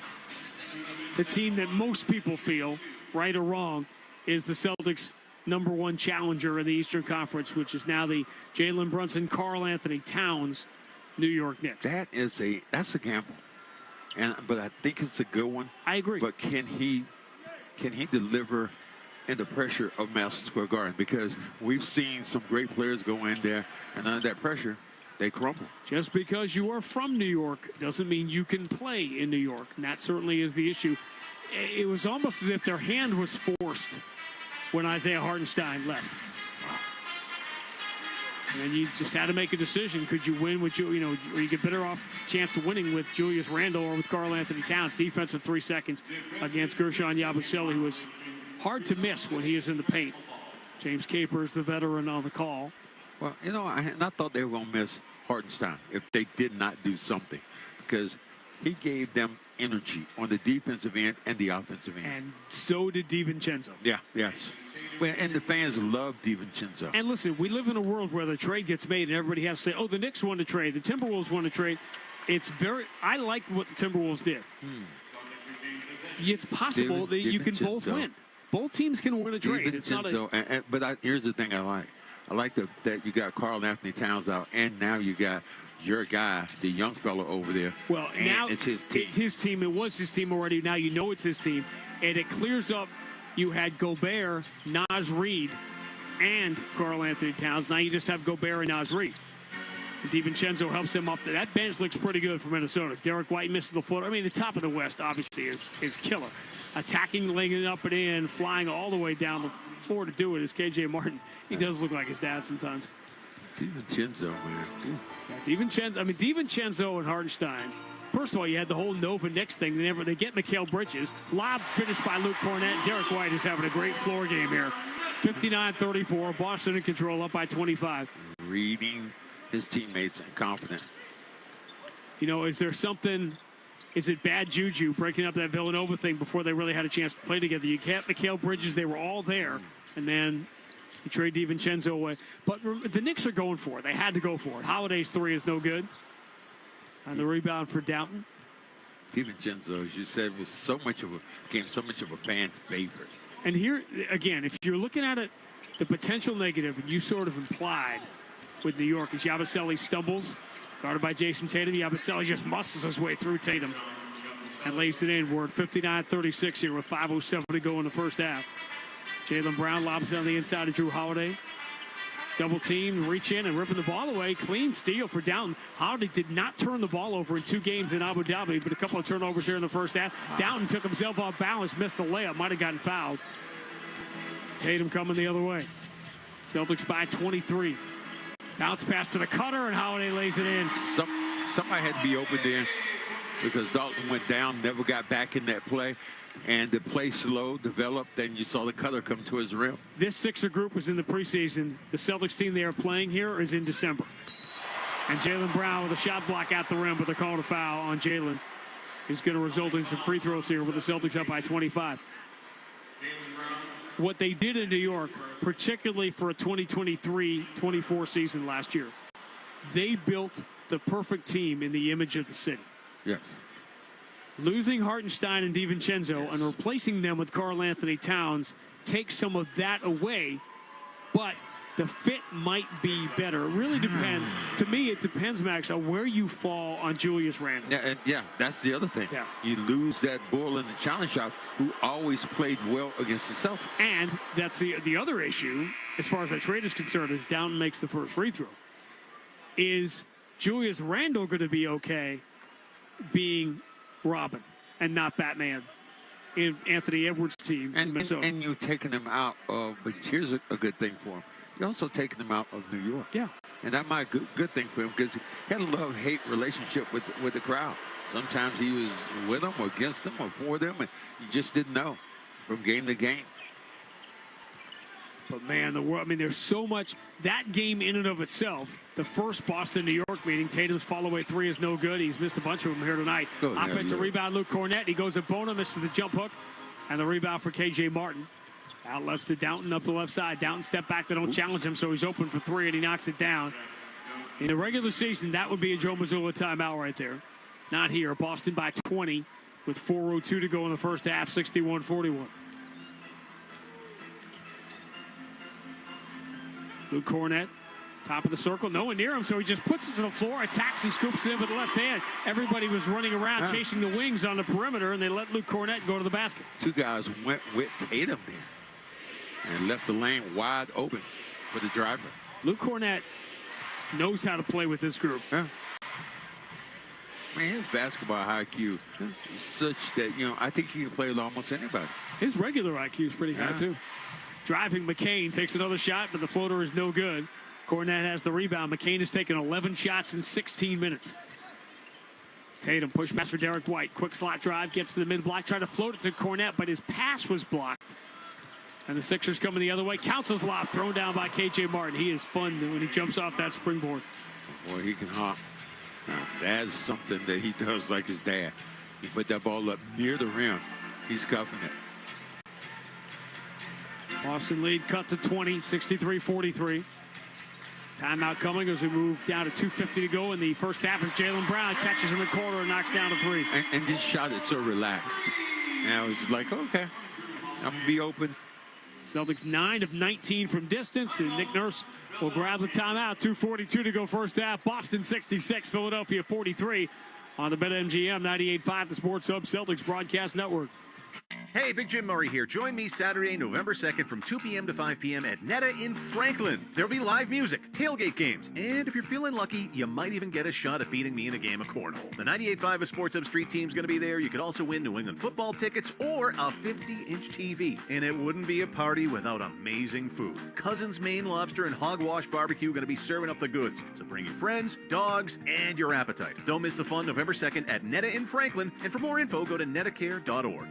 [SPEAKER 7] the team that most people feel, right or wrong, is the Celtics' #1 challenger in the Eastern Conference, which is now the Jalen Brunson, Karl Anthony Towns, New York Knicks.
[SPEAKER 6] That's a gamble, but I think it's a good one.
[SPEAKER 7] I agree.
[SPEAKER 6] But can he deliver in the pressure of Madison Square Garden? Because we've seen some great players go in there, and under that pressure, they crumble.
[SPEAKER 7] Just because you are from New York doesn't mean you can play in New York, and that certainly is the issue. It was almost as if their hand was forced when Isaiah Hartenstein left. And then you just had to make a decision. Could you win with, or you get better off chance to winning with Julius Randle or with Karl Anthony Towns? Defensive 3 seconds against Gershon Yabusele, who was hard to miss when he is in the paint. James Capers, the veteran, on the call.
[SPEAKER 6] Well, I thought they were going to miss Hartenstein if they did not do something, because he gave them energy on the defensive end and the offensive end.
[SPEAKER 7] And so did DiVincenzo.
[SPEAKER 6] Yeah, yes. Well, and the fans love DiVincenzo.
[SPEAKER 7] And listen, we live in a world where the trade gets made and everybody has to say, oh, the Knicks won the trade, the Timberwolves won the trade. I like what the Timberwolves did. It's possible that you can both win. Both teams can win a trade. It's not
[SPEAKER 6] but here's the thing I like. I like that you got Karl Anthony Towns out, and now you got your guy, the young fellow over there.
[SPEAKER 7] Well,
[SPEAKER 6] and
[SPEAKER 7] now
[SPEAKER 6] it's his team.
[SPEAKER 7] It was his team already. Now you know it's his team. And it clears up. You had Gobert, Naz Reid, and Karl Anthony Towns. Now you just have Gobert and Naz Reid. DiVincenzo helps him up there. That bench looks pretty good for Minnesota. Derek White misses the floater. I mean, the top of the West, obviously, is killer. Attacking, laying it up and in, flying all the way down the floor to do it is KJ Martin. He does look like his dad sometimes.
[SPEAKER 6] DiVincenzo, man.
[SPEAKER 7] Yeah, DiVincenzo and Hartenstein. First of all, you had the whole Nova Knicks thing. They get Mikal Bridges. Lob finished by Luke Cornett. Derek White is having a great floor game here. 59-34. Boston in control, up by 25.
[SPEAKER 6] Reading his teammates and confident.
[SPEAKER 7] Is there something? Is it bad juju breaking up that Villanova thing before they really had a chance to play together? You kept Mikal Bridges. They were all there. And then you trade DiVincenzo away. But the Knicks are going for it. They had to go for it. Holiday's 3 is no good. On the rebound for Downton.
[SPEAKER 6] DiVincenzo, as you said, was so much of a fan favorite.
[SPEAKER 7] And here, again, if you're looking at it, the potential negative, and you sort of implied with New York, is Yabusele stumbles, guarded by Jason Tatum. Yabusele just muscles his way through Tatum and lays it in. We're at 59-36 here with 5:07 to go in the first half. Jaylen Brown lobs it on the inside of Drew Holiday. Double team, reach in and ripping the ball away. Clean steal for Downton. Holiday did not turn the ball over in 2 games in Abu Dhabi, but a couple of turnovers here in the first half. Downton took himself off balance, missed the layup, might have gotten fouled. Tatum coming the other way. Celtics by 23. Bounce pass to the cutter, and Holiday lays it in.
[SPEAKER 6] Somebody had to be open there because Dalton went down, never got back in that play. And the play slow developed, and you saw the cutter come to his rim.
[SPEAKER 7] This Sixer group was in the preseason. The Celtics team they are playing here is in December. And Jaylen Brown with a shot block at the rim, but they're calling a foul on Jaylen. Is going to result in some free throws here with the Celtics up by 25. What they did in New York, particularly for a 2023-24 season last year, they built the perfect team in the image of the city.
[SPEAKER 6] Yeah.
[SPEAKER 7] Losing Hartenstein and DiVincenzo and replacing them with Karl Anthony Towns takes some of that away, but the fit might be better. It really depends. To me, it depends, Max, on where you fall on Julius Randle.
[SPEAKER 6] Yeah, that's the other thing.
[SPEAKER 7] Yeah.
[SPEAKER 6] You lose that bull in the challenge shot who always played well against the Celtics.
[SPEAKER 7] And that's the other issue, as far as that trade is concerned, is Downton makes the first free throw. Is Julius Randle going to be okay being Robin and not Batman in Anthony Edwards' team?
[SPEAKER 6] And you're taking him out of, but here's a good thing for him. You're also taking him out of New York.
[SPEAKER 7] Yeah.
[SPEAKER 6] And that might be a good thing for him because he had a love-hate relationship with the crowd. Sometimes he was with them or against them or for them, and you just didn't know from game to game.
[SPEAKER 7] But, man, there's so much. That game in and of itself, the first Boston-New York meeting, Tatum's follow-away three is no good. He's missed a bunch of them here tonight. Offensive rebound, Luke Cornett. He goes at Bona, misses the jump hook. And the rebound for K.J. Martin. Outlets to Downton up the left side. Downton step back. They don't challenge him, so he's open for three, and he knocks it down. In the regular season, that would be a Joe Mazzulla timeout right there. Not here. Boston by 20 with 4:02 to go in the first half, 61-41. Luke Cornett, top of the circle. No one near him, so he just puts it to the floor, attacks and scoops it in with the left hand. Everybody was running around chasing the wings on the perimeter, and they let Luke Cornett go to the basket.
[SPEAKER 6] Two guys went with Tatum there and left the lane wide open for the driver.
[SPEAKER 7] Luke Cornett knows how to play with this group.
[SPEAKER 6] Yeah. Man, his basketball IQ is such that, I think he can play with almost anybody.
[SPEAKER 7] His regular IQ is pretty high, too. Driving, McCain takes another shot, but the floater is no good. Cornett has the rebound. McCain has taken 11 shots in 16 minutes. Tatum push pass for Derek White. Quick slot drive, gets to the mid-block, trying to float it to Cornett, but his pass was blocked. And the Sixers coming the other way. Council's lob thrown down by K.J. Martin. He is fun when he jumps off that springboard.
[SPEAKER 6] Boy, he can hop. That's something that he does like his dad. He put that ball up near the rim. He's cuffing it.
[SPEAKER 7] Boston lead cut to 20, 63-43. Timeout coming as we move down to 2:50 to go in the first half. As Jaylen Brown catches in the corner and knocks down a three.
[SPEAKER 6] And this shot is so relaxed. And I was like, okay, I'm going to be open.
[SPEAKER 7] Celtics 9 of 19 from distance, and Nick Nurse will grab the timeout. 2:42 to go first half. Boston 66, Philadelphia 43 on the BetMGM 98.5, the Sports Hub Celtics Broadcast Network.
[SPEAKER 5] Hey, Big Jim Murray here. Join me Saturday, November 2nd from 2 p.m. to 5 p.m. at Netta in Franklin. There'll be live music, tailgate games, and if you're feeling lucky, you might even get a shot at beating me in a game of cornhole. The 98.5 of Sports Hub Street team's going to be there. You could also win New England football tickets or a 50-inch TV. And it wouldn't be a party without amazing food. Cousins Maine Lobster and Hogwash Barbecue going to be serving up the goods. So bring your friends, dogs, and your appetite. Don't miss the fun November 2nd at Netta in Franklin. And for more info, go to nettacare.org.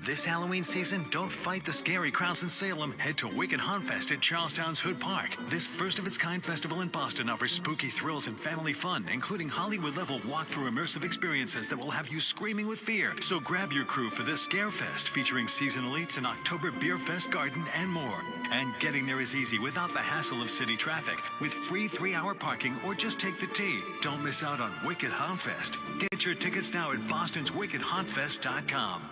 [SPEAKER 15] This Halloween season, don't fight the scary crowds in Salem. Head to Wicked Haunt Fest at Charlestown's Hood Park. This first-of-its-kind festival in Boston offers spooky thrills and family fun, including Hollywood-level walk-through immersive experiences that will have you screaming with fear. So grab your crew for this Scare Fest, featuring seasonal eats, an October Beer Fest garden, and more. And getting there is easy without the hassle of city traffic, with free 3-hour parking or just take the T. Don't miss out on Wicked Haunt Fest. Get your tickets now at bostonswickedhauntfest.com.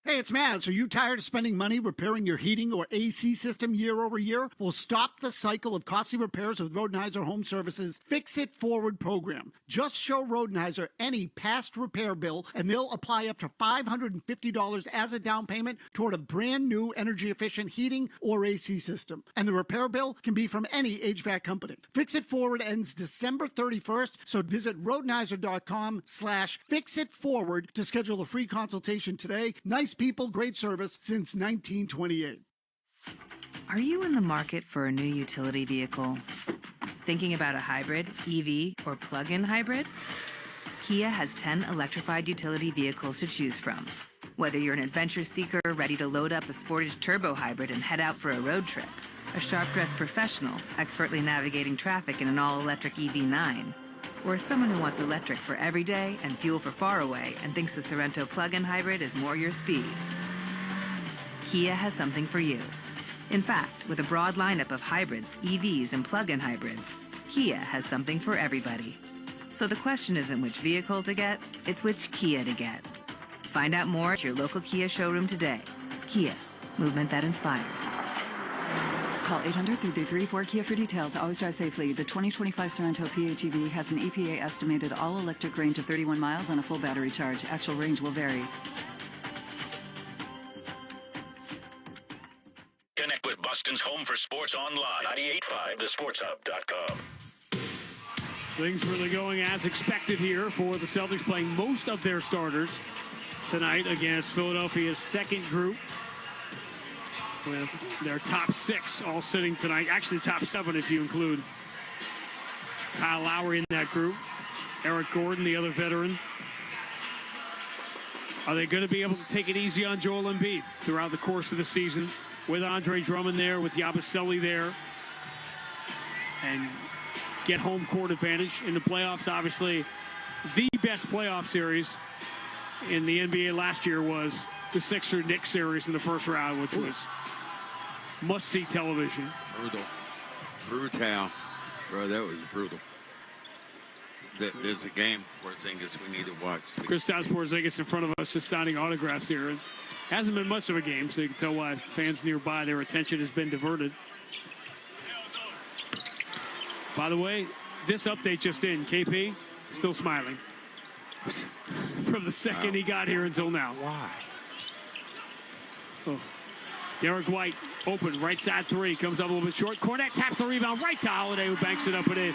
[SPEAKER 8] Hey, it's Matt. Are you tired of spending money repairing your heating or AC system year over year? Well, stop the cycle of costly repairs with Rodenhiser Home Services Fix It Forward program. Just show Rodenhiser any past repair bill, and they'll apply up to $550 as a down payment toward a brand new energy-efficient heating or AC system. And the repair bill can be from any HVAC company. Fix It Forward ends December 31st, so visit Rodenhiser.com/fixitforward to schedule a free consultation today. Nice people, great service since 1928.
[SPEAKER 2] Are you in the market for a new utility vehicle? Thinking about a hybrid, EV, or plug-in hybrid? Kia has 10 electrified utility vehicles to choose from. Whether you're an adventure seeker ready to load up a Sportage turbo hybrid and head out for a road trip, a sharp-dressed professional expertly navigating traffic in an all-electric EV9, or someone who wants electric for every day and fuel for far away and thinks the Sorento plug-in hybrid is more your speed, Kia has something for you. In fact, with a broad lineup of hybrids, EVs, and plug-in hybrids, Kia has something for everybody. So the question isn't which vehicle to get, it's which Kia to get. Find out more at your local Kia showroom today. Kia, movement that inspires.
[SPEAKER 9] Call 800-333-4KIA for details. Always drive safely. The 2025 Sorento PHEV has an EPA estimated all-electric range of 31 miles on a full battery charge. Actual range will vary.
[SPEAKER 10] Connect with Boston's home for sports online. 98.5thesportshub.com.
[SPEAKER 7] Things really going as expected here for the Celtics, playing most of their starters tonight against Philadelphia's second group, with their top 6 all sitting tonight. Actually, top 7 if you include Kyle Lowry in that group. Eric Gordon, the other veteran. Are they going to be able to take it easy on Joel Embiid throughout the course of the season, with Andre Drummond there, with Yabusele there, and get home court advantage in the playoffs? Obviously, the best playoff series in the NBA last year was the Sixers-Knicks series in the first round, which was must-see television.
[SPEAKER 6] Brutal. Bro, that was brutal. There's a game, Porzingis, we need to watch.
[SPEAKER 7] Kristaps Porzingis in front of us just signing autographs here. It hasn't been much of a game, so you can tell why fans nearby, their attention has been diverted. By the way, this update just in, KP still smiling from the second he got here until now.
[SPEAKER 6] Why?
[SPEAKER 7] Oh. Derek White open, right side 3, comes up a little bit short. Cornette taps the rebound right to Holiday, who banks it up and in.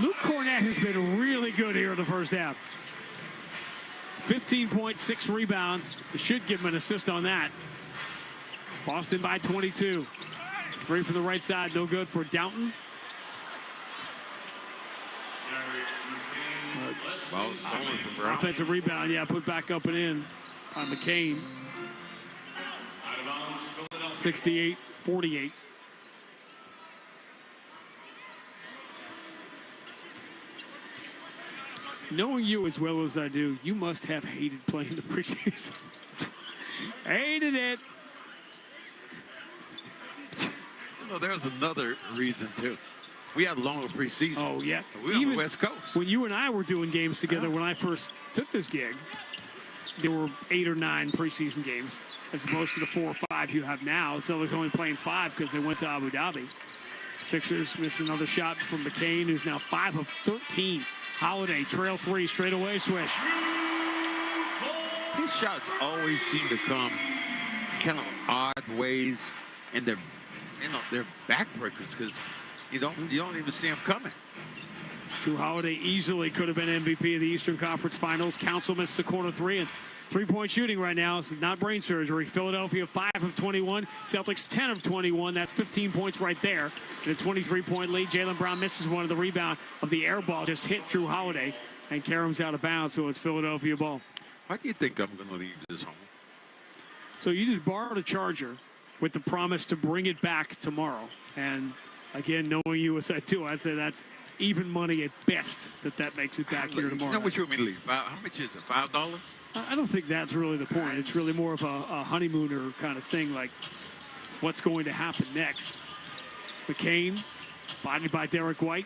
[SPEAKER 7] Luke Cornette has been really good here in the first half. 15.6 rebounds. It should give him an assist on that. Boston by 22. 3 from the right side, no good for Downton. Offensive rebound, yeah, put back up and in by McCain. 68-48. Knowing you as well as I do, you must have hated playing the preseason. Hated it.
[SPEAKER 6] You know, there's another reason, too. We had longer preseason.
[SPEAKER 7] Oh, yeah.
[SPEAKER 6] We were on the West Coast.
[SPEAKER 7] When you and I were doing games together, when I first took this gig, there were 8 or 9 preseason games as opposed to the 4 or 5 you have now. So there's only playing 5 because they went to Abu Dhabi. Sixers missed another shot from McCain, who's now 5 of 13. Holiday, trail 3, straight away, swish.
[SPEAKER 6] These shots always seem to come kind of odd ways, and they're backbreakers because you don't even see them coming.
[SPEAKER 7] Drew Holiday easily could have been MVP of the Eastern Conference Finals. Council missed the corner 3, and 3-point shooting right now. This is not brain surgery. Philadelphia 5 of 21. Celtics 10 of 21. That's 15 points right there. In a 23-point lead, Jaylen Brown misses one of the rebound of the air ball. Just hit Drew Holiday and Karam's out of bounds, so it's Philadelphia ball.
[SPEAKER 6] Why do you think I'm going to leave this home?
[SPEAKER 7] So you just borrowed a Charger with the promise to bring it back tomorrow. And again, knowing you as I do, I'd say that's even money at best that makes it back here tomorrow.
[SPEAKER 6] You know what you want me to leave? How much is it? $5?
[SPEAKER 7] I don't think that's really the point. It's really more of a honeymooner kind of thing, like what's going to happen next. McCain, bodied by Derek White.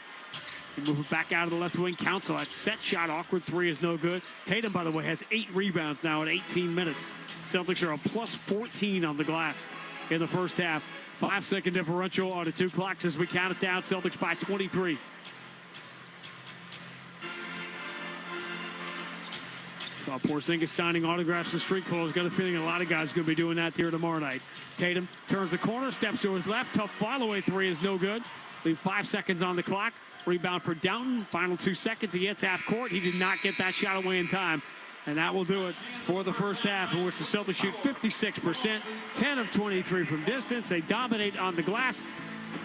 [SPEAKER 7] He moves it back out of the left wing. Council, that set shot, awkward 3 is no good. Tatum, by the way, has 8 rebounds now in 18 minutes. Celtics are a plus 14 on the glass in the first half. 5-second differential on the 2 clocks as we count it down. Celtics by 23. Saw Porzingis signing autographs and street clothes. Got a feeling a lot of guys are going to be doing that here tomorrow night. Tatum turns the corner, steps to his left. Tough follow-away 3 is no good. Leave 5 seconds on the clock. Rebound for Downton. Final 2 seconds. He hits half court. He did not get that shot away in time. And that will do it for the first half, in which the Celtics shoot 56%, 10 of 23 from distance. They dominate on the glass.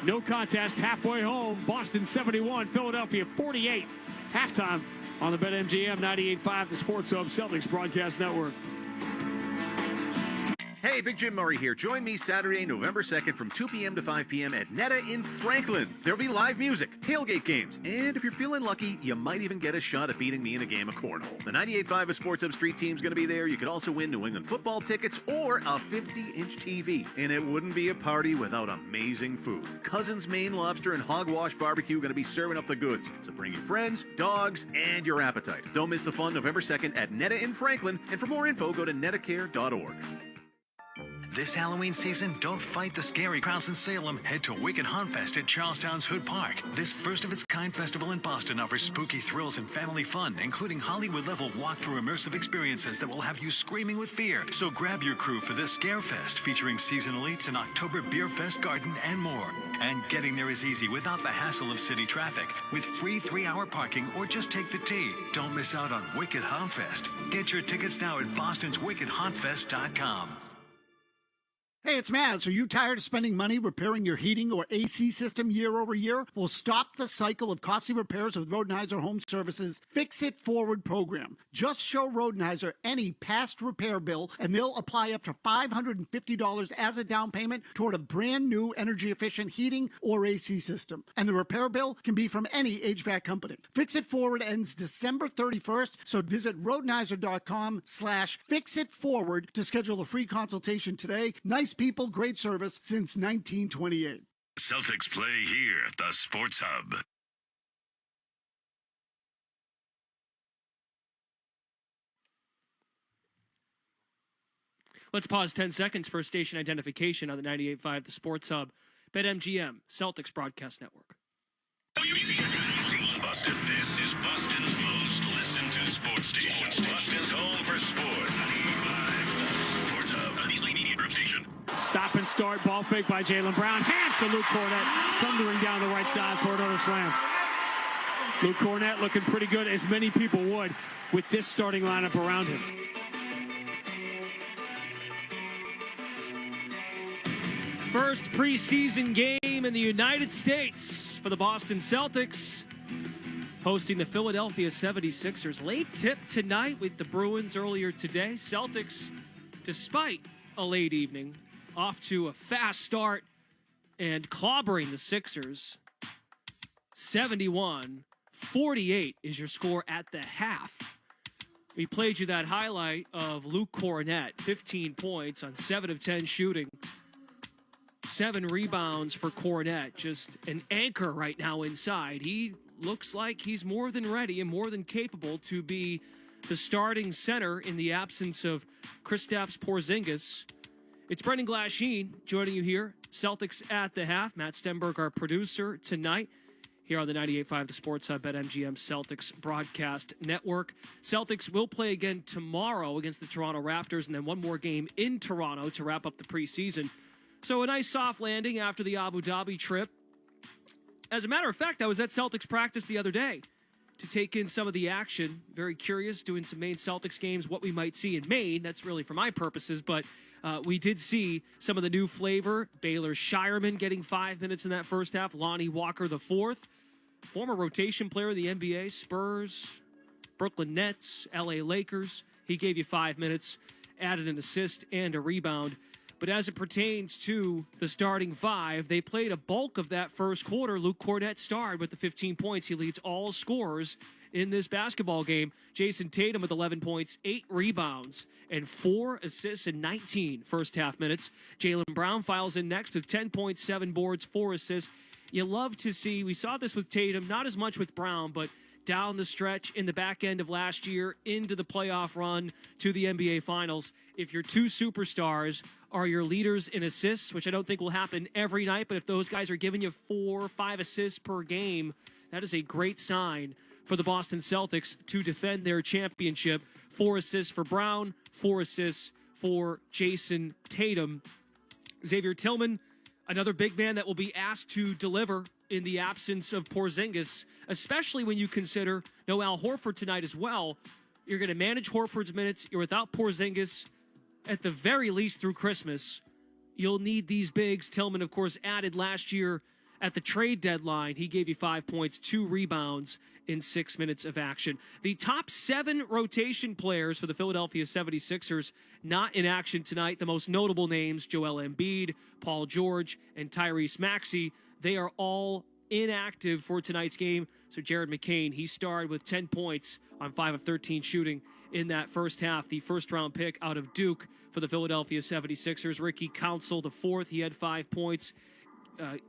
[SPEAKER 7] No contest. Halfway home, Boston 71, Philadelphia 48. Halftime on the BetMGM 98.5, the Sports Hub Celtics Broadcast Network.
[SPEAKER 5] Hey, Hey, Big Jim Murray here. Join me Saturday, November 2nd from 2 p.m. to 5 p.m. at Netta in Franklin. There'll be live music, tailgate games, and if you're feeling lucky, you might even get a shot at beating me in a game of cornhole. The 98.5 of Sports Hub Street team's going to be there. You could also win New England football tickets or a 50-inch TV. And it wouldn't be a party without amazing food. Cousin's Maine Lobster and Hogwash Barbecue going to be serving up the goods. So bring your friends, dogs, and your appetite. Don't miss the fun November 2nd at Netta in Franklin. And for more info, go to nettacare.org.
[SPEAKER 15] This Halloween season, don't fight the scary crowds in Salem. Head to Wicked Hauntfest at Charlestown's Hood Park. This first-of-its-kind festival in Boston offers spooky thrills and family fun, including Hollywood-level walk-through immersive experiences that will have you screaming with fear. So grab your crew for this Scare Fest, featuring seasonal eats, an October Beer Fest garden, and more. And getting there is easy without the hassle of city traffic, with free 3-hour parking or just take the T. Don't miss out on Wicked Hauntfest. Get your tickets now at bostonswickedhauntfest.com.
[SPEAKER 8] Hey, it's Mads. Are you tired of spending money repairing your heating or AC system year over year? Well, stop the cycle of costly repairs with Rodenhiser Home Services Fix It Forward program. Just show Rodenhiser any past repair bill, and they'll apply up to $550 as a down payment toward a brand new energy-efficient heating or AC system. And the repair bill can be from any HVAC company. Fix It Forward ends December 31st, so visit Rodenhiser.com/fixitforward to schedule a free consultation today. Nice people, great service since 1928.
[SPEAKER 10] Celtics play here at the Sports Hub.
[SPEAKER 12] Let's pause 10 seconds for station identification on the 98.5 The Sports Hub. BetMGM, Celtics Broadcast Network.
[SPEAKER 10] Boston. This is Boston's most listened to sports station. Boston's home for sports. 98.5 Sports Hub. Beasley Media Group Station.
[SPEAKER 7] Stop and start, ball fake by Jaylen Brown. Hands to Luke Cornett, thundering down the right side for another slam. Luke Cornett looking pretty good, as many people would, with this starting lineup around him. First preseason game in the United States for the Boston Celtics, hosting the Philadelphia 76ers. Late tip tonight with the Bruins earlier today. Celtics, despite a late evening, off to a fast start and clobbering the Sixers. 71-48 is your score at the half. We played you that highlight of Luke Cornett, 15 points on 7 of 10 shooting. 7 rebounds for Cornett, just an anchor right now inside. He looks like he's more than ready and more than capable to be the starting center in the absence of Kristaps Porzingis. It's Brendan Glasheen joining you here. Celtics at the half. Matt Stenberg, our producer tonight, here on the 98.5 The Sports Hub at MGM Celtics Broadcast Network. Celtics will play again tomorrow against the Toronto Raptors, and then one more game in Toronto to wrap up the preseason. So a nice soft landing after the Abu Dhabi trip. As a matter of fact, I was at Celtics practice the other day to take in some of the action. Very curious, doing some Maine Celtics games, what we might see in Maine. That's really for my purposes, but we did see some of the new flavor. Baylor Shireman getting 5 minutes in that first half. Lonnie Walker the fourth. Former rotation player in the NBA, Spurs, Brooklyn Nets, LA Lakers. He gave you 5 minutes, added an assist and a rebound. But as it pertains to the starting five, they played a bulk of that first quarter. Luke Cornett starred with the 15 points. He leads all scorers in this basketball game. Jason Tatum with 11 points, 8 rebounds, and 4 assists in 19 first half minutes. Jaylen Brown files in next with 10 points, 7 boards, 4 assists. You love to see, we saw this with Tatum, not as much with Brown, but down the stretch in the back end of last year into the playoff run to the NBA Finals. If your two superstars are your leaders in assists, which I don't think will happen every night, but if those guys are giving you 4 or 5 assists per game, that is a great sign for the Boston Celtics to defend their championship. 4 assists for Brown, 4 assists for Jason Tatum. Xavier Tillman, another big man that will be asked to deliver in the absence of Porzingis, especially when you consider no Al Horford tonight as well. You're going to manage Horford's minutes. You're without Porzingis at the very least through Christmas. You'll need these bigs. Tillman, of course, added last year
[SPEAKER 12] at the trade deadline, he gave you 5 points, 2 rebounds in 6 minutes of action. The top 7 rotation players for the Philadelphia 76ers not in action tonight. The most notable names, Joel Embiid, Paul George, and Tyrese Maxey. They are all inactive for tonight's game. So Jared McCain, he starred with 10 points on 5 of 13 shooting in that first half. The first-round pick out of Duke for the Philadelphia 76ers. Ricky Council, the fourth, he had 5 points.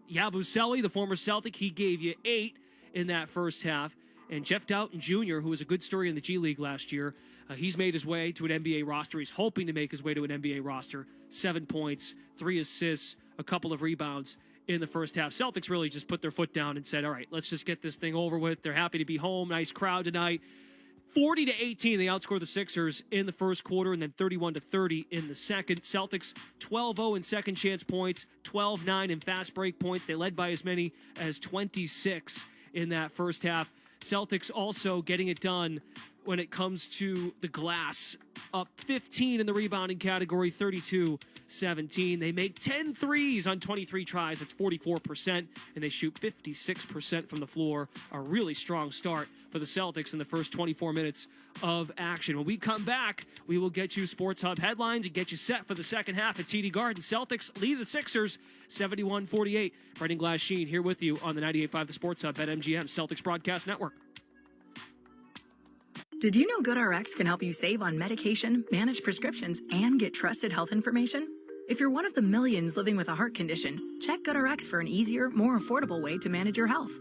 [SPEAKER 12] Yabusele, the former Celtic, he gave you 8 in that first half. And Jeff Doughton Jr., who was a good story in the G League last year, he's made his way to an NBA roster. He's hoping to make his way to an NBA roster. 7 points, 3 assists, a couple of rebounds in the first half. Celtics really just put their foot down and said, all right, let's just get this thing over with. They're happy to be home. Nice crowd tonight. 40-18, they outscored the Sixers in the first quarter, and then 31-30 in the second. Celtics 12-0 in second chance points, 12-9 in fast break points. They led by as many as 26 in that first half. Celtics also getting it done when it comes to the glass. Up 15 in the rebounding category, 32-17. They make 10 threes on 23 tries. That's 44%, and they shoot 56% from the floor. A really strong start for the Celtics in the first 24 minutes of action. When we come back, we will get you Sports Hub headlines and get you set for the second half at TD Garden. Celtics lead the Sixers 71-48. Brendan Glass-Sheen here with you on the 98.5 The Sports Hub at MGM Celtics Broadcast Network.
[SPEAKER 13] Did you know GoodRx can help you save on medication, manage prescriptions, and get trusted health information? If you're one of the millions living with a heart condition, check GoodRx for an easier, more affordable way to manage your health.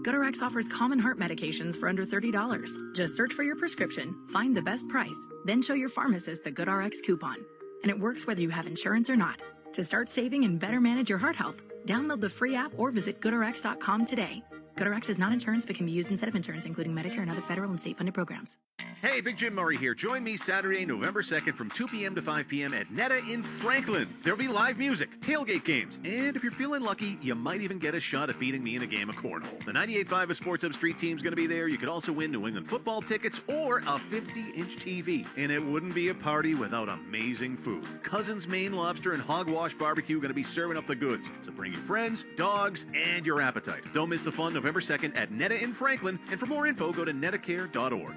[SPEAKER 13] GoodRx offers common heart medications for under $30. Just search for your prescription, find the best price, then show your pharmacist the GoodRx coupon. And it works whether you have insurance or not. To start saving and better manage your heart health, download the free app or visit GoodRx.com today. GoodRx is not insurance but can be used instead of insurance, including Medicare and other federal and state-funded programs.
[SPEAKER 5] Hey, Big Jim Murray here. Join me Saturday, November 2nd from 2 p.m. to 5 p.m. at Netta in Franklin. There'll be live music, tailgate games, and if you're feeling lucky, you might even get a shot at beating me in a game of cornhole. The 98.5 of Sports Hub Street team's going to be there. You could also win New England football tickets or a 50-inch TV. And it wouldn't be a party without amazing food. Cousin's Maine Lobster and Hogwash Barbecue going to be serving up the goods. So bring your friends, dogs, and your appetite. Don't miss the fun November 2nd at Netta in Franklin. And for more info, go to nettacare.org.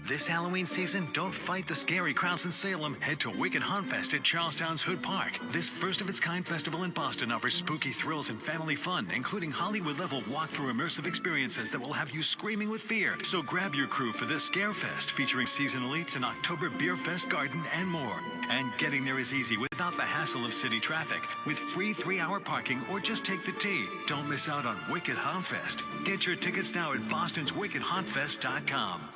[SPEAKER 15] This Halloween season, don't fight the scary crowds in Salem. Head to Wicked Haunt Fest at Charlestown's Hood Park. This first-of-its-kind festival in Boston offers spooky thrills and family fun, including Hollywood-level walk-through immersive experiences that will have you screaming with fear. So grab your crew for this Scare Fest, featuring season elites, an October Beer Fest garden, and more. And getting there is easy without the hassle of city traffic, with free 3-hour parking or just take the T. Don't miss out on Wicked Haunt Fest. Get your tickets now at bostonswickedhauntfest.com.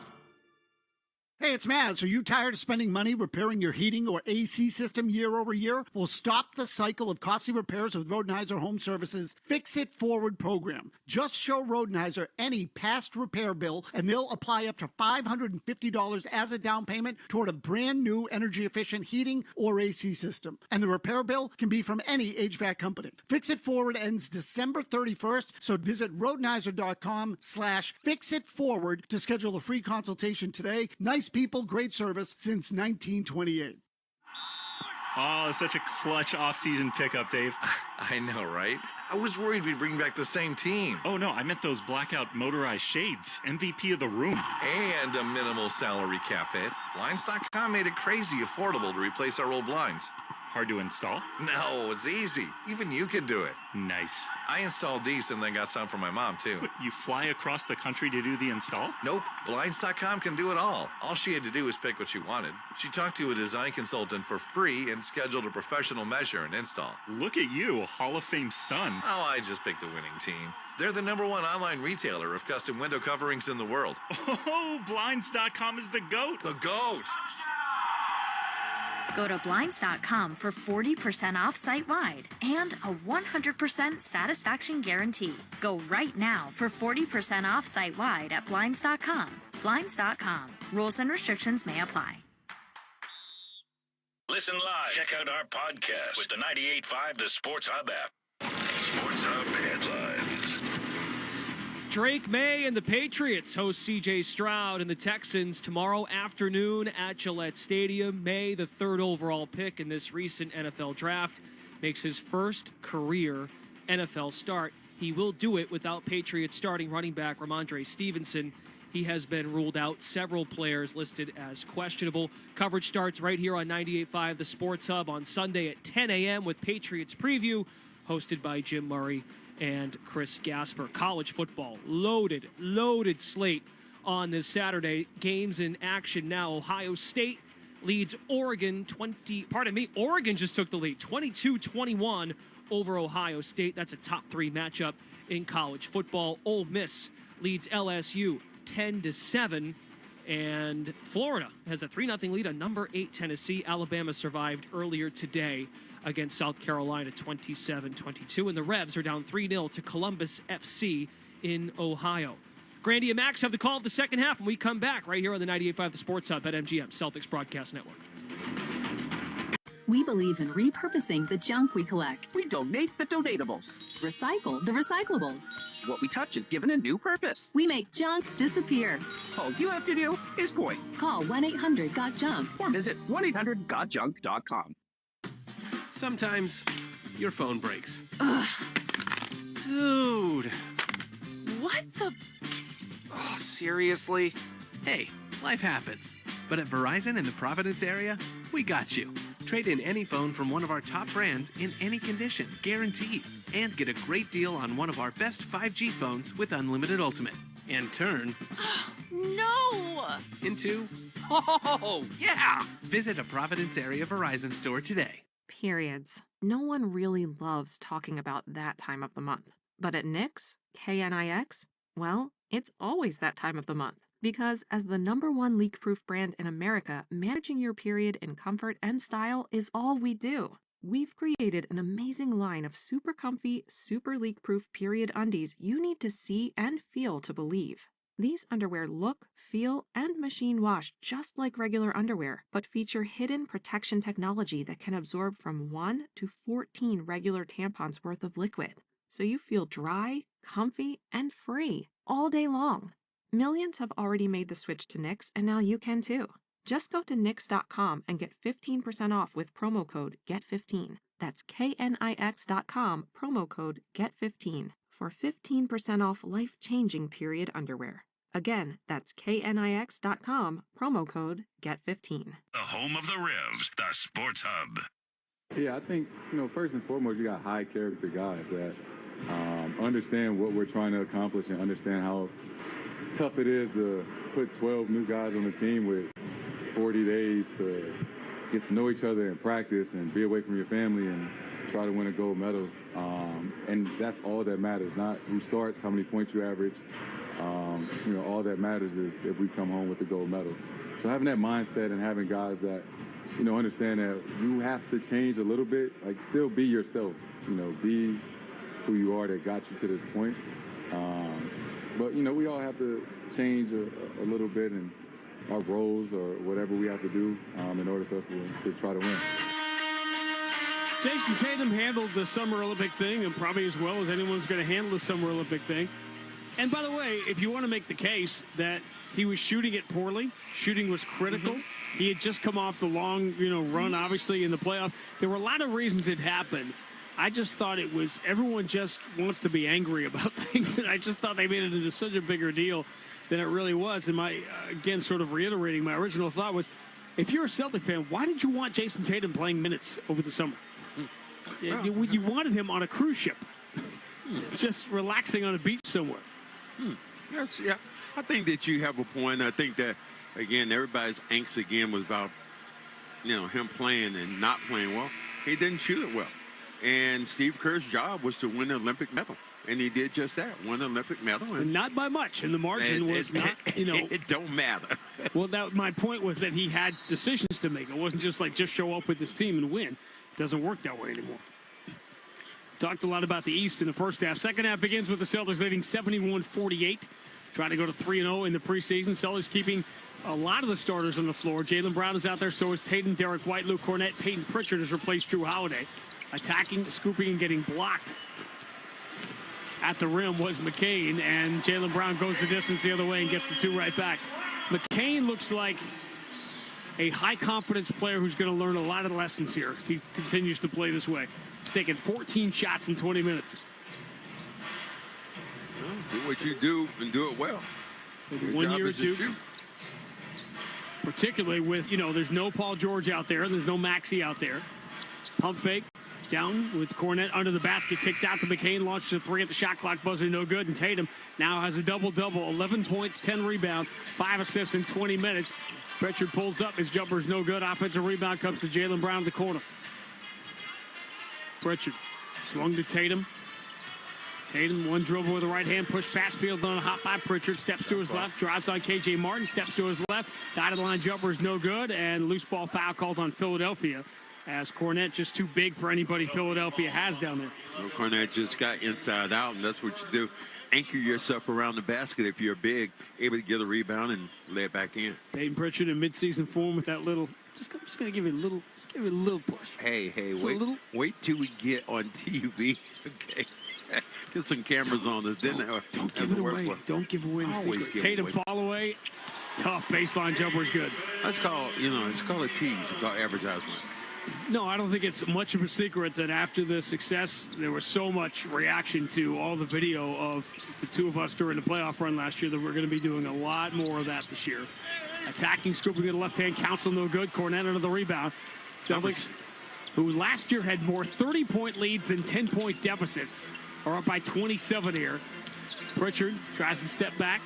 [SPEAKER 8] Hey, it's Mads. Are you tired of spending money repairing your heating or AC system year over year? Well, stop the cycle of costly repairs with Rodenhiser Home Services Fix It Forward program. Just show Rodenhiser any past repair bill, and they'll apply up to $550 as a down payment toward a brand new energy-efficient heating or AC system. And the repair bill can be from any HVAC company. Fix It Forward ends December 31st, so visit Rodenhiser.com/fixitforward to schedule a free consultation today. Nice people, great service since 1928.
[SPEAKER 19] Oh, it's such a clutch off-season pickup, Dave.
[SPEAKER 20] I know, right? I was worried we'd bring back the same team.
[SPEAKER 19] Oh, no, I meant those blackout motorized shades. MVP of the room.
[SPEAKER 20] And a minimal salary cap hit. Blinds.com made it crazy affordable to replace our old blinds.
[SPEAKER 19] Hard to install?
[SPEAKER 20] No, it's easy. Even you can do it.
[SPEAKER 19] Nice.
[SPEAKER 20] I installed these and then got some for my mom, too.
[SPEAKER 19] What, you fly across the country to do the install?
[SPEAKER 20] Nope. Blinds.com can do it all. All she had to do was pick what she wanted. She talked to a design consultant for free and scheduled a professional measure and install.
[SPEAKER 19] Look at you, a Hall of Fame son.
[SPEAKER 20] Oh, I just picked the winning team. They're the #1 online retailer of custom window coverings in the world.
[SPEAKER 19] Oh, Blinds.com is the GOAT.
[SPEAKER 20] The GOAT.
[SPEAKER 1] Go to Blinds.com for 40% off site-wide and a 100% satisfaction guarantee. Go right now for 40% off site-wide at Blinds.com. Blinds.com. Rules and restrictions may apply.
[SPEAKER 10] Listen live. Check out our podcast with the 98.5 The Sports Hub app. Sports Hub headlines.
[SPEAKER 12] Drake May and the Patriots host C.J. Stroud and the Texans tomorrow afternoon at Gillette Stadium. May, the 3rd overall pick in this recent NFL draft, makes his first career NFL start. He will do it without Patriots starting running back Ramondre Stevenson. He has been ruled out. Several players listed as questionable. Coverage starts right here on 98.5 The Sports Hub on Sunday at 10 a.m. with Patriots Preview, hosted by Jim Murray and Chris Gasper. College football, loaded slate on this Saturday. Games in action now. Ohio State leads Oregon Oregon just took the lead, 22-21 over Ohio State. That's a top 3 matchup in college football. Ole Miss leads LSU 10-7, and Florida has a 3-0 lead on number 8 Tennessee. Alabama survived earlier today against South Carolina 27-22, and the Revs are down 3-0 to Columbus FC in Ohio. Grandy and Max have the call of the second half when we come back right here on the 98.5 The Sports Hub at MGM Celtics Broadcast Network.
[SPEAKER 14] We believe in repurposing the junk we collect.
[SPEAKER 21] We donate the donatables.
[SPEAKER 14] Recycle the recyclables.
[SPEAKER 21] What we touch is given a new purpose.
[SPEAKER 14] We make junk disappear.
[SPEAKER 21] All you have to do is point.
[SPEAKER 14] Call 1-800-GOT-JUNK
[SPEAKER 21] or visit 1-800-GOT-JUNK.com.
[SPEAKER 16] Sometimes your phone breaks.
[SPEAKER 14] Ugh.
[SPEAKER 16] Dude. What the? Oh, seriously? Hey, life happens. But at Verizon in the Providence area, we got you. Trade in any phone from one of our top brands in any condition, guaranteed. And get a great deal on one of our best 5G phones with Unlimited Ultimate. And turn...
[SPEAKER 22] No!
[SPEAKER 16] ...into... Oh, yeah! Visit a Providence area Verizon store today.
[SPEAKER 17] Periods. No one really loves talking about that time of the month. But at Knix, KNIX, well, it's always that time of the month. Because as the #1 leak-proof brand in America, managing your period in comfort and style is all we do. We've created an amazing line of super comfy, super leak-proof period undies you need to see and feel to believe. These underwear look, feel, and machine wash just like regular underwear, but feature hidden protection technology that can absorb from 1 to 14 regular tampons worth of liquid. So you feel dry, comfy, and free all day long. Millions have already made the switch to Knix, and now you can too. Just go to Knix.com and get 15% off with promo code GET15. That's KNIX.com, promo code GET15 for 15% off life-changing period underwear. Again, that's KNIX.com, promo code GET15.
[SPEAKER 10] The home of the Revs, the Sports Hub.
[SPEAKER 18] Yeah, I think, first and foremost, you got high character guys that understand what we're trying to accomplish and understand how tough it is to put 12 new guys on the team with 40 days to get to know each other in practice and be away from your family and try to win a gold medal. And that's all that matters, not who starts, how many points you average. All that matters is if we come home with the gold medal. So having that mindset and having guys that, understand that you have to change a little bit, like still be yourself, be who you are that got you to this point. But, we all have to change a little bit in our roles or whatever we have to do in order for us to try to win.
[SPEAKER 7] Jason Tatum handled the Summer Olympic thing, and probably as well as anyone's going to handle the Summer Olympic thing. And by the way, if you want to make the case that he was shooting it poorly, shooting was critical. Mm-hmm. He had just come off the long, run, obviously, in the playoffs. There were a lot of reasons it happened. I just thought it was everyone just wants to be angry about things, and I just thought they made it into such a bigger deal than it really was. And my, again, sort of reiterating my original thought was, if you're a Celtic fan, why did you want Jason Tatum playing minutes over the summer? You wanted him on a cruise ship, just relaxing on a beach somewhere.
[SPEAKER 6] Yeah, I think that you have a point. I think that, again, everybody's angst again was about, him playing and not playing well. He didn't shoot it well. And Steve Kerr's job was to win the Olympic medal. And he did just that, won the Olympic medal. And
[SPEAKER 7] not by much. And the margin was not,
[SPEAKER 6] It don't matter.
[SPEAKER 7] Well, my point was that he had decisions to make. It wasn't just just show up with his team and win. It doesn't work that way anymore. Talked a lot about the East in the first half. Second half begins with the Celtics leading 71-48. Trying to go to 3-0 in the preseason. Celtics keeping a lot of the starters on the floor. Jaylen Brown is out there. So is Tatum, Derek White, Luke Cornett. Peyton Pritchard has replaced Drew Holiday. Attacking, scooping, and getting blocked at the rim was McCain, and Jaylen Brown goes the distance the other way and gets the 2 right back. McCain looks like a high-confidence player who's going to learn a lot of lessons here if he continues to play this way. He's taken 14 shots in 20 minutes.
[SPEAKER 6] Do what you do and do it well. Your
[SPEAKER 12] 1
[SPEAKER 6] job
[SPEAKER 12] year or
[SPEAKER 6] is to
[SPEAKER 12] two.
[SPEAKER 6] shoot.
[SPEAKER 12] Particularly with, there's no Paul George out there. There's no Maxey out there. Pump fake. Down with Cornette under the basket. Kicks out to McCain. Launches a three at the shot clock buzzer. No good. And Tatum now has a double-double. 11 points, 10 rebounds, 5 assists in 20 minutes. Pritchard pulls up. His jumper's no good. Offensive rebound comes to Jaylen Brown in the corner. Pritchard swung to Tatum. Tatum, one dribble with the right hand, push pass, field on a hop by Pritchard, steps to his left, drives on KJ Martin, steps to his left, dotted line jumper is no good, and loose ball foul called on Philadelphia, as Cornette just too big for anybody Philadelphia has down there.
[SPEAKER 6] Well, Cornette just got inside out, and that's what you do. Anchor yourself around the basket if you're big, able to get a rebound and lay it back in.
[SPEAKER 12] Peyton Pritchard in midseason form with that little, just going to give it a little push.
[SPEAKER 6] Hey,
[SPEAKER 12] Just
[SPEAKER 6] wait till we get on TV, okay? Get some cameras on this.
[SPEAKER 12] Don't give it away. Don't give away the secret. Tatum fall away. Tough baseline jumper is good.
[SPEAKER 6] That's called, it's called a tease. It's called advertisement.
[SPEAKER 12] No, I don't think it's much of a secret that after the success, there was so much reaction to all the video of the two of us during the playoff run last year that we're going to be doing a lot more of that this year. Attacking, scooping to the left hand, Council no good. Cornette under the rebound. Celtics, who last year had more 30-point leads than 10-point deficits, are up by 27 here. Pritchard tries to step back.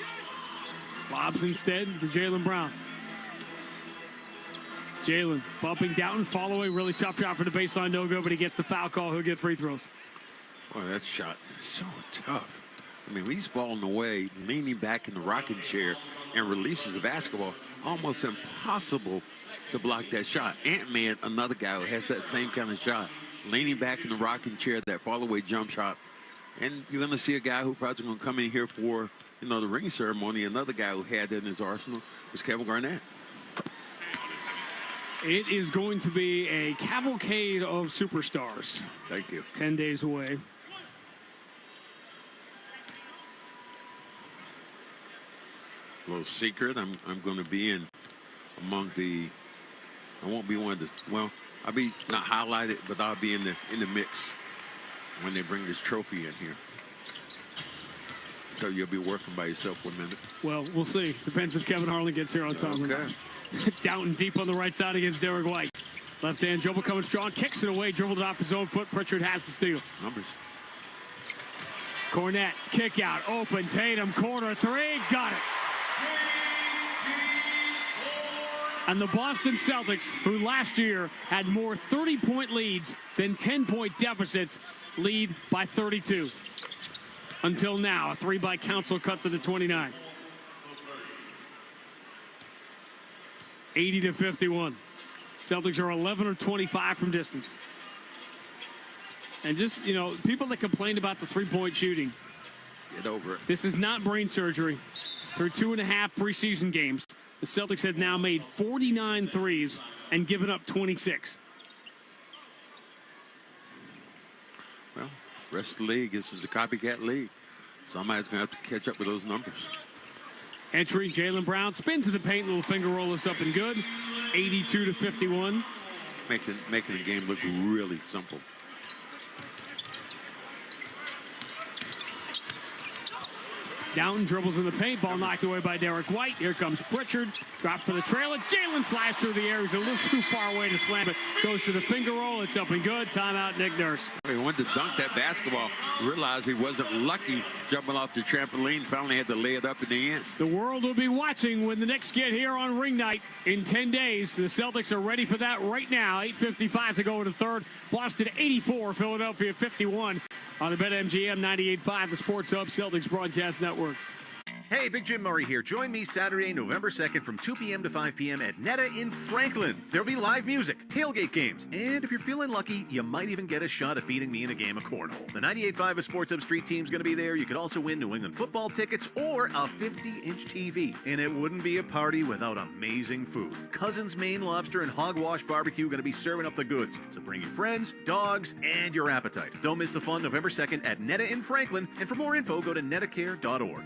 [SPEAKER 12] Lobs instead to Jaylen Brown. Jaylen bumping Doughton, fall away, really tough shot for the baseline, no good, but he gets the foul call. He'll get free throws.
[SPEAKER 6] Boy, that shot is so tough. I mean, he's falling away, leaning back in the rocking chair, and releases the basketball. Almost impossible to block that shot. Ant-Man, another guy who has that same kind of shot, leaning back in the rocking chair, that fall away jump shot. And you're going to see a guy who probably going to come in here for, the ring ceremony. Another guy who had that in his arsenal was Kevin Garnett.
[SPEAKER 12] It is going to be a cavalcade of superstars.
[SPEAKER 6] Thank you.
[SPEAKER 12] 10 days away.
[SPEAKER 6] A little secret. I'm going to be in among the. I won't be one of the. Well, I'll be not highlighted, but I'll be in the mix when they bring this trophy in here. So you'll be working by yourself for a minute.
[SPEAKER 12] Well, we'll see. Depends if Kevin Harlan gets here on time or not. Downton deep on the right side against Derek White. Left hand dribble coming strong. Kicks it away. Dribbled it off his own foot. Pritchard has the steal.
[SPEAKER 6] Numbers.
[SPEAKER 12] Cornette. Kick out. Open. Tatum. Corner three. Got it. And the Boston Celtics, who last year had more 30-point leads than 10-point deficits, lead by 32. Until now, a three by Council cuts it to 29. 80-51. Celtics are 11 or 25 from distance. And just, people that complained about the three-point shooting.
[SPEAKER 6] Get over it.
[SPEAKER 12] This is not brain surgery. Through 2.5 preseason games, the Celtics have now made 49 threes and given up 26.
[SPEAKER 6] Well, rest of the league, this is a copycat league. Somebody's going to have to catch up with those numbers.
[SPEAKER 12] Entry, Jaylen Brown spins to the paint, little finger roll is up and good. 82-51.
[SPEAKER 6] Making the game look really simple.
[SPEAKER 12] Downton dribbles in the paint. Ball knocked away by Derek White. Here comes Pritchard. Drop for the trailer. Jaylen flies through the air. He's a little too far away to slam it. Goes to the finger roll. It's up and good. Timeout, Nick Nurse.
[SPEAKER 6] He wanted to dunk that basketball. Realized he wasn't lucky jumping off the trampoline. Finally had to lay it up in the end.
[SPEAKER 12] The world will be watching when the Knicks get here on ring night in 10 days. The Celtics are ready for that right now. 8:55 to go in the third. Boston 84, Philadelphia 51 on the BetMGM 98.5, the Sports Hub Celtics Broadcast Network.
[SPEAKER 5] Hey, Big Jim Murray here. Join me Saturday, November 2nd from 2 p.m. to 5 p.m. at Netta in Franklin. There'll be live music, tailgate games, and if you're feeling lucky, you might even get a shot at beating me in a game of cornhole. The 98.5 Sports Hub Street team's going to be there. You could also win New England football tickets or a 50-inch TV. And it wouldn't be a party without amazing food. Cousin's Maine Lobster and Hogwash Barbecue going to be serving up the goods. So bring your friends, dogs, and your appetite. Don't miss the fun November 2nd at Netta in Franklin. And for more info, go to nettacare.org.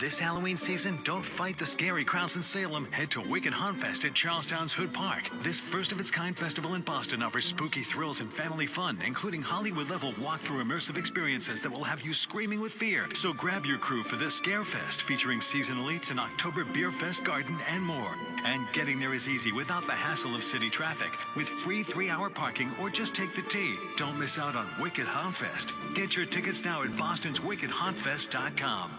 [SPEAKER 15] This Halloween season, don't fight the scary crowds in Salem. Head to Wicked Haunt Fest at Charlestown's Hood Park. This first-of-its-kind festival in Boston offers spooky thrills and family fun, including Hollywood-level walk-through immersive experiences that will have you screaming with fear. So grab your crew for this Scare Fest, featuring seasonal eats, an October Beer Fest garden, and more. And getting there is easy without the hassle of city traffic. With free 3-hour parking or just take the T. Don't miss out on Wicked Haunt Fest. Get your tickets now at bostonswickedhauntfest.com.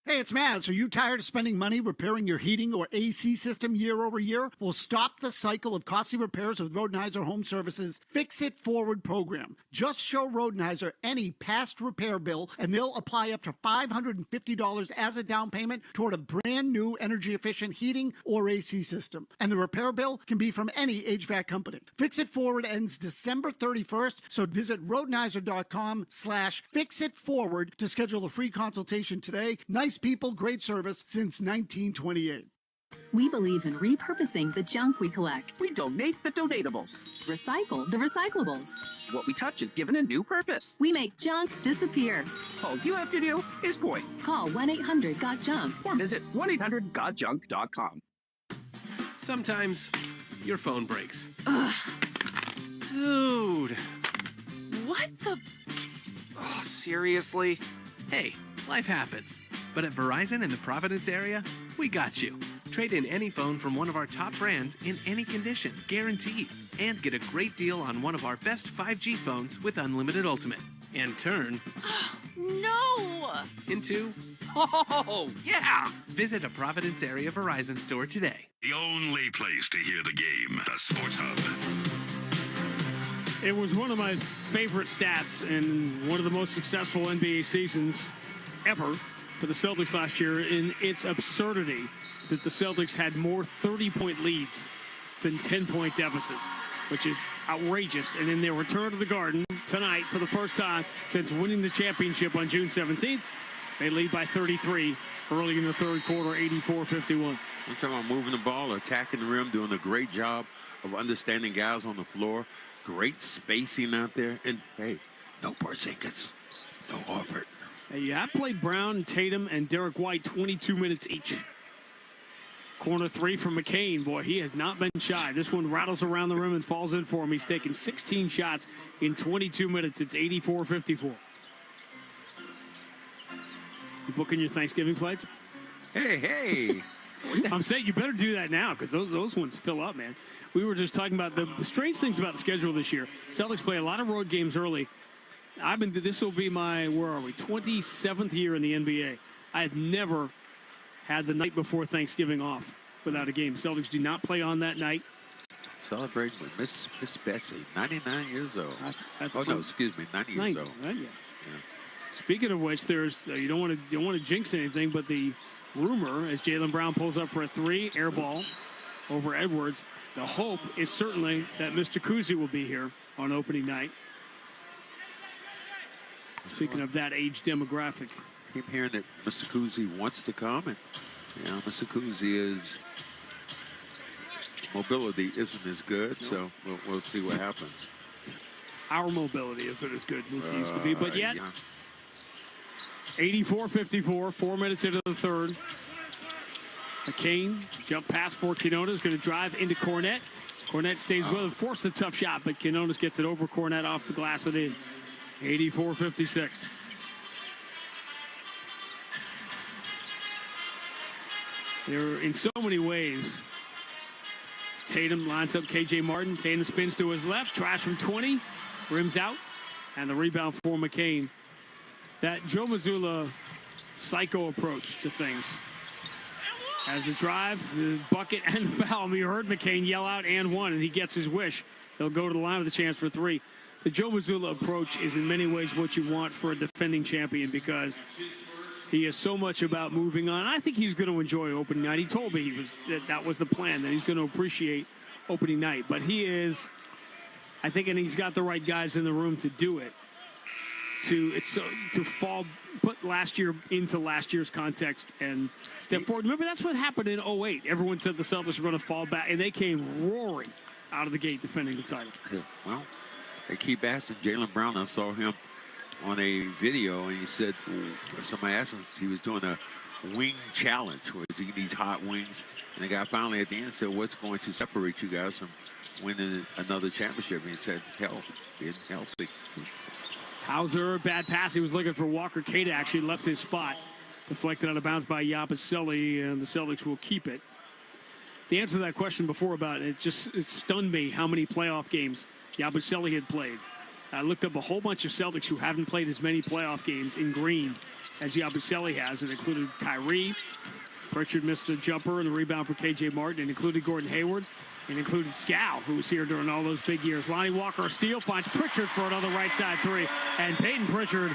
[SPEAKER 8] Hey, it's Matt. Are you tired of spending money repairing your heating or AC system year over year? Well, stop the cycle of costly repairs with Rodenhiser Home Services Fix It Forward program. Just show Rodenhiser any past repair bill, and they'll apply up to $550 as a down payment toward a brand new energy-efficient heating or AC system. And the repair bill can be from any HVAC company. Fix It Forward ends December 31st, so visit Rodenhiser.com/fixitforward to schedule a free consultation today. Nice people, great service since 1928.
[SPEAKER 14] We believe in repurposing the junk we collect.
[SPEAKER 21] We donate the donatables.
[SPEAKER 14] Recycle the recyclables.
[SPEAKER 21] What we touch is given a new purpose.
[SPEAKER 14] We make junk disappear.
[SPEAKER 21] All you have to do is point.
[SPEAKER 14] Call 1-800-GOT-JUNK
[SPEAKER 21] or visit 1-800-GOT-JUNK.com.
[SPEAKER 16] Sometimes your phone breaks.
[SPEAKER 3] Ugh.
[SPEAKER 16] Dude. What the? Oh, seriously? Hey, life happens. But at Verizon in the Providence area, we got you. Trade in any phone from one of our top brands in any condition, guaranteed. And get a great deal on one of our best 5G phones with Unlimited Ultimate. And turn...
[SPEAKER 3] No!
[SPEAKER 16] Into... Oh, yeah! Visit a Providence area Verizon store today.
[SPEAKER 10] The only place to hear the game, the Sports Hub.
[SPEAKER 7] It was one of my favorite stats and one of the most successful NBA seasons ever for the Celtics last year in its absurdity that the Celtics had more 30-point leads than 10-point deficits, which is outrageous. And in their return to the Garden tonight, for the first time since winning the championship on June 17th, they lead by 33 early in the third quarter, 84-51.
[SPEAKER 6] I'm talking about moving the ball, attacking the rim, doing a great job of understanding guys on the floor. Great spacing out there. And, hey, no Porzingis, no Horford.
[SPEAKER 7] You have played Brown, and Tatum, and Derek White 22 minutes each. Corner three from McCain. Boy, he has not been shy. This one rattles around the rim and falls in for him. He's taken 16 shots in 22 minutes. It's 84-54. You booking your Thanksgiving flights?
[SPEAKER 6] Hey.
[SPEAKER 7] I'm saying you better do that now because those ones fill up, man. We were just talking about the strange things about the schedule this year. Celtics play a lot of road games early. This will be my, 27th year in the NBA. I had never had the night before Thanksgiving off without a game. Celtics do not play on that night.
[SPEAKER 6] Celebrating with Miss Bessie, 99 years old.
[SPEAKER 7] That's
[SPEAKER 6] 90 years old.
[SPEAKER 7] Right, yeah. Speaking of which, there's you don't want to jinx anything, but the rumor as Jaylen Brown pulls up for a three, air ball over Edwards. The hope is certainly that Mr. Kuzi will be here on opening night. Speaking of that age demographic.
[SPEAKER 6] Keep hearing that Mr. Kuzi wants to come, and Mr. Kuzi is mobility isn't as good, so we'll see what happens.
[SPEAKER 7] Our mobility isn't as good as it used to be, but yet 84-54, 4 minutes into the third. McCain jump pass for Quinones, going to drive into Cornette. Cornette stays with him, forced a tough shot, but Quinones gets it over Cornette off the glass and in. 84-56. They're in so many ways. Tatum lines up KJ Martin. Tatum spins to his left, tries from 20, rims out, and the rebound for McCain. That Joe Mazzulla psycho approach to things. As the drive, the bucket, and the foul. You heard McCain yell out and one, and he gets his wish. He'll go to the line with a chance for three. The Joe Mazzulla approach is in many ways what you want for a defending champion because he is so much about moving on. I think he's going to enjoy opening night. He told me that was the plan, that he's going to appreciate opening night. But he is, I think, and he's got the right guys in the room to do it. Put last year into last year's context and step forward. Remember, that's what happened in 08. Everyone said the Celtics were going to fall back, and they came roaring out of the gate defending the title.
[SPEAKER 6] Yeah, well, they keep asking Jaylen Brown. I saw him on a video, and he said, somebody asked him if he was doing a wing challenge, where he's eating these hot wings. And the guy finally at the end said, what's going to separate you guys from winning another championship? And he said, health, being healthy.
[SPEAKER 7] Hauser, bad pass. He was looking for Walker. Keita actually left his spot. Deflected out of bounds by Yabusele, and the Celtics will keep it. The answer to that question before about it stunned me how many playoff games Yabusele had played. I looked up a whole bunch of Celtics who haven't played as many playoff games in green as Yabusele has. It included Kyrie. Pritchard missed a jumper and the rebound for K.J. Martin. It included Gordon Hayward. It included Scal, who was here during all those big years. Lonnie Walker, a steal, finds Pritchard for another right side three. And Peyton Pritchard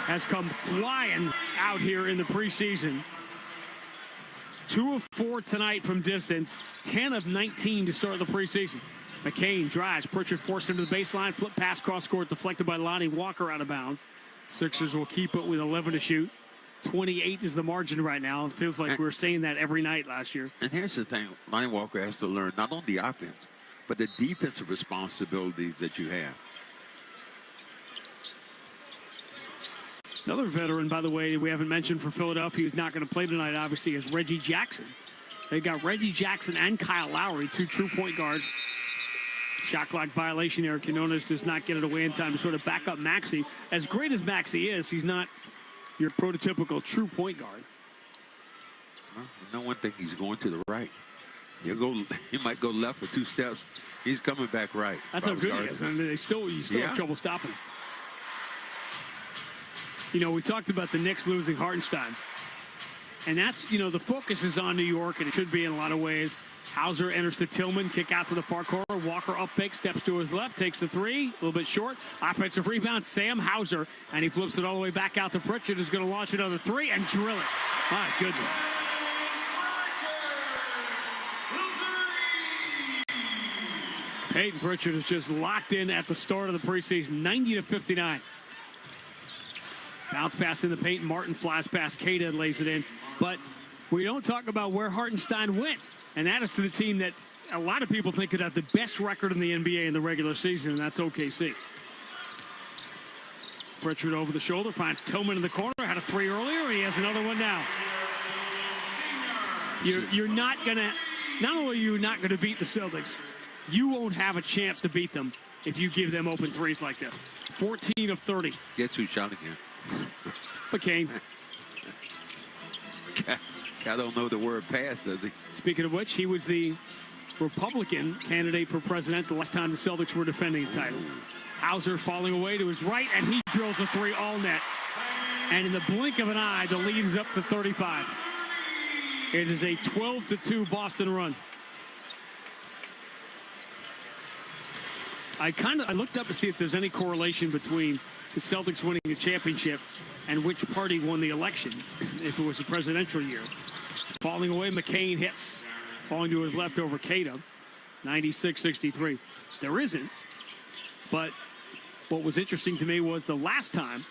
[SPEAKER 7] has come flying out here in the preseason. 2 of 4 tonight from distance, 10 of 19 to start the preseason. McCain drives. Pritchard forced him to the baseline. Flip pass, cross court, deflected by Lonnie Walker out of bounds. Sixers will keep it with 11 to shoot. 28 is the margin right now. It feels like we were saying that every night last year.
[SPEAKER 6] And here's the thing. Lonnie Walker has to learn not only the offense, but the defensive responsibilities that you have.
[SPEAKER 7] Another veteran, by the way, we haven't mentioned for Philadelphia who's not going to play tonight, obviously, is Reggie Jackson. They got Reggie Jackson and Kyle Lowry, 2 true point guards. Shot clock violation there. Quinones does not get it away in time to sort of back up Maxey. As great as Maxey is, he's not your prototypical true point guard.
[SPEAKER 6] Well, no one think he's going to the right. He might go left for 2 steps. He's coming back right.
[SPEAKER 7] That's how good he is. And you still have trouble stopping him. You know, we talked about the Knicks losing Hartenstein. And that's, the focus is on New York, and it should be in a lot of ways. Hauser enters to Tillman, kick out to the far corner. Walker up fake, steps to his left, takes the three, a little bit short. Offensive rebound, Sam Hauser, and he flips it all the way back out to Pritchard, who's going to launch another three and drill it. My goodness. Peyton Pritchard is just locked in at the start of the preseason, 90-59. Bounce pass in the paint. Martin flies past Keita and lays it in. But we don't talk about where Hartenstein went. And that is to the team that a lot of people think could have the best record in the NBA in the regular season, and that's OKC. Pritchard over the shoulder, finds Tillman in the corner. Had a three earlier, and he has another one now. You're not only are you not going to beat the Celtics, you won't have a chance to beat them if you give them open threes like this. 14 of 30.
[SPEAKER 6] Guess who shot again?
[SPEAKER 7] McCain.
[SPEAKER 6] I don't know the word pass, does he?
[SPEAKER 7] Speaking of which, he was the Republican candidate for president the last time the Celtics were defending the title. Hauser falling away to his right, and he drills a three all net. And in the blink of an eye, the lead is up to 35. It is a 12-2 Boston run. I looked up to see if there's any correlation between the Celtics winning the championship and which party won the election, if it was a presidential year. Falling away, McCain hits. Falling to his left over Keita, 96-63. There isn't, but what was interesting to me was the last time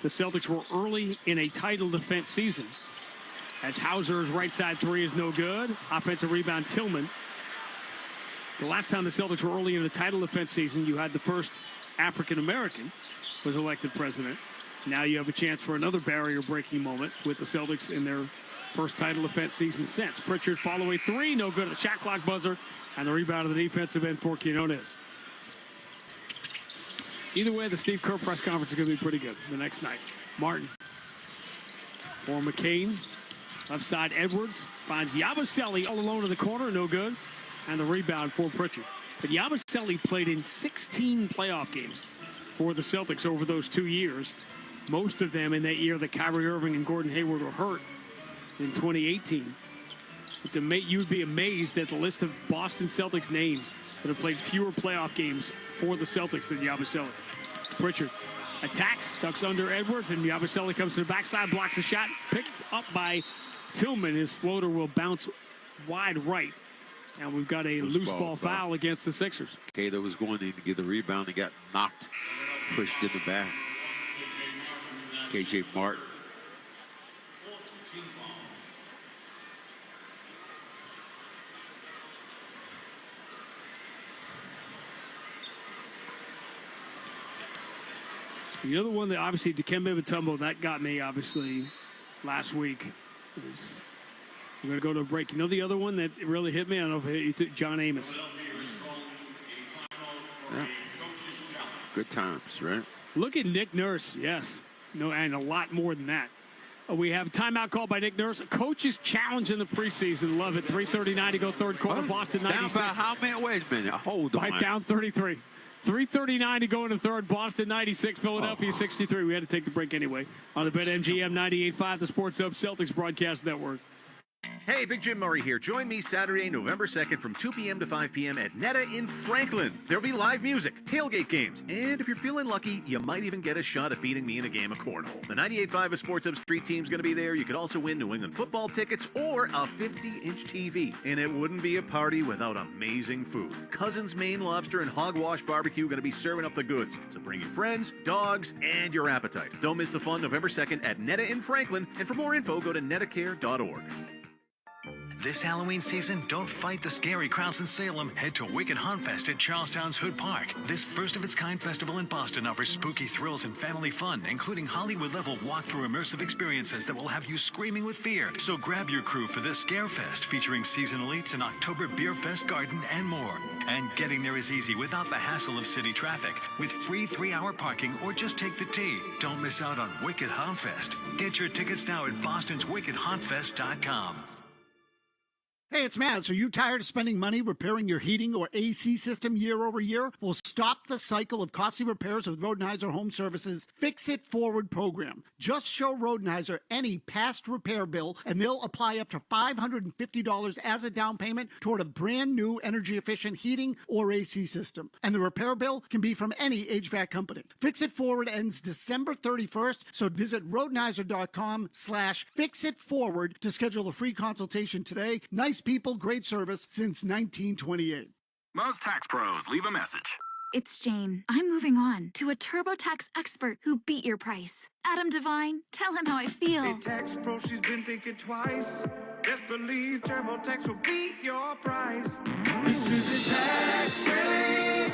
[SPEAKER 7] the Celtics were early in a title defense season, as Hauser's right side three is no good. Offensive rebound, Tillman. The last time the Celtics were early in a title defense season, you had the first African-American was elected president. Now you have a chance for another barrier-breaking moment with the Celtics in their first title defense season since. Pritchard follow-away three, no good. A shot clock buzzer, and the rebound of the defensive end for Quinones. Either way, the Steve Kerr press conference is going to be pretty good the next night. Martin for McCain. Left side, Edwards finds Yabusele all alone in the corner, no good. And the rebound for Pritchard. But Yabusele played in 16 playoff games for the Celtics over those 2 years. Most of them in that year that Kyrie Irving and Gordon Hayward were hurt in 2018. You'd be amazed at the list of Boston Celtics names that have played fewer playoff games for the Celtics than Yabusele. Pritchard attacks, ducks under Edwards, and Yabusele comes to the backside, blocks the shot, picked up by Tillman. His floater will bounce wide right. And we've got a loose ball foul against the Sixers.
[SPEAKER 6] Keita was going in to get the rebound. He got knocked, pushed in the back. K.J. Martin.
[SPEAKER 7] The other one that obviously Dikembe Mutombo, that got me obviously last week. We're going to go to a break. You know the other one that really hit me? I don't know if it hit you, John Amos.
[SPEAKER 6] Yeah. Good times, right?
[SPEAKER 7] Look at Nick Nurse, yes. No, and a lot more than that. We have a timeout call by Nick Nurse. Coach's challenge in the preseason. Love it. 3:39 to go third quarter.
[SPEAKER 6] What?
[SPEAKER 7] Boston 96.
[SPEAKER 6] Down by how many? Wait a minute. Hold on.
[SPEAKER 7] Right down 33. 3:39 to go in the third. Boston 96, Philadelphia 63. We had to take the break anyway. On the BetMGM 98.5, the Sports Hub Celtics Broadcast Network.
[SPEAKER 5] Hey, Big Jim Murray here. Join me Saturday, November 2nd from 2 p.m. to 5 p.m. at Netta in Franklin. There'll be live music, tailgate games, and if you're feeling lucky, you might even get a shot at beating me in a game of cornhole. The 98.5 of Sports Hub Street team's going to be there. You could also win New England football tickets or a 50-inch TV. And it wouldn't be a party without amazing food. Cousin's Maine Lobster and Hogwash Barbecue are going to be serving up the goods. So bring your friends, dogs, and your appetite. Don't miss the fun November 2nd at Netta in Franklin. And for more info, go to nettacare.org.
[SPEAKER 15] This Halloween season, don't fight the scary crowds in Salem. Head to Wicked Hauntfest at Charlestown's Hood Park. This first-of-its-kind festival in Boston offers spooky thrills and family fun, including Hollywood-level walk-through immersive experiences that will have you screaming with fear. So grab your crew for this Scare Fest, featuring seasonal eats, an October Beer Fest garden, and more. And getting there is easy without the hassle of city traffic. With free 3-hour parking or just take the T. Don't miss out on Wicked Hauntfest. Get your tickets now at bostonswickedhauntfest.com.
[SPEAKER 8] Hey, it's Matt. So you tired of spending money repairing your heating or AC system year over year? Well, stop the cycle of costly repairs with Rodenhiser Home Services Fix It Forward program. Just show Rodenhiser any past repair bill, and they'll apply up to $550 as a down payment toward a brand new energy-efficient heating or AC system. And the repair bill can be from any HVAC company. Fix It Forward ends December 31st, so visit Rodenhiser.com/fixitforward to schedule a free consultation today. Nice people, great service since 1928.
[SPEAKER 4] Most tax pros leave a message.
[SPEAKER 22] It's Jane. I'm moving on to a TurboTax expert who beat your price. Adam Devine, tell him how I feel.
[SPEAKER 11] Hey, tax pro, she's been thinking twice. Best believe TurboTax will beat your price. This is a tax break.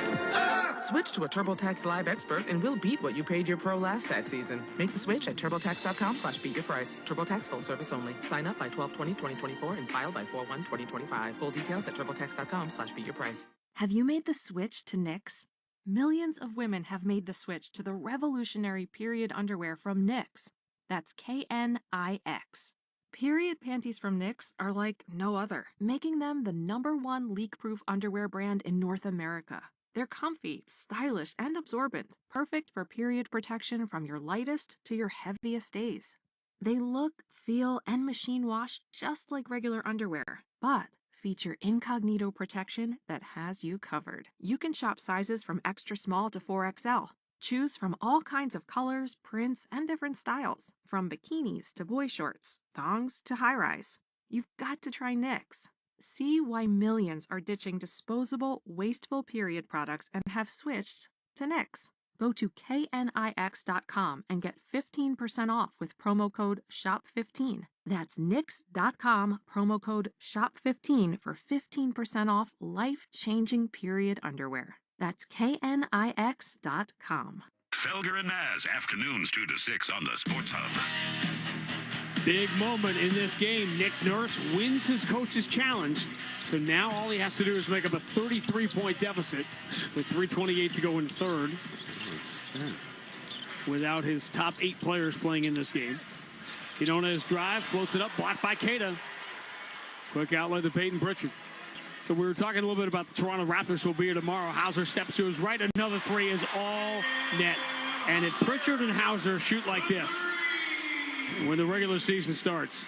[SPEAKER 23] Switch to a TurboTax Live expert and we'll beat what you paid your pro last tax season. Make the switch at TurboTax.com/beatyourprice. TurboTax full service only. Sign up by 12/20/2024 and file by 4/1/2025. Full details at TurboTax.com/beatyourprice.
[SPEAKER 17] Have you made the switch to NYX? Millions of women have made the switch to the revolutionary period underwear from NYX. That's KNIX. Period panties from NYX are like no other, making them the #1 leak-proof underwear brand in North America. They're comfy, stylish, and absorbent, perfect for period protection from your lightest to your heaviest days. They look, feel, and machine wash just like regular underwear, but feature incognito protection that has you covered. You can shop sizes from extra small to 4XL. Choose from all kinds of colors, prints, and different styles, from bikinis to boy shorts, thongs to high-rise. You've got to try NYX. See why millions are ditching disposable, wasteful period products and have switched to NYX. Go to knix.com and get 15% off with promo code SHOP15. That's knix.com, promo code SHOP15 for 15% off life-changing period underwear. That's knix.com.
[SPEAKER 10] Felger and Naz, afternoons 2 to 6 on the Sports Hub.
[SPEAKER 7] Big moment in this game. Nick Nurse wins his coach's challenge. So now all he has to do is make up a 33-point deficit with 3:28 to go in third. Without his top 8 players playing in this game. Quinones drive, floats it up, blocked by Keita. Quick outlet to Peyton Pritchard. So we were talking a little bit about the Toronto Raptors will be here tomorrow. Hauser steps to his right. Another three is all net. And if Pritchard and Hauser shoot like this when the regular season starts,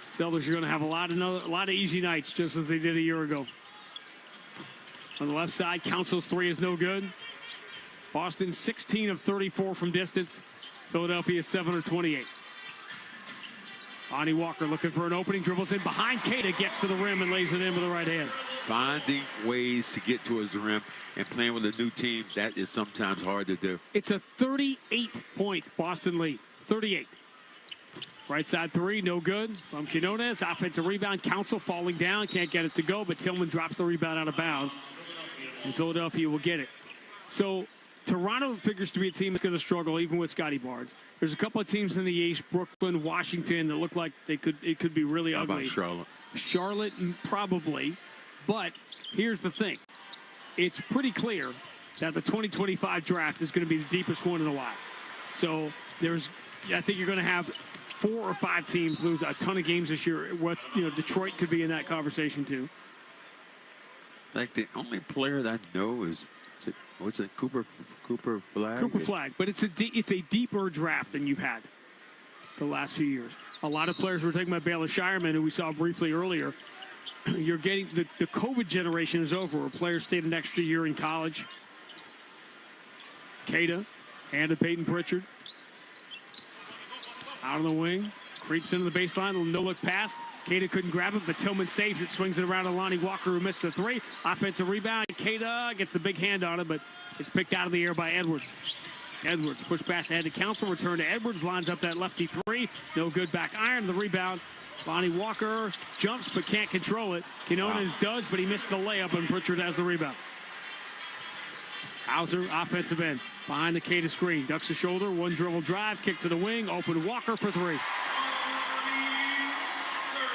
[SPEAKER 7] Celtics are going to have a lot of easy nights, just as they did a year ago. On the left side, Council's three is no good. Boston 16 of 34 from distance. Philadelphia 7 of 28. Lonnie Walker looking for an opening, dribbles in behind Keita, gets to the rim and lays it in with the right hand.
[SPEAKER 6] Finding ways to get towards the rim and playing with a new team, that is sometimes hard to do.
[SPEAKER 7] It's a 38-point Boston lead. 38. Right side three, no good from Quinones. Offensive rebound, Council falling down, can't get it to go, but Tillman drops the rebound out of bounds. And Philadelphia will get it. So Toronto figures to be a team that's going to struggle even with Scotty Barnes. There's a couple of teams in the East, Brooklyn, Washington, that look like it could be really ugly.
[SPEAKER 6] How about Charlotte?
[SPEAKER 7] Charlotte, probably. But here's the thing. It's pretty clear that the 2025 draft is going to be the deepest one in a while. So I think you're going to have 4 or 5 teams lose a ton of games this year. Detroit could be in that conversation too.
[SPEAKER 6] Like the only player that I know is Cooper Flag?
[SPEAKER 7] Cooper Flag, but it's a deeper draft than you've had the last few years. A lot of players were taken by Baylor Shireman, who we saw briefly earlier. You're getting the COVID generation is over, where players stayed an extra year in college. Cada and to Peyton Pritchard. Out on the wing, creeps into the baseline, a no-look pass. Cada couldn't grab it, but Tillman saves it, swings it around to Lonnie Walker, who missed the 3. Offensive rebound. Cada gets the big hand on it, but it's picked out of the air by Edwards. Edwards push pass ahead to Council, return to Edwards, lines up that lefty 3. No good, back iron. The rebound. Lonnie Walker jumps but can't control it. Quinones does, but he missed the layup, and Pritchard has the rebound. Hauser, offensive end, behind the Cada screen. Ducks a shoulder, one dribble drive, kick to the wing, open Walker for 3.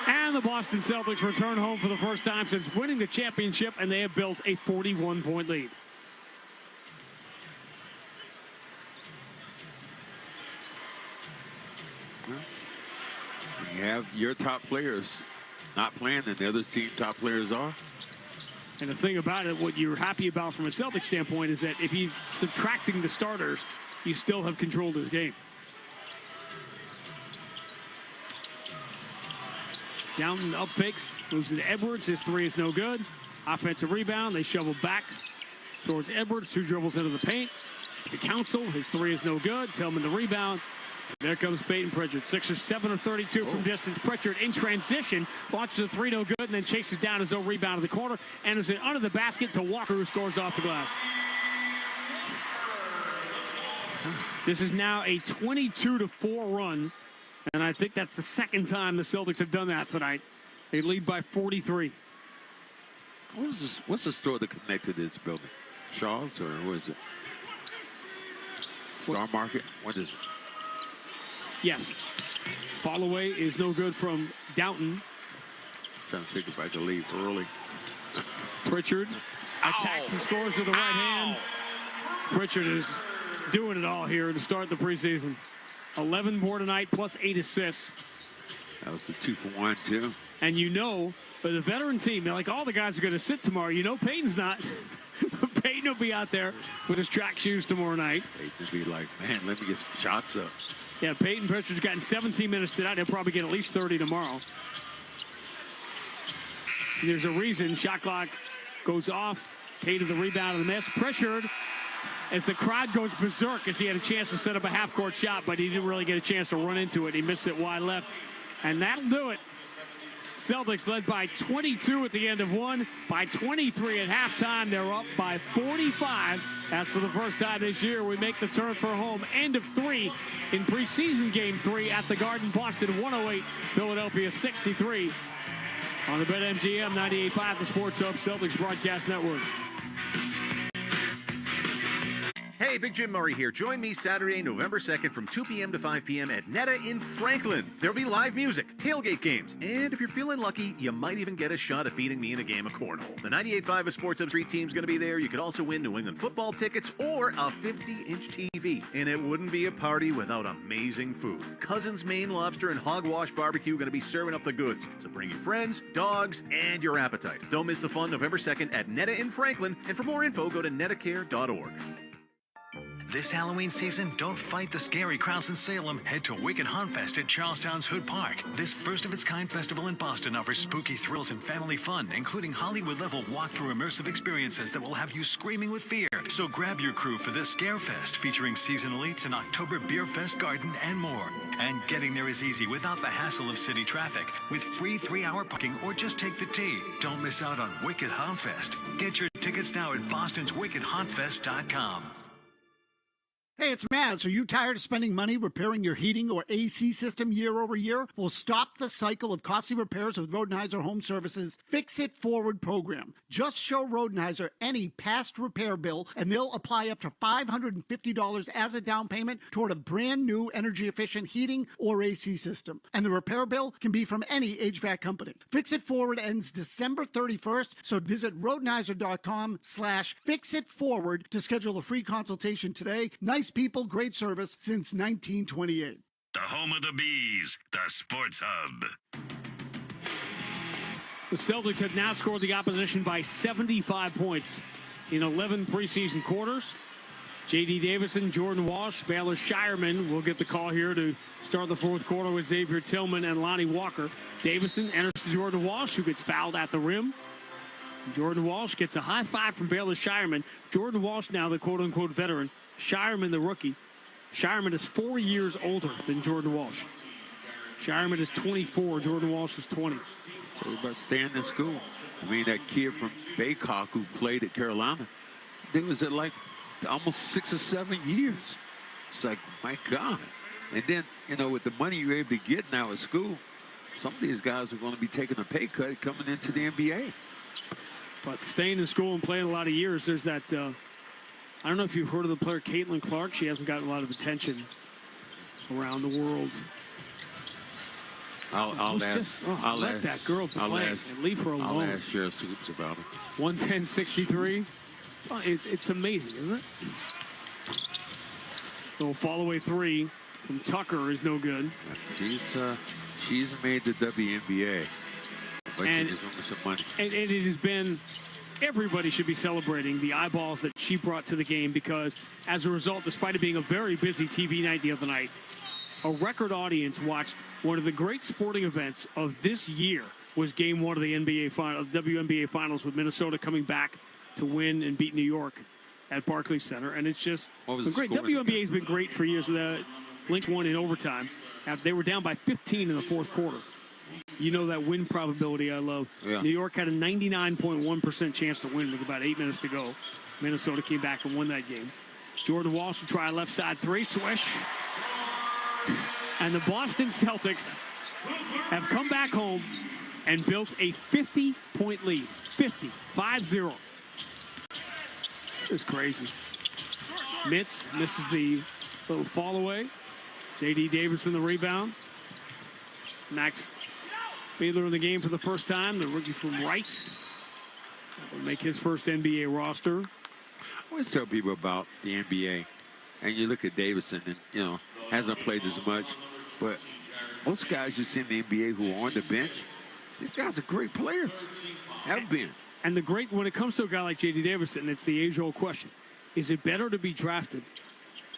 [SPEAKER 7] And the Boston Celtics return home for the first time since winning the championship, and they have built a 41-point lead.
[SPEAKER 6] You have your top players not playing, and the other team top players are.
[SPEAKER 7] And the thing about it, what you're happy about from a Celtics standpoint is that if you're subtracting the starters, you still have controlled this game. Down up fakes, moves to Edwards. His 3 is no good. Offensive rebound. They shovel back towards Edwards. 2 dribbles into the paint. To Council. His 3 is no good. Tillman the rebound. There comes Peyton Pritchard. 6 or 7 of 32 from distance. Pritchard in transition. Launches a 3, no good, and then chases down his own rebound to the corner. And is it under the basket to Walker, who scores off the glass. This is now a 22-4 run. And I think that's the second time the Celtics have done that tonight. They lead by 43.
[SPEAKER 6] What's the store that connected this building? Shaw's, or what is it? Star Market? What is it?
[SPEAKER 7] Yes. Follow-away is no good from Downton.
[SPEAKER 6] Trying to think if I could leave early.
[SPEAKER 7] Pritchard attacks and scores with the right hand. Pritchard is doing it all here to start the preseason. 11 more tonight, plus 8 assists.
[SPEAKER 6] That was the 2-for-1, too.
[SPEAKER 7] And but the veteran team, like all the guys are going to sit tomorrow. Peyton's not. Peyton will be out there with his track shoes tomorrow night.
[SPEAKER 6] Peyton will be like, man, let me get some shots up.
[SPEAKER 7] Yeah, Peyton Pritchard's gotten 17 minutes tonight. He'll probably get at least 30 tomorrow. There's a reason. Shot clock goes off. Cada the rebound and the miss. Pritchard, as the crowd goes berserk, as he had a chance to set up a half-court shot, but he didn't really get a chance to run into it. He missed it wide left, and that'll do it. Celtics led by 22 at the end of 1, by 23 at halftime. They're up by 45. As for the first time this year, we make the turn for home. End of 3 in preseason game 3 at the Garden. Boston 108, Philadelphia 63. On the BetMGM 98.5, the Sports Hub Celtics Broadcast Network.
[SPEAKER 5] Hey, Big Jim Murray here. Join me Saturday, November 2nd from 2 p.m. to 5 p.m. at Netta in Franklin. There'll be live music, tailgate games, and if you're feeling lucky, you might even get a shot at beating me in a game of cornhole. The 98.5 Sports Hub Street team's going to be there. You could also win New England football tickets or a 50-inch TV. And it wouldn't be a party without amazing food. Cousins Maine Lobster and Hogwash Barbecue are going to be serving up the goods. So bring your friends, dogs, and your appetite. Don't miss the fun November 2nd at Netta in Franklin. And for more info, go to nettacare.org.
[SPEAKER 15] This Halloween season, don't fight the scary crowds in Salem. Head to Wicked Hauntfest at Charlestown's Hood Park. This first-of-its-kind festival in Boston offers spooky thrills and family fun, including Hollywood-level walk-through immersive experiences that will have you screaming with fear. So grab your crew for this Scare Fest, featuring seasonal eats, an October Beer Fest garden, and more. And getting there is easy without the hassle of city traffic. With free 3-hour parking or just take the T. Don't miss out on Wicked Hauntfest. Get your tickets now at bostonswickedhauntfest.com.
[SPEAKER 8] Hey, it's Matt. Are you tired of spending money repairing your heating or AC system year over year? Well, stop the cycle of costly repairs with Rodenhiser Home Services Fix It Forward program. Just show Rodenhiser any past repair bill, and they'll apply up to $550 as a down payment toward a brand new energy-efficient heating or AC system. And the repair bill can be from any HVAC company. Fix It Forward ends December 31st, so visit Rodenhiser.com/fixitforward to schedule a free consultation today. Nice people, great service since 1928.
[SPEAKER 10] The home of the Bees, the Sports Hub.
[SPEAKER 7] The Celtics have now scored the opposition by 75 points in 11 preseason quarters. J.D. Davison, Jordan Walsh, Baylor Shireman will get the call here to start the fourth quarter with Xavier Tillman and Lonnie Walker. Davison enters to Jordan Walsh, who gets fouled at the rim. Jordan Walsh gets a high five from Baylor Shireman. Jordan Walsh now the quote-unquote veteran. Shireman the rookie. Shireman is 4 years older than Jordan Walsh. Shireman is 24. Jordan Walsh is 20.
[SPEAKER 6] So about staying in school. I mean, that kid from Baycock who played at Carolina, they was at like almost 6 or 7 years. It's like, my God. And then, you know, with the money you're able to get now at school, some of these guys are going to be taking a pay cut coming into the NBA.
[SPEAKER 7] But staying in school and playing a lot of years, there's that, I don't know if you've heard of the player Caitlin Clark. She hasn't gotten a lot of attention around the world.
[SPEAKER 6] I'll
[SPEAKER 7] let that girl play and leave her alone.
[SPEAKER 6] I'll ask Sheriff Soups about it.
[SPEAKER 7] 110-63. It's amazing, isn't it? Little fall-away three from Tucker is no good.
[SPEAKER 6] She's made the WNBA. But she just wants some money.
[SPEAKER 7] And it has been, everybody should be celebrating the eyeballs that she brought to the game, because as a result, despite it being a very busy TV night the other night, a record audience watched one of the great sporting events of this year. Was game one of the WNBA Finals, with Minnesota coming back to win and beat New York at Barclays Center. And it's just been great. WNBA has been great for years. Lynx won in overtime. They were down by 15 in the fourth quarter. You know that win probability I love. Yeah. New York had a 99.1% chance to win with about 8 minutes to go. Minnesota came back and won that game. Jordan Walsh will try a left side three, swish. And the Boston Celtics have come back home and built a 50-point lead. 5-0. This is crazy. Mitz misses the little fall away. J.D. Davison the rebound. Max Fiedler in the game for the first time, the rookie from Rice. Will make his first NBA roster.
[SPEAKER 6] I always tell people about the NBA, and you look at Davison, and you know, hasn't played as much, but most guys you see in the NBA who are on the bench, these guys are great players. Have been.
[SPEAKER 7] And the great, when it comes to a guy like J.D. Davison, it's the age-old question: is it better to be drafted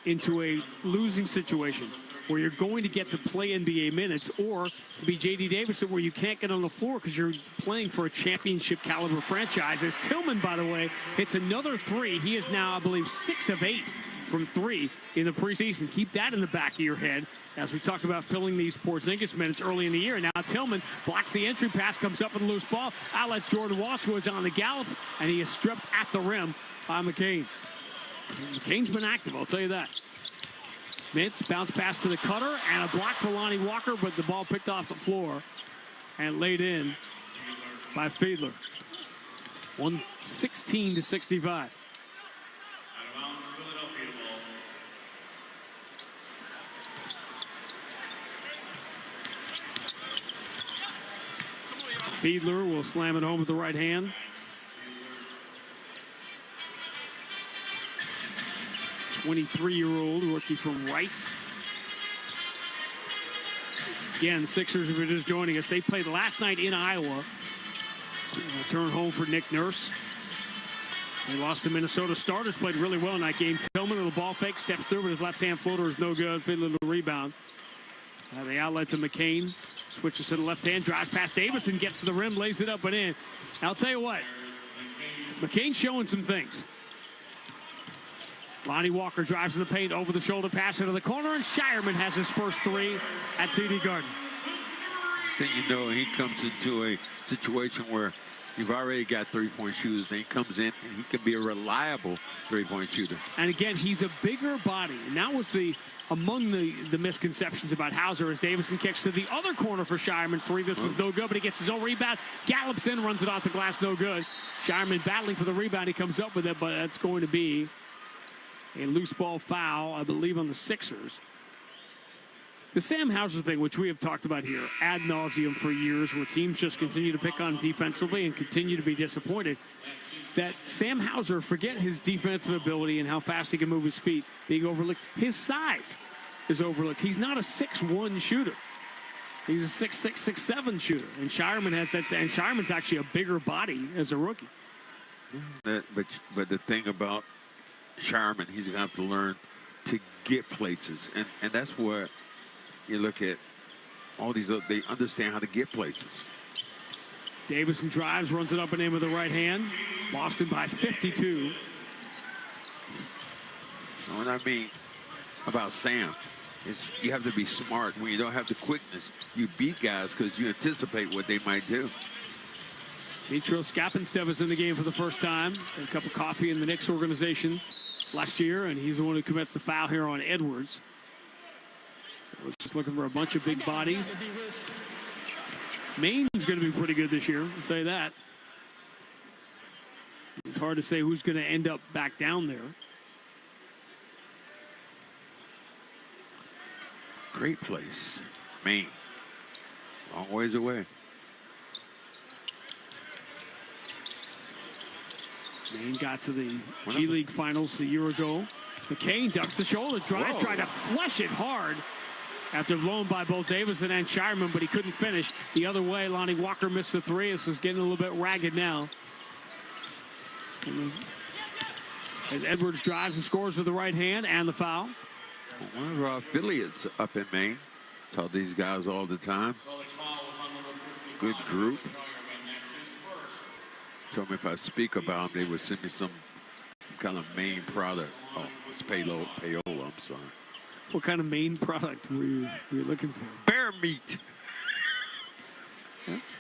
[SPEAKER 7] into a losing situation where you're going to get to play NBA minutes, or to be J.D. Davison where you can't get on the floor because you're playing for a championship caliber franchise? As Tillman, by the way, hits another three. He is now, I believe, 6 of 8 from 3 in the preseason. Keep that in the back of your head as we talk about filling these Porzingis minutes early in the year. And now Tillman blocks the entry pass, comes up with a loose ball, outlets Jordan Walsh, who is on the gallop, and he is stripped at the rim by McCain. McCain's been active, I'll tell you that. Mintz, bounce pass to the cutter, and a block for Lonnie Walker, but the ball picked off the floor and laid in by Fiedler. 116-65. Fiedler will slam it home with the right hand. '23-year-old rookie from Rice. Again, Sixers, if you're just joining us, they played last night in Iowa. Return home for Nick Nurse. They lost to Minnesota. Starters played really well in that game. Tillman with the ball fake, steps through, but his left-hand floater is no good. Fiedler the rebound. The outlet to McCain. Switches to the left hand, drives past Davison, gets to the rim, lays it up and in. I'll tell you what, McCain's showing some things. Lonnie Walker drives in the paint, over the shoulder pass into the corner, and Shireman has his first three at TD Garden.
[SPEAKER 6] Then you know he comes into a situation where You've already got three-point shooters. Then he comes in, and he can be a reliable three-point shooter.
[SPEAKER 12] And again, he's a bigger body. And that was among the misconceptions about Hauser as Davison kicks to the other corner for Shireman's three. This was no good, but he gets his own rebound. Gallops in, runs it off the glass, no good. Shireman battling for the rebound. He comes up with it, but that's going to be a loose ball foul, I believe, on the Sixers. The Sam Hauser thing, which we have talked about here ad nauseum for years, where teams just continue to pick on defensively and continue to be disappointed, that Sam Hauser, forget his defensive ability and how fast he can move his feet, being overlooked. His size is overlooked. He's not a 6'1" shooter. He's a 6'6", 6'7" shooter. And Shireman has that. And Shireman's actually a bigger body as a rookie.
[SPEAKER 6] But the thing about Shireman, he's going to have to learn to get places. And that's where you look at all these, they understand how to get places.
[SPEAKER 12] Davison drives, runs it up and in with the right hand. Boston by 52.
[SPEAKER 6] What I mean about Sam is you have to be smart. When you don't have the quickness, you beat guys because you anticipate what they might do.
[SPEAKER 12] Mitro Skapenstev is in the game for the first time. A cup of coffee in the Knicks organization last year, and he's the one who commits the foul here on Edwards. So we're just looking for a bunch of big bodies. Maine's going to be pretty good this year, I'll tell you that. It's hard to say who's going to end up back down there.
[SPEAKER 6] Great place, Maine. Long ways away.
[SPEAKER 12] Maine got to the G League Finals a year ago. McCain ducks the shoulder drive, trying to flush it hard after blown by both Davison and Shireman, but he couldn't finish. The other way, Lonnie Walker missed the three. This is getting a little bit ragged now. As Edwards drives and scores with the right hand and the foul.
[SPEAKER 6] One of our affiliates up in Maine. Taught these guys all the time. Good group. Told me if I speak about them, they would send me some kind of Maine product. Oh, it's payola, I'm sorry.
[SPEAKER 12] What kind of Maine product were you looking for?
[SPEAKER 6] Bear meat.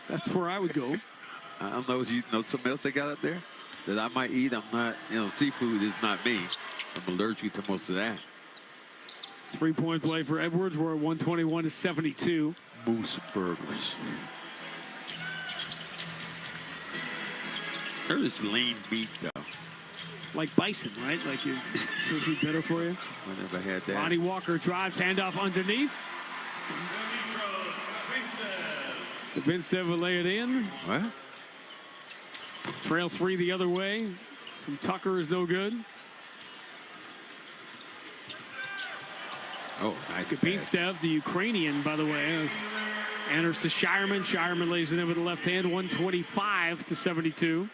[SPEAKER 12] That's where I would go.
[SPEAKER 6] I don't know if you know something else they got up there that I might eat. I'm not, seafood is not me. I'm allergic to most of that.
[SPEAKER 12] 3-point play for Edwards. We're at 121-72.
[SPEAKER 6] Moose burgers. There's lean meat, though.
[SPEAKER 12] Like bison, right? Like it's supposed to be better for you.
[SPEAKER 6] I never had that.
[SPEAKER 12] Lonnie Walker drives, handoff underneath. Vinstead will lay it in.
[SPEAKER 6] What?
[SPEAKER 12] Trail three the other way from Tucker is no good.
[SPEAKER 6] Oh, nice.
[SPEAKER 12] Vinstead, the Ukrainian, by the way, enters to Shireman. Shireman lays it in with the left hand, 125-72.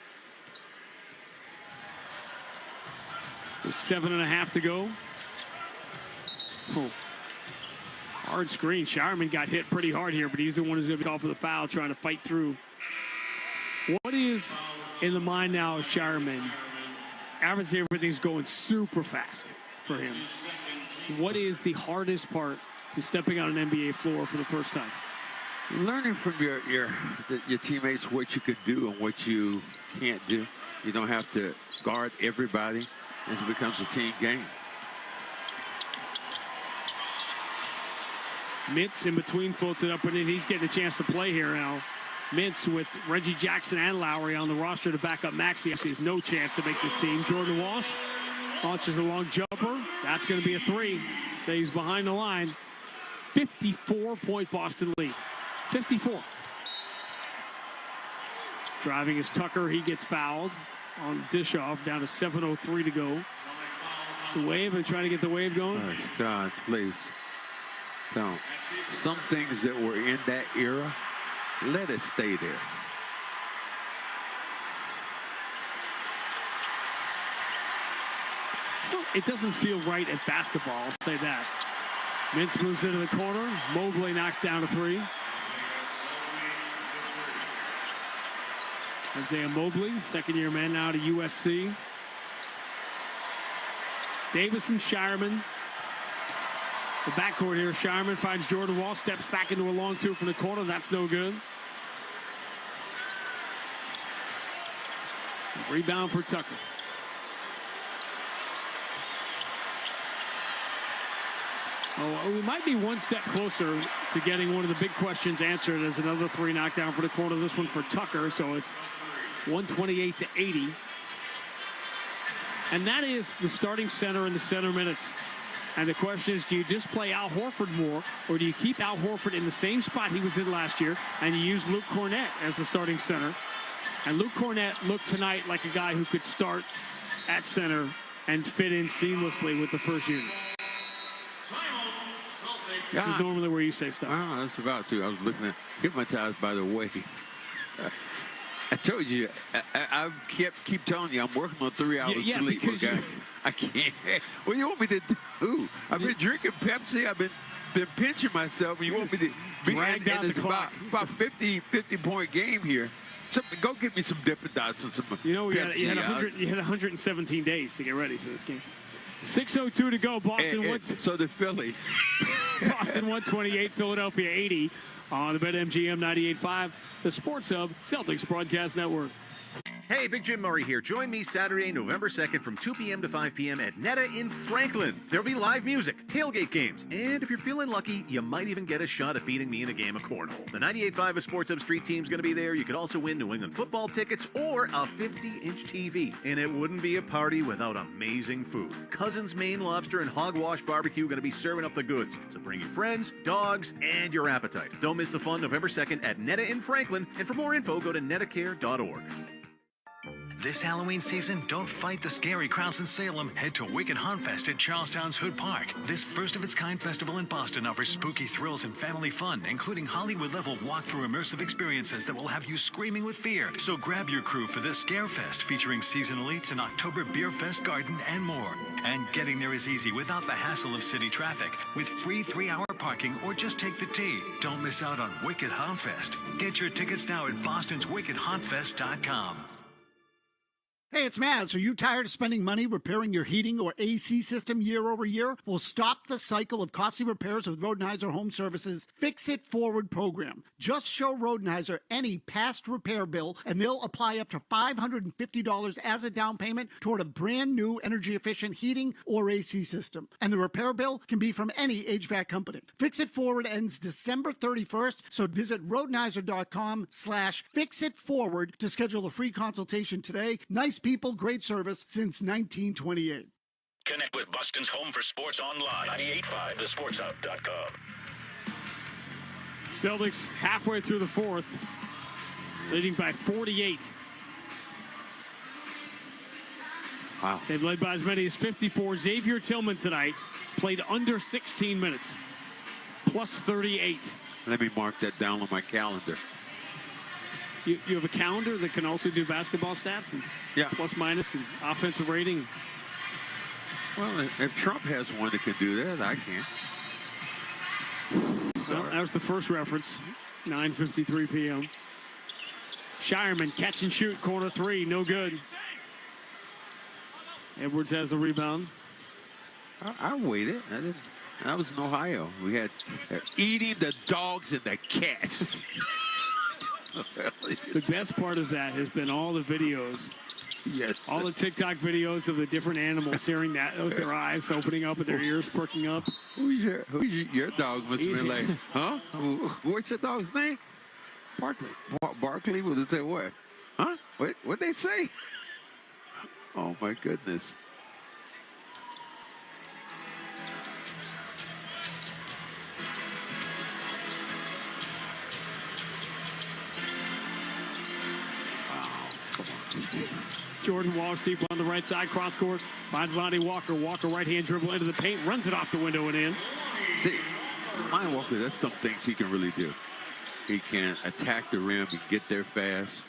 [SPEAKER 12] With 7.5 to go. Oh. Hard screen. Shireman got hit pretty hard here, but he's the one who's going to be called for the foul, trying to fight through. What is in the mind now of Shireman? Obviously, everything's going super fast for him. What is the hardest part to stepping on an NBA floor for the first time?
[SPEAKER 6] Learning from your teammates what you could do and what you can't do. You don't have to guard everybody. It becomes a team game.
[SPEAKER 12] Mintz in between floats it up and in. He's getting a chance to play here now. Mintz with Reggie Jackson and Lowry on the roster to back up Maxey. He has no chance to make this team. Jordan Walsh launches a long jumper. That's going to be a three. Stays behind the line. 54-point Boston lead. 54. Driving is Tucker. He gets fouled on dish-off, down to 7:03 to go. The wave, they're trying to get the wave going.
[SPEAKER 6] Oh, God, please. Don't. Some things that were in that era, let it stay there.
[SPEAKER 12] So it doesn't feel right at basketball, I'll say that. Mintz moves into the corner. Mobley knocks down a three. Isaiah Mobley, second-year man now to USC. Davison, Shireman. The backcourt here, Shireman finds Jordan Wall, steps back into a long two from the corner. That's no good.
[SPEAKER 7] Rebound for Tucker. Oh, we might be one step closer to getting one of the big questions answered as another three knockdown for the corner. This one for Tucker, so it's 128-80. And that is the starting center and the center minutes. And the question is, do you just play Al Horford more, or do you keep Al Horford in the same spot he was in last year, and you use Luke Cornett as the starting center? And Luke Cornett looked tonight like a guy who could start at center and fit in seamlessly with the first unit. This is normally where you say stuff.
[SPEAKER 6] Oh, that's about to. I was looking at hypnotized by the wave. I told you, I keep telling you, I'm working on 3 hours sleep. Okay? I can't. What do you want me to do? I've been drinking Pepsi. I've been pinching myself. And you want me to
[SPEAKER 7] drag down the clock?
[SPEAKER 6] About 50-point game here. So go get me some Dippin' Dots and some Pepsi.
[SPEAKER 7] You had 117 days to get ready for this game. 6:02 to go. Boston
[SPEAKER 6] so the Philly.
[SPEAKER 7] Boston 128, Philadelphia 80 on the BetMGM 98.5, the Sports Hub Celtics Broadcast Network.
[SPEAKER 5] Hey, Big Jim Murray here. Join me Saturday, November 2nd from 2 p.m. to 5 p.m. at Netta in Franklin. There'll be live music, tailgate games, and if you're feeling lucky, you might even get a shot at beating me in a game of cornhole. The 98.5 Sports Hub Street team's going to be there. You could also win New England football tickets or a 50-inch TV. And it wouldn't be a party without amazing food. Cousin's Maine Lobster and Hogwash Barbecue going to be serving up the goods. So bring your friends, dogs, and your appetite. Don't miss the fun November 2nd at Netta in Franklin. And for more info, go to nettacare.org.
[SPEAKER 15] This Halloween season, don't fight the scary crowds in Salem. Head to Wicked Hauntfest at Charlestown's Hood Park. This first-of-its-kind festival in Boston offers spooky thrills and family fun, including Hollywood-level walk-through immersive experiences that will have you screaming with fear. So grab your crew for this Scare Fest, featuring seasonal eats, an October Beer Fest garden, and more. And getting there is easy without the hassle of city traffic, with free 3-hour parking or just take the T. Don't miss out on Wicked Hauntfest. Get your tickets now at bostonswickedhauntfest.com.
[SPEAKER 8] Hey, it's Matt. Are you tired of spending money repairing your heating or AC system year over year? Well, stop the cycle of costly repairs with Rodenhiser Home Services' Fix It Forward program. Just show Rodenhiser any past repair bill, and they'll apply up to $550 as a down payment toward a brand new energy-efficient heating or AC system. And the repair bill can be from any HVAC company. Fix It Forward ends December 31st, so visit Rodenhiser.com/fixitforward to schedule a free consultation today. Nice people, great service since 1928.
[SPEAKER 10] Connect with Boston's home for sports online. 98.5, thesportshub.com.
[SPEAKER 7] Celtics halfway through the fourth, leading by 48.
[SPEAKER 6] Wow.
[SPEAKER 7] They've led by as many as 54. Xavier Tillman tonight played under 16 minutes, plus 38.
[SPEAKER 6] Let me mark that down on my calendar.
[SPEAKER 7] You have a calendar that can also do basketball stats and plus minus and offensive rating.
[SPEAKER 6] Well, if Trump has one that can do that, I can't.
[SPEAKER 7] Well, that was the first reference. 9:53 p.m. Shireman catch and shoot, corner three, no good. Edwards has the rebound.
[SPEAKER 6] I waited. I was in Ohio. We had eating the dogs and the cats.
[SPEAKER 7] The best part of that has been all the videos.
[SPEAKER 6] Yes.
[SPEAKER 7] All the TikTok videos of the different animals hearing that with their eyes opening up and their ears perking up.
[SPEAKER 6] Who's your dog must be like, huh? What's your dog's name?
[SPEAKER 7] Barkley.
[SPEAKER 6] Barkley? What did they say? What? Huh? What'd they say? Oh, my goodness.
[SPEAKER 7] Jordan Walsh deep on the right side, cross court, finds Lonnie Walker. Walker right-hand dribble into the paint, runs it off the window and in.
[SPEAKER 6] See, Lonnie Walker, that's some things he can really do. He can attack the rim and get there fast,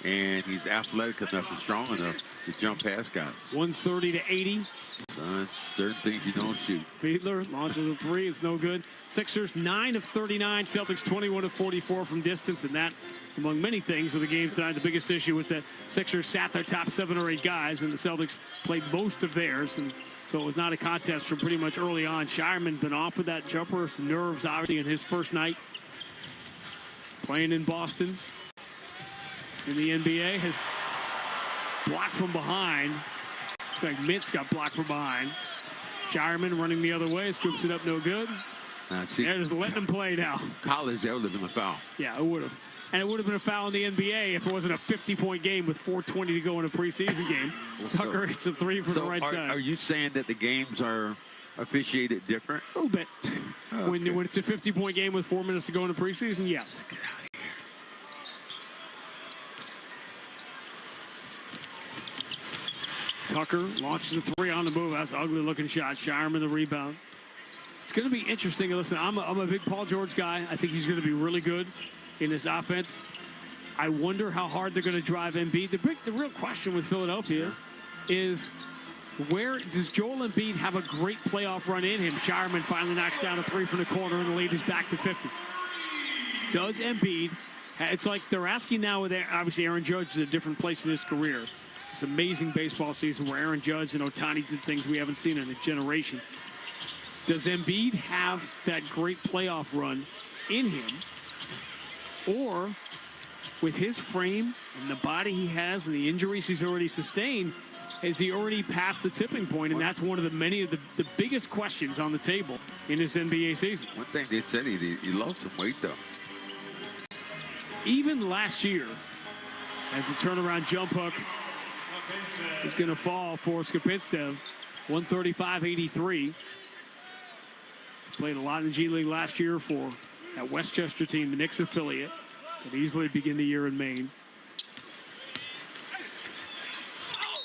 [SPEAKER 6] and he's athletic enough and strong enough to jump past guys.
[SPEAKER 7] 130-80.
[SPEAKER 6] Son, certain things you don't shoot.
[SPEAKER 7] Fiedler launches a three. It's no good. Sixers 9 of 39. Celtics 21 of 44 from distance. And that, among many things, of the game tonight, the biggest issue was that Sixers sat their top 7 or 8 guys, and the Celtics played most of theirs. And so it was not a contest from pretty much early on. Shireman been off with that jumper. Some nerves, obviously, in his first night playing in Boston in the NBA. Has blocked from behind. In fact, Mintz got blocked from behind. Shireman running the other way, scoops it up, no good. They're just letting him play now.
[SPEAKER 6] College, that would have been a foul.
[SPEAKER 7] Yeah, it would have. And it would have been a foul in the NBA if it wasn't a 50-point game with 4:20 to go in a preseason game. Tucker hits a three from the right side.
[SPEAKER 6] Are you saying that the games are officiated different?
[SPEAKER 7] A little bit. Okay. When it's a 50-point game with 4 minutes to go in the preseason, yes.
[SPEAKER 6] Get out of here.
[SPEAKER 7] Tucker launches a three on the move. That's an ugly-looking shot. Shireman the rebound. It's going to be interesting. Listen, I'm a big Paul George guy. I think he's going to be really good in this offense. I wonder how hard they're going to drive Embiid. The real question with Philadelphia is, where does Joel Embiid have a great playoff run in him? Shireman finally knocks down a three from the corner, and the lead is back to 50. Does Embiid? It's like they're asking now with, obviously, Aaron Judge is a different place in his career. This amazing baseball season where Aaron Judge and Ohtani did things we haven't seen in a generation. Does Embiid have that great playoff run in him? Or, with his frame and the body he has and the injuries he's already sustained, has he already passed the tipping point? And that's one of the biggest questions on the table in this NBA season.
[SPEAKER 6] One thing they said, he lost some weight, though.
[SPEAKER 7] Even last year, as the turnaround jump hook is going to fall for Skopitstev, 135-83. Played a lot in the G League last year for that Westchester team, the Knicks affiliate. Could easily begin the year in Maine.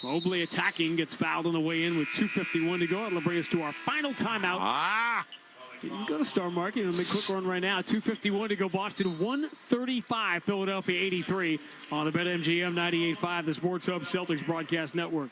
[SPEAKER 7] Mobley attacking, gets fouled on the way in with 2:51 to go. It'll bring us to our final timeout. You can go to Star Market and make a quick run right now. 2:51 to go. Boston 135, Philadelphia 83 on the BetMGM 98.5, the Sports Hub Celtics Broadcast Network.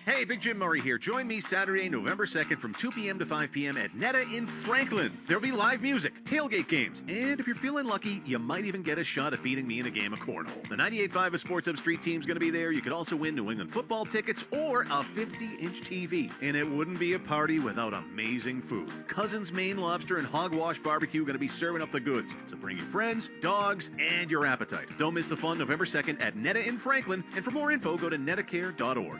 [SPEAKER 5] Hey, Big Jim Murray here. Join me Saturday, November 2nd from 2 p.m. to 5 p.m. at Netta in Franklin. There'll be live music, tailgate games, and if you're feeling lucky, you might even get a shot at beating me in a game of cornhole. The 98.5 Sports Hub Street team's going to be there. You could also win New England football tickets or a 50-inch TV. And it wouldn't be a party without amazing food. Cousins Maine Lobster and Hogwash Barbecue going to be serving up the goods. So bring your friends, dogs, and your appetite. Don't miss the fun November 2nd at Netta in Franklin. And for more info, go to nettacare.org.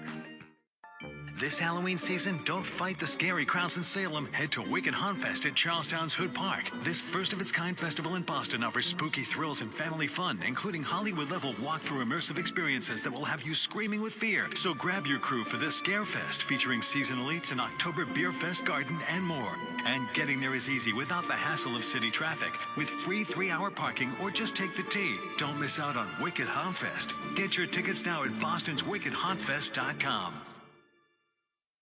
[SPEAKER 15] This Halloween season, don't fight the scary crowds in Salem. Head to Wicked Hauntfest at Charlestown's Hood Park. This first-of-its-kind festival in Boston offers spooky thrills and family fun, including Hollywood-level walk-through immersive experiences that will have you screaming with fear. So grab your crew for this Scare Fest, featuring seasonal eats, an October Beer Fest garden, and more. And getting there is easy without the hassle of city traffic. With free 3-hour parking or just take the T. Don't miss out on Wicked Hauntfest. Get your tickets now at bostonswickedhauntfest.com.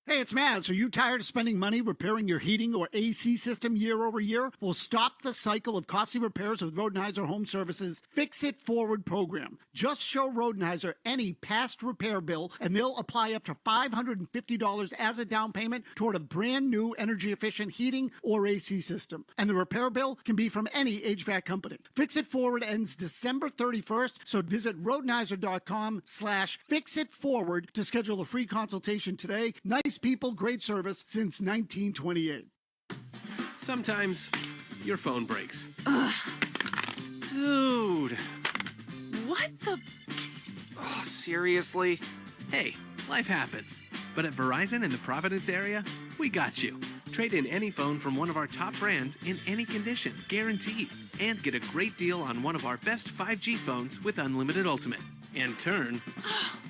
[SPEAKER 8] Hey, it's Mads. Are you tired of spending money repairing your heating or AC system year over year? Well, stop the cycle of costly repairs with Rodenhiser Home Services Fix It Forward program. Just show Rodenhiser any past repair bill, and they'll apply up to $550 as a down payment toward a brand new energy-efficient heating or AC system. And the repair bill can be from any HVAC company. Fix It Forward ends December 31st, so visit Rodenhiser.com/fixitforward to schedule a free consultation today. Nice people, great service since 1928.
[SPEAKER 16] Sometimes your phone breaks.
[SPEAKER 3] Ugh.
[SPEAKER 16] Dude. What the? Oh, seriously? Hey, life happens. But at Verizon in the Providence area, we got you. Trade in any phone from one of our top brands in any condition, guaranteed. And get a great deal on one of our best 5G phones with Unlimited Ultimate. And turn...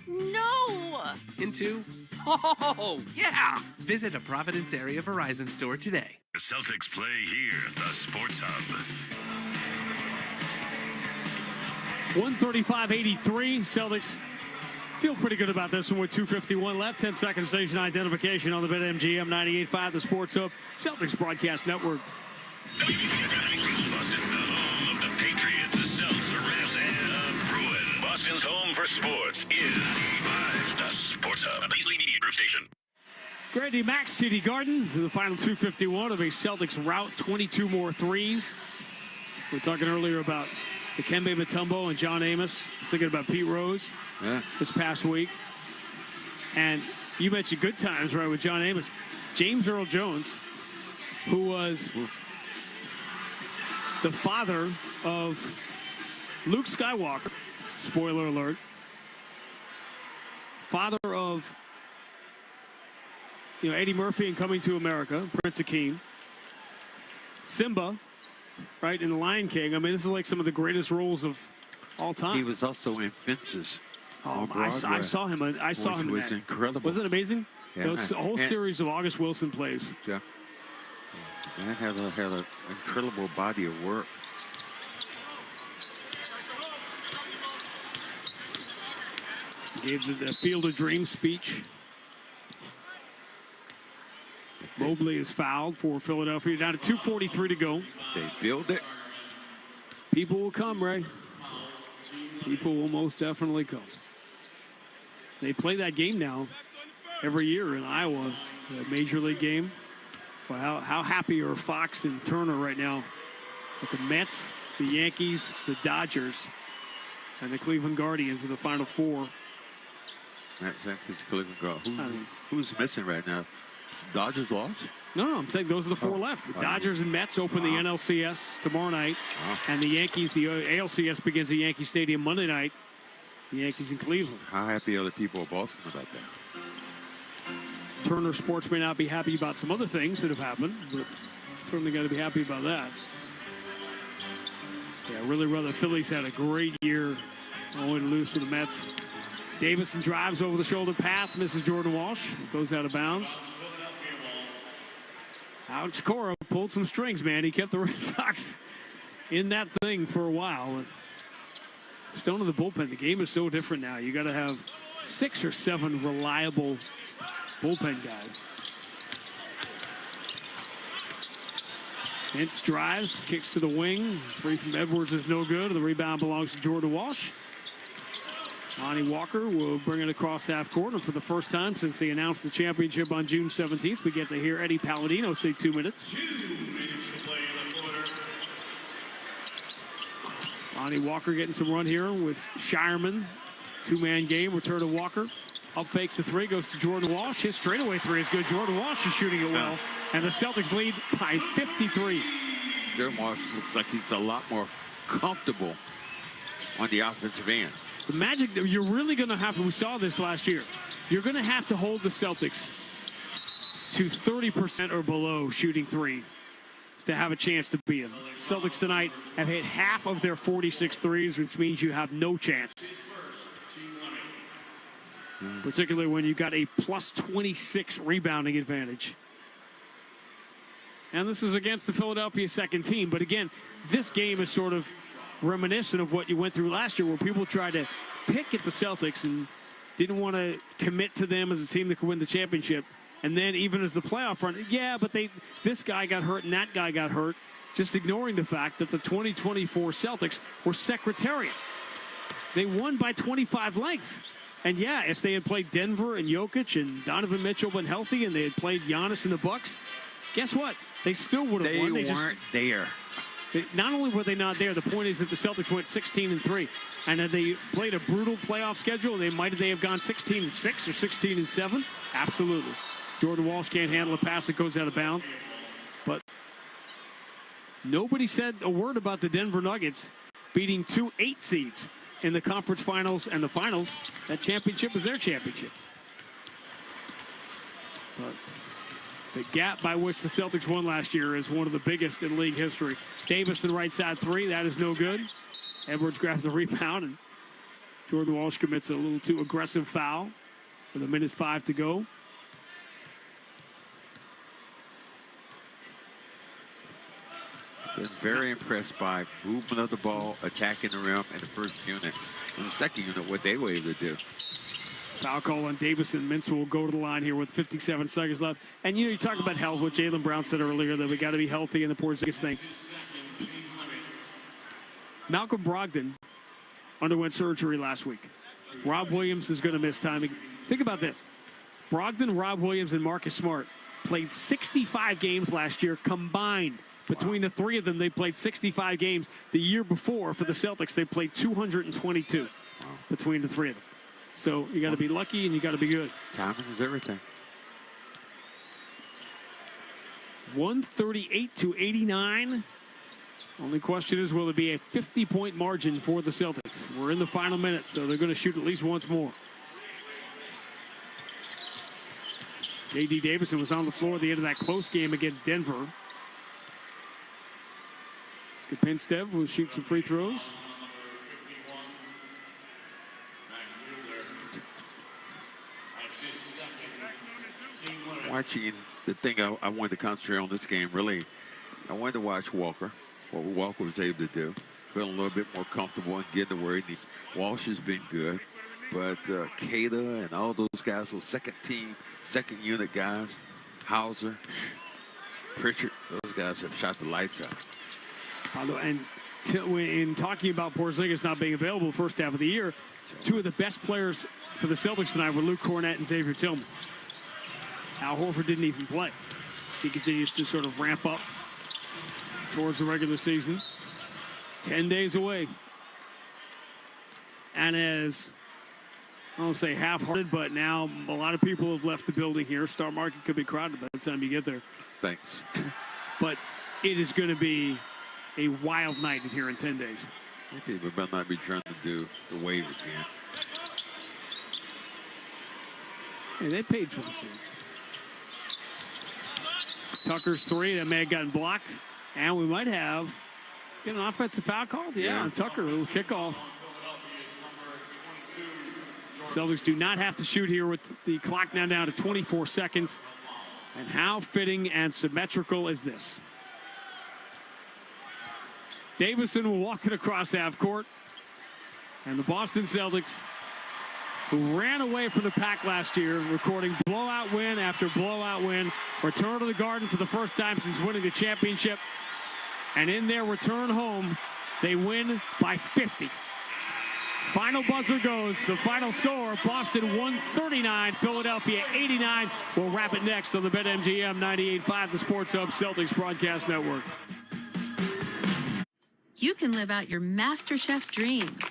[SPEAKER 3] No!
[SPEAKER 16] Into... Oh, yeah! Visit a Providence area Verizon store today.
[SPEAKER 10] The Celtics play here, the Sports Hub.
[SPEAKER 7] 135-83. Celtics feel pretty good about this one with 2:51 left. 10 second station identification on the BetMGM 98.5, the Sports Hub Celtics Broadcast Network.
[SPEAKER 10] Boston, the home of the Patriots, the Celtics, the Rams, and Bruins. Boston's home for sports is the Sports Hub, a Beasley Media Group station.
[SPEAKER 7] Grady Max, TD Garden, through the final 2:51 of a Celtics rout, 22 more threes. We were talking earlier about Dikembe Mutombo and John Amos. Thinking about Pete Rose this past week. And you mentioned good times, right, with John Amos. James Earl Jones, who was the father of Luke Skywalker, spoiler alert, father of, Eddie Murphy and Coming to America, Prince Akeem. Simba, right, in The Lion King. I mean, this is like some of the greatest roles of all time.
[SPEAKER 6] He was also in Fences.
[SPEAKER 7] Oh, I saw him. I saw him.
[SPEAKER 6] Which was incredible.
[SPEAKER 7] Wasn't it amazing?
[SPEAKER 6] Yeah.
[SPEAKER 7] Those, a whole series of August Wilson plays.
[SPEAKER 6] Yeah. Man had an incredible body of work.
[SPEAKER 7] Gave the Field of Dreams speech. Mobley is fouled for Philadelphia. Down to 2:43 to go.
[SPEAKER 6] They build it.
[SPEAKER 7] People will come, Ray. People will most definitely come. They play that game now every year in Iowa, the Major League game. Well, how happy are Fox and Turner right now with the Mets, the Yankees, the Dodgers, and the Cleveland Guardians in the Final Four.
[SPEAKER 6] That's Cleveland Guardians. Who's missing right now? Dodgers lost?
[SPEAKER 7] No, I'm saying those are the four left. The Dodgers and Mets open the NLCS tomorrow night. And the Yankees, the ALCS begins at Yankee Stadium Monday night. The Yankees in Cleveland.
[SPEAKER 6] How happy are the people of Boston about that?
[SPEAKER 7] Turner Sports may not be happy about some other things that have happened, but certainly got to be happy about that. Yeah, really well. The Phillies had a great year. Only to lose to the Mets. Davison drives over the shoulder pass, misses Jordan Walsh. Goes out of bounds. Alex Cora pulled some strings, man. He kept the Red Sox in that thing for a while. Stone in the bullpen. The game is so different now. You got to have 6 or 7 reliable bullpen guys. Hintz drives, kicks to the wing. 3 from Edwards is no good. The rebound belongs to Jordan Walsh. Lonnie Walker will bring it across half court. And for the first time since they announced the championship on June 17th, we get to hear Eddie Palladino say 2 minutes. Lonnie Walker getting some run here with Shireman. 2-man game. Return to Walker. Up fakes the 3. Goes to Jordan Walsh. His straightaway 3 is good. Jordan Walsh is shooting it well. And the Celtics lead by 53.
[SPEAKER 6] Jordan Walsh looks like he's a lot more comfortable on the offensive end.
[SPEAKER 7] The Magic, you're really going to have to, we saw this last year, you're going to have to hold the Celtics to 30% or below shooting 3 to have a chance to beat them. Celtics tonight have hit half of their 46 threes, which means you have no chance. Particularly when you got a plus 26 rebounding advantage. And this is against the Philadelphia second team. But again, this game is sort of reminiscent of what you went through last year, where people tried to pick at the Celtics and didn't want to commit to them as a team that could win the championship. And then even as the playoff run, but this guy got hurt and that guy got hurt, just ignoring the fact that the 2024 Celtics were Secretariat. They won by 25 lengths. And if they had played Denver and Jokic and Donovan Mitchell been healthy and they had played Giannis and the Bucks, guess what? They still would have won.
[SPEAKER 6] They weren't there.
[SPEAKER 7] Not only were they not there, the point is that the Celtics went 16-3, and had they played a brutal playoff schedule, they have gone 16-6 or 16-7. Absolutely. Jordan Walsh can't handle a pass that goes out of bounds. But nobody said a word about the Denver Nuggets beating 2 8 seeds in the conference finals and the finals. That championship was their championship. But the gap by which the Celtics won last year is one of the biggest in league history. Davison right side 3. That is no good. Edwards grabs the rebound, and Jordan Walsh commits a little too aggressive foul with 1:05 to go.
[SPEAKER 6] Been very impressed by movement of the ball, attacking the rim in the first unit. In the second unit, what they were able to do.
[SPEAKER 7] Foul call on Davison. Mintz will go to the line here with 57 seconds left. And, you talk about health, what Jaylen Brown said earlier, that we got to be healthy in the Porzingis thing. Malcolm Brogdon underwent surgery last week. Rob Williams is going to miss time. Think about this. Brogdon, Rob Williams, and Marcus Smart played 65 games last year combined. Between the 3 of them, they played 65 games. The year before, for the Celtics, they played 222 between the 3 of them. So you got to be lucky and you got to be good.
[SPEAKER 6] Timing is everything.
[SPEAKER 7] 138-89. Only question is, will it be a 50-point margin for the Celtics? We're in the final minute, so they're going to shoot at least once more. J.D. Davison was on the floor at the end of that close game against Denver. Pinstev will shoot some free throws.
[SPEAKER 6] Watching the thing I wanted to concentrate on this game, really, I wanted to watch Walker, what Walker was able to do. Feeling a little bit more comfortable and getting to where he needs. Walsh has been good, but Cada and all those guys, those second team, second unit guys, Hauser, Pritchard, those guys have shot the lights out.
[SPEAKER 7] And in talking about Porzingis not being available first half of the year, two of the best players for the Celtics tonight were Luke Cornett and Xavier Tillman. Al Horford didn't even play. So he continues to sort of ramp up towards the regular season. 10 days away. And as, I don't say half-hearted, but now a lot of people have left the building here. Star Market could be crowded by the time you get there.
[SPEAKER 6] Thanks.
[SPEAKER 7] But it is going to be a wild night here in 10 days.
[SPEAKER 6] People might not be trying to do the wave again.
[SPEAKER 7] Hey, they paid for the seats. Tucker's three, that may have gotten blocked. And we might have an offensive foul called. Yeah, on Tucker, a little kickoff. Celtics do not have to shoot here with the clock now down to 24 seconds. And how fitting and symmetrical is this? Davison will walk it across half court. And the Boston Celtics, who ran away from the pack last year, recording blowout win after blowout win, return to the Garden for the first time since winning the championship. And in their return home, they win by 50. Final buzzer goes. The final score, Boston 139, Philadelphia 89. We'll wrap it next on the BetMGM 98.5, the Sports Hub Celtics Broadcast Network.
[SPEAKER 3] You can live out your MasterChef dreams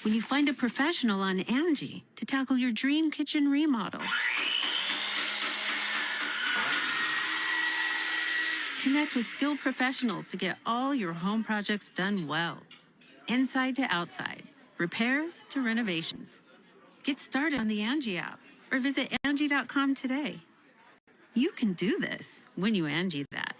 [SPEAKER 3] when you find a professional on Angie to tackle your dream kitchen remodel. Connect with skilled professionals to get all your home projects done well. Inside to outside, repairs to renovations. Get started on the Angie app or visit Angie.com today. You can do this when you Angie that.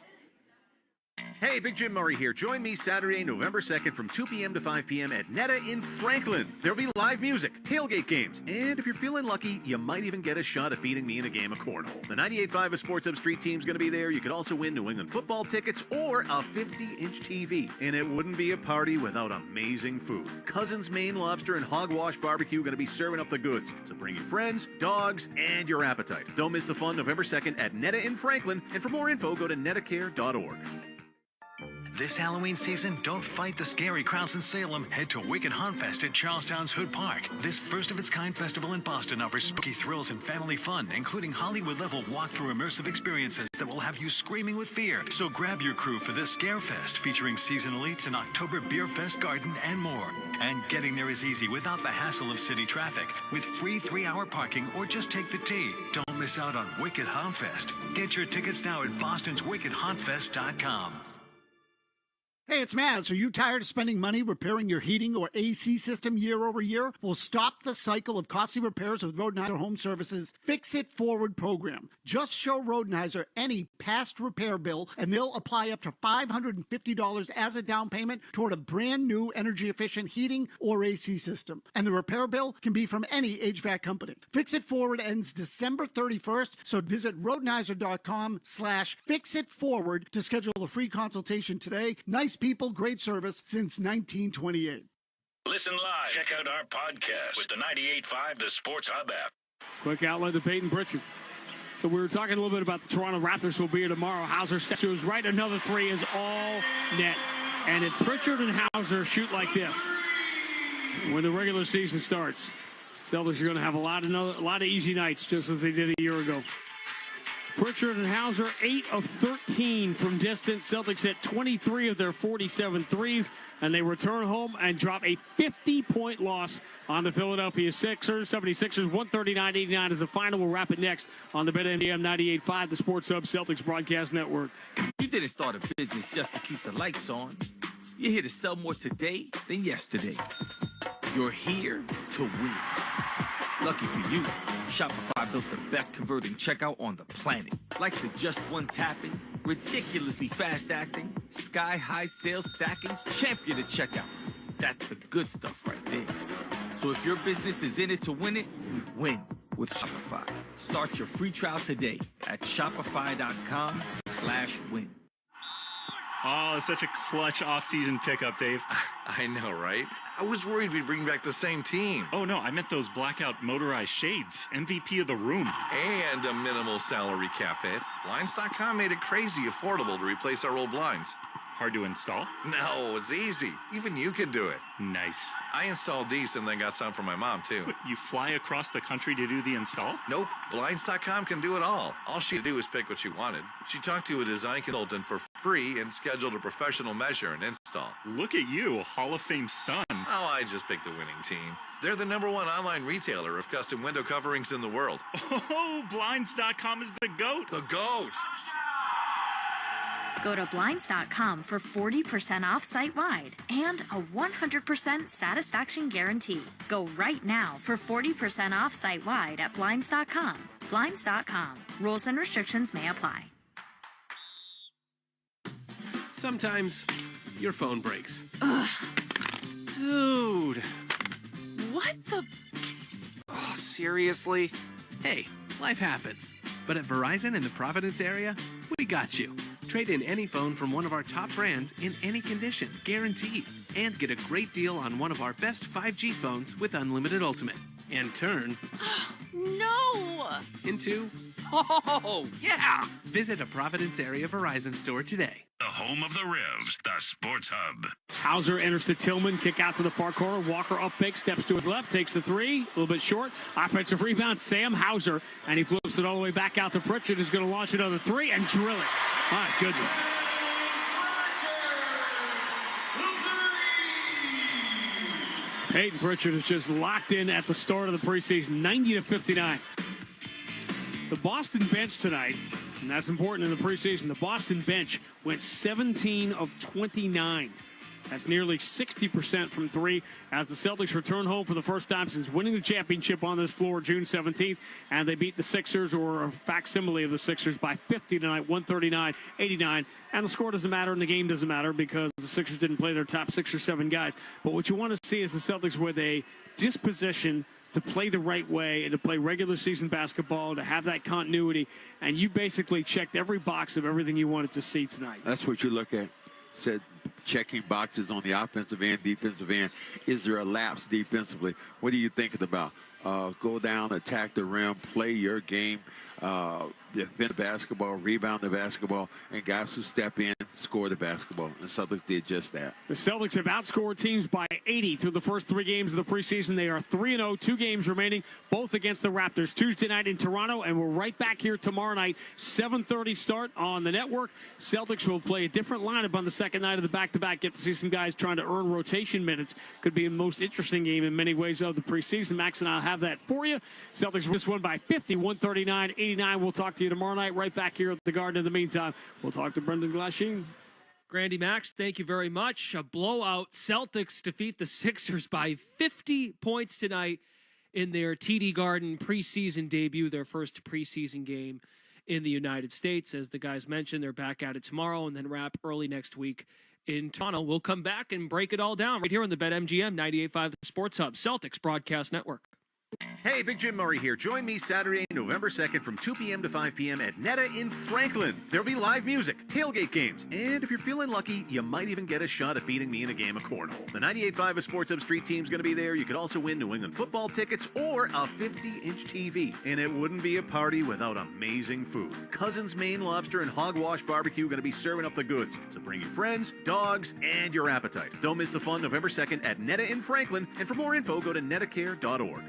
[SPEAKER 5] Hey, Big Jim Murray here. Join me Saturday, November 2nd from 2 p.m. to 5 p.m. at Netta in Franklin. There'll be live music, tailgate games, and if you're feeling lucky, you might even get a shot at beating me in a game of cornhole. The 98.5 of Sports Hub Street team's going to be there. You could also win New England football tickets or a 50-inch TV. And it wouldn't be a party without amazing food. Cousin's Maine Lobster and Hogwash Barbecue going to be serving up the goods. So bring your friends, dogs, and your appetite. Don't miss the fun November 2nd at Netta in Franklin. And for more info, go to nettacare.org.
[SPEAKER 15] This Halloween season, don't fight the scary crowds in Salem. Head to Wicked Haunt Fest at Charlestown's Hood Park. This first-of-its-kind festival in Boston offers spooky thrills and family fun, including Hollywood-level walk-through immersive experiences that will have you screaming with fear. So grab your crew for this Scare Fest, featuring seasonal eats, an October Beer Fest garden, and more. And getting there is easy without the hassle of city traffic, with free 3-hour parking or just take the T. Don't miss out on Wicked Haunt Fest. Get your tickets now at bostonswickedhauntfest.com.
[SPEAKER 8] Hey, it's Mads. Are you tired of spending money repairing your heating or AC system year over year? Well, stop the cycle of costly repairs with Rodenizer Home Services' Fix It Forward program. Just show Rodenizer any past repair bill, and they'll apply up to $550 as a down payment toward a brand new energy-efficient heating or AC system. And the repair bill can be from any HVAC company. Fix It Forward ends December 31st, so visit Rodenizer.com/fixitforward to schedule a free consultation today. Nice people, great service since 1928.
[SPEAKER 10] Listen live. Check out our podcast with the 98.5 The Sports Hub app.
[SPEAKER 7] Quick outlet to Peyton Pritchard. So we were talking a little bit about the Toronto Raptors will be here tomorrow. Hauser steps to his right. Another three is all net. And if Pritchard and Hauser shoot like this when the regular season starts, Celtics are going to have a lot of easy nights, just as they did a year ago. Pritchard and Hauser, 8 of 13 from distance. Celtics hit 23 of their 47 threes, and they return home and drop a 50-point loss on the Philadelphia Sixers. 76ers, 139-89 is the final. We'll wrap it next on the BetMGM 98.5, the Sports Hub Celtics Broadcast Network.
[SPEAKER 2] You didn't start a business just to keep the lights on. You're here to sell more today than yesterday. You're here to win. Lucky for you, Shopify built the best converting checkout on the planet. Like the just one tapping, ridiculously fast acting, sky-high sales stacking, champion of checkouts. That's the good stuff right there. So if your business is in it to win it, win with Shopify. Start your free trial today at shopify.com/win.
[SPEAKER 9] Oh, it's such a clutch off-season pickup, Dave.
[SPEAKER 20] I know, right? I was worried we'd bring back the same team.
[SPEAKER 9] Oh, no, I meant those blackout motorized shades. MVP of the room.
[SPEAKER 20] And a minimal salary cap hit. Blinds.com made it crazy affordable to replace our old blinds.
[SPEAKER 9] Hard to install?
[SPEAKER 20] No, it's easy. Even you could do it.
[SPEAKER 9] Nice.
[SPEAKER 20] I installed these and then got some for my mom, too.
[SPEAKER 9] What, you fly across the country to do the install?
[SPEAKER 20] Nope. Blinds.com can do it all. All she had to do was pick what she wanted. She talked to a design consultant for free and scheduled a professional measure and install.
[SPEAKER 9] Look at you, a Hall of Fame son.
[SPEAKER 20] Oh, I just picked the winning team. They're the #1 online retailer of custom window coverings in the world.
[SPEAKER 9] Oh, Blinds.com is the GOAT.
[SPEAKER 20] The GOAT.
[SPEAKER 1] Go to Blinds.com for 40% off site-wide and a 100% satisfaction guarantee. Go right now for 40% off site-wide at Blinds.com. Blinds.com. Rules and restrictions may apply.
[SPEAKER 16] Sometimes your phone breaks.
[SPEAKER 21] Ugh.
[SPEAKER 16] Dude. What the? Oh, seriously? Hey, life happens. But at Verizon in the Providence area, we got you. Trade in any phone from one of our top brands in any condition, guaranteed. And get a great deal on one of our best 5G phones with unlimited ultimate. And turn
[SPEAKER 22] No!
[SPEAKER 16] into, oh, yeah! Visit a Providence area Verizon store today.
[SPEAKER 10] The home of the Revs, the Sports Hub.
[SPEAKER 7] Hauser enters to Tillman, kick out to the far corner. Walker up fake, steps to his left, takes the three, a little bit short. Offensive rebound, Sam Hauser, and he flips it all the way back out to Pritchard, who's going to launch another three and drill it. My goodness. Peyton Pritchard is just locked in at the start of the preseason, 90-59. The Boston bench tonight, and that's important in the preseason, the Boston bench went 17 of 29. That's nearly 60% from three as the Celtics return home for the first time since winning the championship on this floor June 17th. And they beat the Sixers, or a facsimile of the Sixers, by 50 tonight, 139-89. And the score doesn't matter and the game doesn't matter because the Sixers didn't play their top 6 or 7 guys. But what you want to see is the Celtics with a disposition to play the right way and to play regular season basketball, to have that continuity. And you basically checked every box of everything you wanted to see tonight.
[SPEAKER 6] That's what you look at. Said checking boxes on the offensive end, defensive end. Is there a lapse defensively? What are you thinking about? Go down, attack the rim, play your game, defend the basketball, rebound the basketball, and guys who step in, score the basketball. The Celtics did just that.
[SPEAKER 7] The Celtics have outscored teams by 80 through the first 3 games of the preseason. They are 3-0, 2 games remaining, both against the Raptors. Tuesday night in Toronto, and we're right back here tomorrow night, 7:30 start on the network. Celtics will play a different lineup on the second night of the back-to-back. Get to see some guys trying to earn rotation minutes. Could be the most interesting game in many ways of the preseason. Max and I'll have that for you. Celtics just won by 50, 139-89. We'll talk to you tomorrow night right back here at the Garden. In the meantime, we'll talk to Brendan Glasheen.
[SPEAKER 12] Grandy Max, thank you very much. A blowout. Celtics defeat the Sixers by 50 points tonight in their TD Garden preseason debut, their first preseason game in the United States. As the guys mentioned, they're back at it tomorrow and then wrap early next week in Toronto. We'll come back and break it all down right here on the BetMGM 98.5 Sports Hub, Celtics Broadcast Network.
[SPEAKER 5] Hey, Big Jim Murray here. Join me Saturday, November 2nd from 2 p.m. to 5 p.m. at Netta in Franklin. There'll be live music, tailgate games, and if you're feeling lucky, you might even get a shot at beating me in a game of cornhole. The 98.5 Sports Hub Street team's going to be there. You could also win New England football tickets or a 50-inch TV. And it wouldn't be a party without amazing food. Cousins Maine Lobster and Hogwash Barbecue going to be serving up the goods. So bring your friends, dogs, and your appetite. Don't miss the fun November 2nd at Netta in Franklin. And for more info, go to nettacare.org.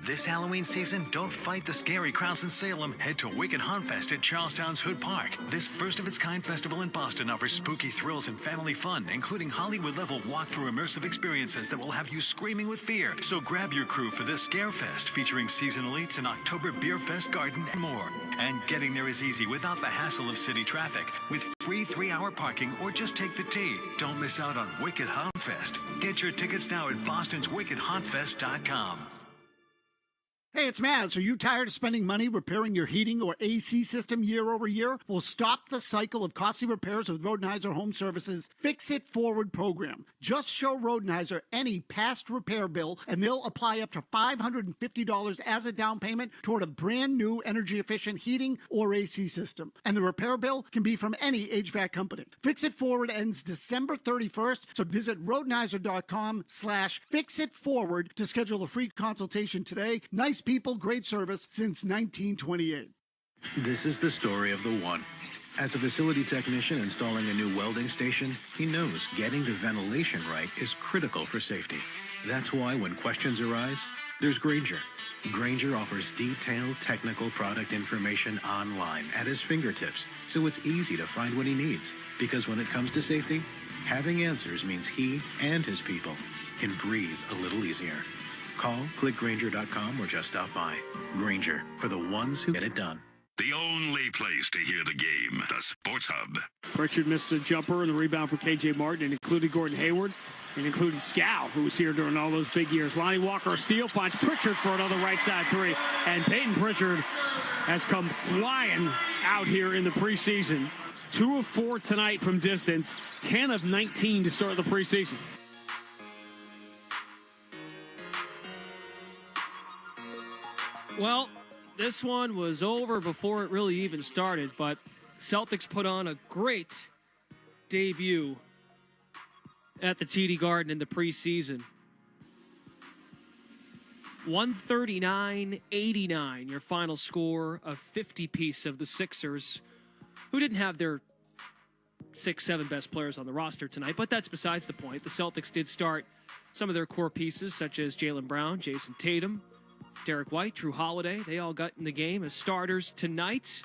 [SPEAKER 15] This Halloween season, don't fight the scary crowds in Salem. Head to Wicked Hauntfest at Charlestown's Hood Park. This first-of-its-kind festival in Boston offers spooky thrills and family fun, including Hollywood-level walk-through immersive experiences that will have you screaming with fear. So grab your crew for this Scare Fest, featuring seasonal eats, an October Beer Fest garden, and more. And getting there is easy without the hassle of city traffic. With free 3-hour parking or just take the T. Don't miss out on Wicked Hauntfest. Get your tickets now at bostonswickedhauntfest.com.
[SPEAKER 8] Hey, it's Matt. Are you tired of spending money repairing your heating or AC system year over year? Well, stop the cycle of costly repairs with Rodenhiser Home Services Fix It Forward program. Just show Rodenhiser any past repair bill, and they'll apply up to $550 as a down payment toward a brand new energy-efficient heating or AC system. And the repair bill can be from any HVAC company. Fix It Forward ends December 31st, so visit Rodenhiser.com/fixitforward to schedule a free consultation today. Nice people, great service since 1928.
[SPEAKER 13] This is the story of the one. As a facility technician installing a new welding station, he knows getting the ventilation right is critical for safety. That's why when questions arise, there's Grainger. Grainger offers detailed technical product information online at his fingertips, so it's easy to find what he needs. Because when it comes to safety, having answers means he and his people can breathe a little easier. Call, click Grainger.com, or just stop by. Grainger, for the ones who get it done.
[SPEAKER 10] The only place to hear the game, the Sports Hub.
[SPEAKER 7] Pritchard missed a jumper and the rebound for K.J. Martin, and included Gordon Hayward, and including Scow, who was here during all those big years. Lonnie Walker, a steal, finds Pritchard for another right side three. And Peyton Pritchard has come flying out here in the preseason. 2 of 4 tonight from distance, 10 of 19 to start the preseason.
[SPEAKER 12] Well, this one was over before it really even started, but Celtics put on a great debut at the TD Garden in the preseason. 139-89, your final score, a 50-piece of the Sixers, who didn't have their 6-7 best players on the roster tonight, but that's besides the point. The Celtics did start some of their core pieces, such as Jaylen Brown, Jason Tatum, Derek White, Drew Holiday. They all got in the game as starters tonight.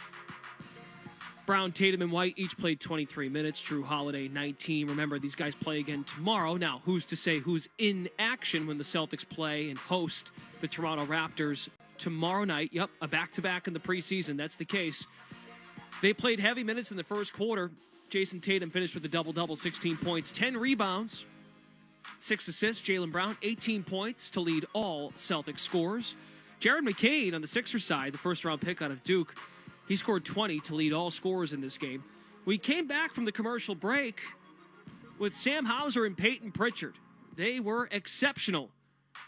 [SPEAKER 12] Brown, Tatum, and White each played 23 minutes. Drew Holiday, 19. Remember, these guys play again tomorrow. Now, who's to say who's in action when the Celtics play and host the Toronto Raptors tomorrow night? Yep, a back-to-back in the preseason. That's the case. They played heavy minutes in the first quarter. Jason Tatum finished with a double-double, 16 points, 10 rebounds, 6 assists. Jaylen Brown, 18 points to lead all Celtics scorers. Jared McCain on the Sixers side, the first-round pick out of Duke, he scored 20 to lead all scorers in this game. We came back from the commercial break with Sam Hauser and Peyton Pritchard. They were exceptional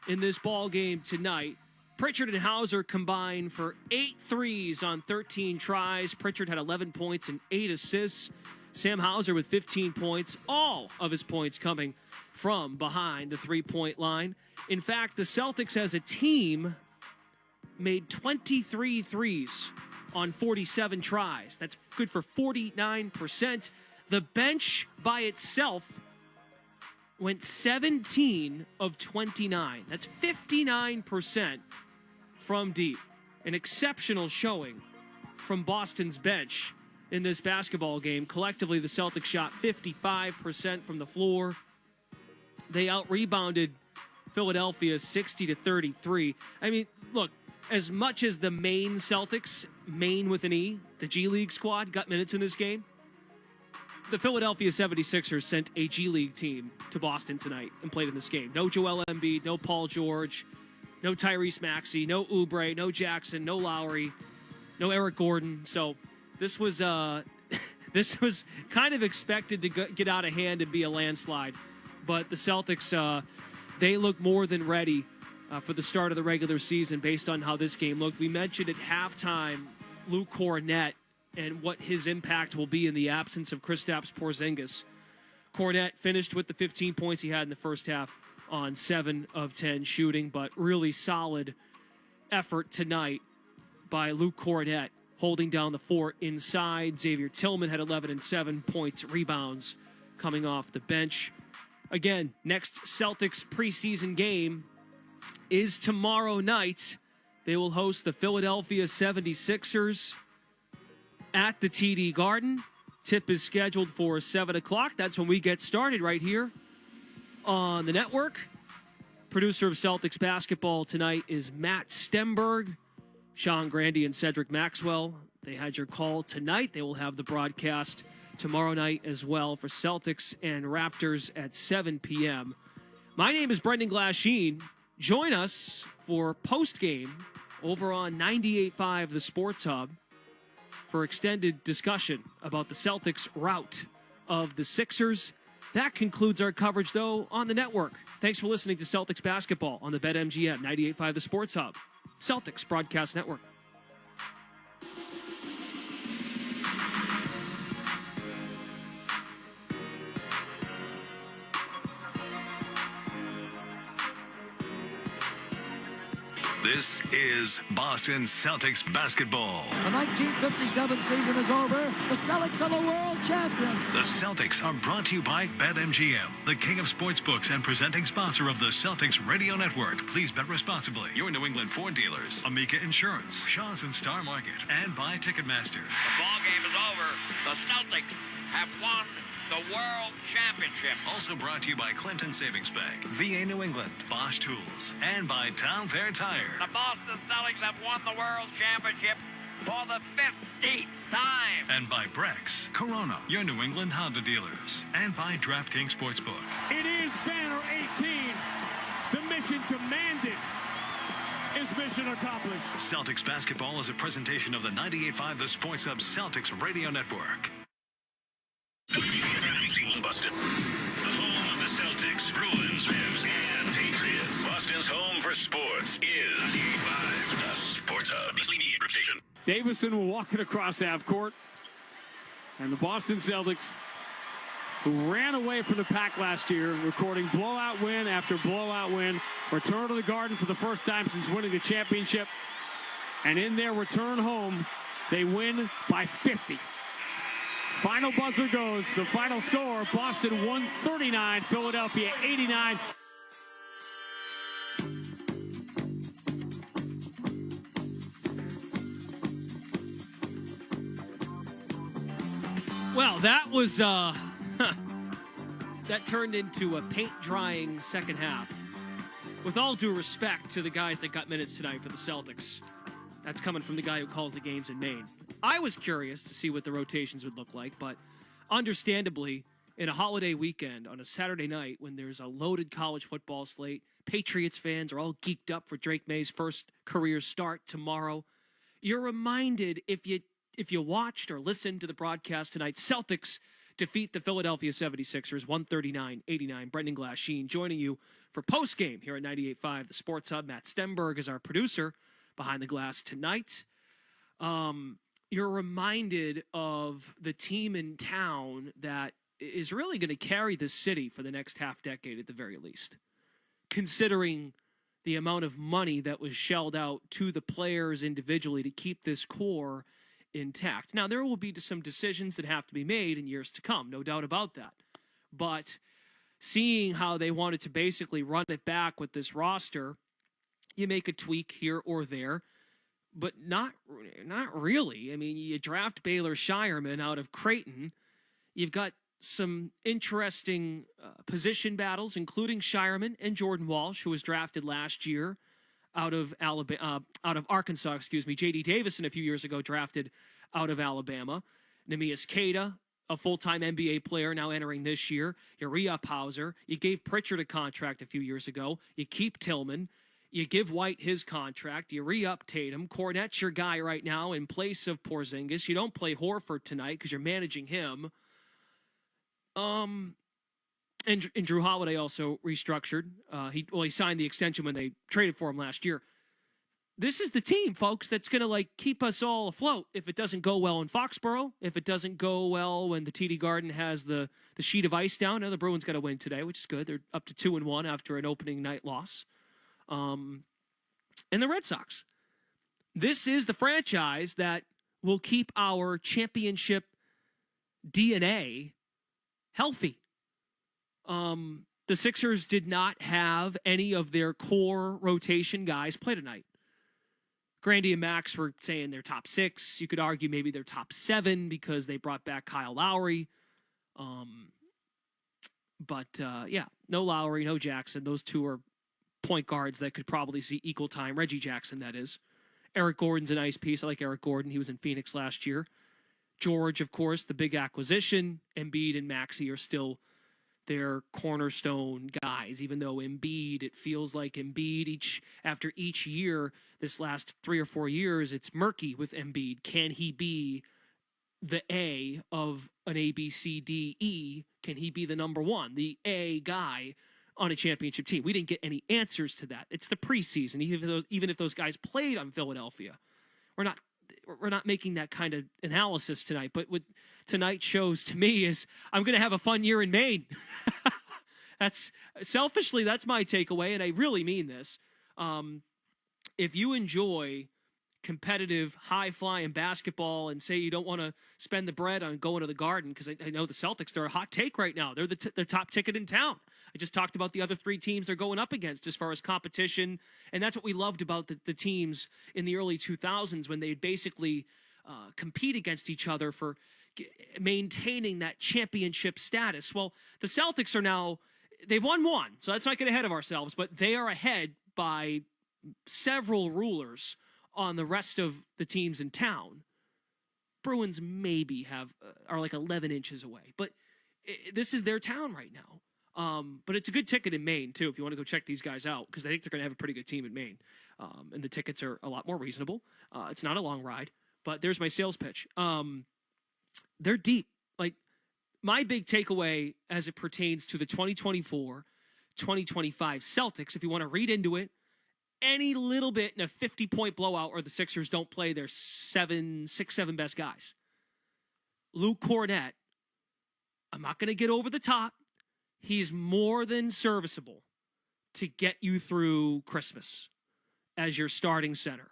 [SPEAKER 12] in this ball game tonight. Pritchard and Hauser combined for 8 threes on 13 tries. Pritchard had 11 points and 8 assists. Sam Hauser with 15 points, all of his points coming from behind the three-point line. In fact, the Celtics as a team made 23 threes on 47 tries. That's good for 49%. The bench by itself went 17 of 29. That's 59% from deep. An exceptional showing from Boston's bench in this basketball game. Collectively, the Celtics shot 55% from the floor. They out-rebounded Philadelphia 60-33. I mean, look, as much as the Maine Celtics, Maine with an E, the G League squad, got minutes in this game, the Philadelphia 76ers sent a G League team to Boston tonight and played in this game. No Joel Embiid, no Paul George, no Tyrese Maxey, no Oubre, no Jackson, no Lowry, no Eric Gordon. So this was this was kind of expected to get out of hand and be a landslide. But the Celtics, they look more than ready for the start of the regular season based on how this game looked. We mentioned at halftime Luke Kornet and what his impact will be in the absence of Kristaps Porzingis. Kornet finished with the 15 points he had in the first half on 7 of 10 shooting, but really solid effort tonight by Luke Kornet, holding down the fort inside. Xavier Tillman had 11 and 7 points, rebounds coming off the bench. Again, next Celtics preseason game is tomorrow night. They will host the Philadelphia 76ers at the TD Garden. Tip is scheduled for 7 o'clock. That's when we get started right here on the network. Producer of Celtics basketball tonight is Matt Stemberg. Sean Grandy and Cedric Maxwell, they had your call tonight. They will have the broadcast tomorrow night as well for Celtics and Raptors at 7 p.m. My name is Brendan Glasheen. Join us for post-game over on 98.5 The Sports Hub for extended discussion about the Celtics' rout of the Sixers. That concludes our coverage, though, on the network. Thanks for listening to Celtics basketball on the BetMGM 98.5 The Sports Hub, Celtics Broadcast Network.
[SPEAKER 10] This is Boston Celtics basketball.
[SPEAKER 14] The 1957 season is over. The Celtics are the world champions.
[SPEAKER 10] The Celtics are brought to you by BetMGM, the king of sportsbooks and presenting sponsor of the Celtics Radio Network. Please bet responsibly. Your New England Ford dealers, Amica Insurance, Shaw's and Star Market, and by Ticketmaster.
[SPEAKER 18] The ball game is over. The Celtics have won the World Championship.
[SPEAKER 10] Also brought to you by Clinton Savings Bank, VA New England, Bosch Tools, and by Town Fair Tire.
[SPEAKER 18] The Boston Celtics have won the World Championship for the 15th time.
[SPEAKER 10] And by Brex, Corona, your New England Honda dealers, and by DraftKings Sportsbook.
[SPEAKER 7] It is banner 18. The mission demanded is mission accomplished.
[SPEAKER 10] Celtics basketball is a presentation of the 98.5 The Sports Hub Celtics Radio Network. Boston. The home of the Celtics, Bruins, Rams, and Patriots. Boston's home for sports is 95 The Sports Hub. Media Group Station.
[SPEAKER 7] Davison walking across half court. And the Boston Celtics, who ran away from the pack last year, recording blowout win after blowout win, return to the Garden for the first time since winning the championship. And in their return home, they win by 50. Final buzzer goes. The final score, Boston 139, Philadelphia 89.
[SPEAKER 12] Well, that was, that turned into a paint-drying second half. With all due respect to the guys that got minutes tonight for the Celtics, that's coming from the guy who calls the games in Maine. I was curious to see what the rotations would look like, but understandably, in a holiday weekend on a Saturday night when there's a loaded college football slate, Patriots fans are all geeked up for Drake May's first career start tomorrow. You're reminded, if you watched or listened to the broadcast tonight, Celtics defeat the Philadelphia 76ers 139-89. Brendan Glasheen joining you for postgame here at 98.5 The Sports Hub. Matt Stenberg is our producer behind the glass tonight. You're reminded of the team in town that is really going to carry this city for the next half decade at the very least, considering the amount of money that was shelled out to the players individually to keep this core intact. Now, there will be some decisions that have to be made in years to come, no doubt about that. But seeing how they wanted to basically run it back with this roster, you make a tweak here or there, but not really. I mean, you draft Baylor Shireman out of Creighton. You've got some interesting position battles, including Shireman and Jordan Walsh, who was drafted last year out of Arkansas. J.D. Davison a few years ago drafted out of Alabama. Neemias Queta, a full-time NBA player now entering this year. You re-up Hauser. You gave Pritchard a contract a few years ago. You keep Tillman. You give White his contract. You re-up Tatum. Cornette's your guy right now in place of Porzingis. You don't play Horford tonight because you're managing him. And Drew Holiday also restructured. He signed the extension when they traded for him last year. This is the team, folks, that's going to keep us all afloat if it doesn't go well in Foxborough, if it doesn't go well when the TD Garden has the sheet of ice down. Now the Bruins got to win today, which is good. They're up to 2-1 after an opening night loss. And the Red Sox. This is the franchise that will keep our championship DNA healthy. The Sixers did not have any of their core rotation guys play tonight. Grandy and Max were saying they're top 6. You could argue maybe they're top 7 because they brought back Kyle Lowry. But no Lowry, no Jackson. Those two are point guards that could probably see equal time. Reggie Jackson, that is. Eric Gordon's a nice piece. I like Eric Gordon. He was in Phoenix last year. George, of course, the big acquisition. Embiid and Maxey are still their cornerstone guys, even though Embiid, it feels like Embiid after each year, this last 3 or 4 years, it's murky with Embiid. Can he be the A of an A, B, C, D, E? Can he be the number one, the A guy on a championship team? We didn't get any answers to that. It's the preseason. Even if those guys played on Philadelphia, we're not making that kind of analysis tonight. But what tonight shows to me is I'm going to have a fun year in Maine. That's my takeaway, and I really mean this. If you enjoy competitive, high-flying basketball and say you don't want to spend the bread on going to the Garden, because I know the Celtics, they're a hot take right now. They're the top ticket in town. I just talked about the other 3 teams they're going up against as far as competition, and that's what we loved about the teams in the early 2000s when they'd basically compete against each other for maintaining that championship status. Well, the Celtics are now, they've won one, so let's not get ahead of ourselves, but they are ahead by several rulers on the rest of the teams in town. Bruins maybe are like 11 inches away, but this is their town right now. But it's a good ticket in Maine too, if you want to go check these guys out, because I think they're going to have a pretty good team in Maine. And the tickets are a lot more reasonable. It's not a long ride, but there's my sales pitch. They're deep. Like, my big takeaway as it pertains to the 2024-2025 Celtics, if you want to read into it, any little bit in a 50-point blowout or the Sixers don't play their 7 best guys. Luke Cornett, I'm not going to get over the top. He's more than serviceable to get you through Christmas as your starting center.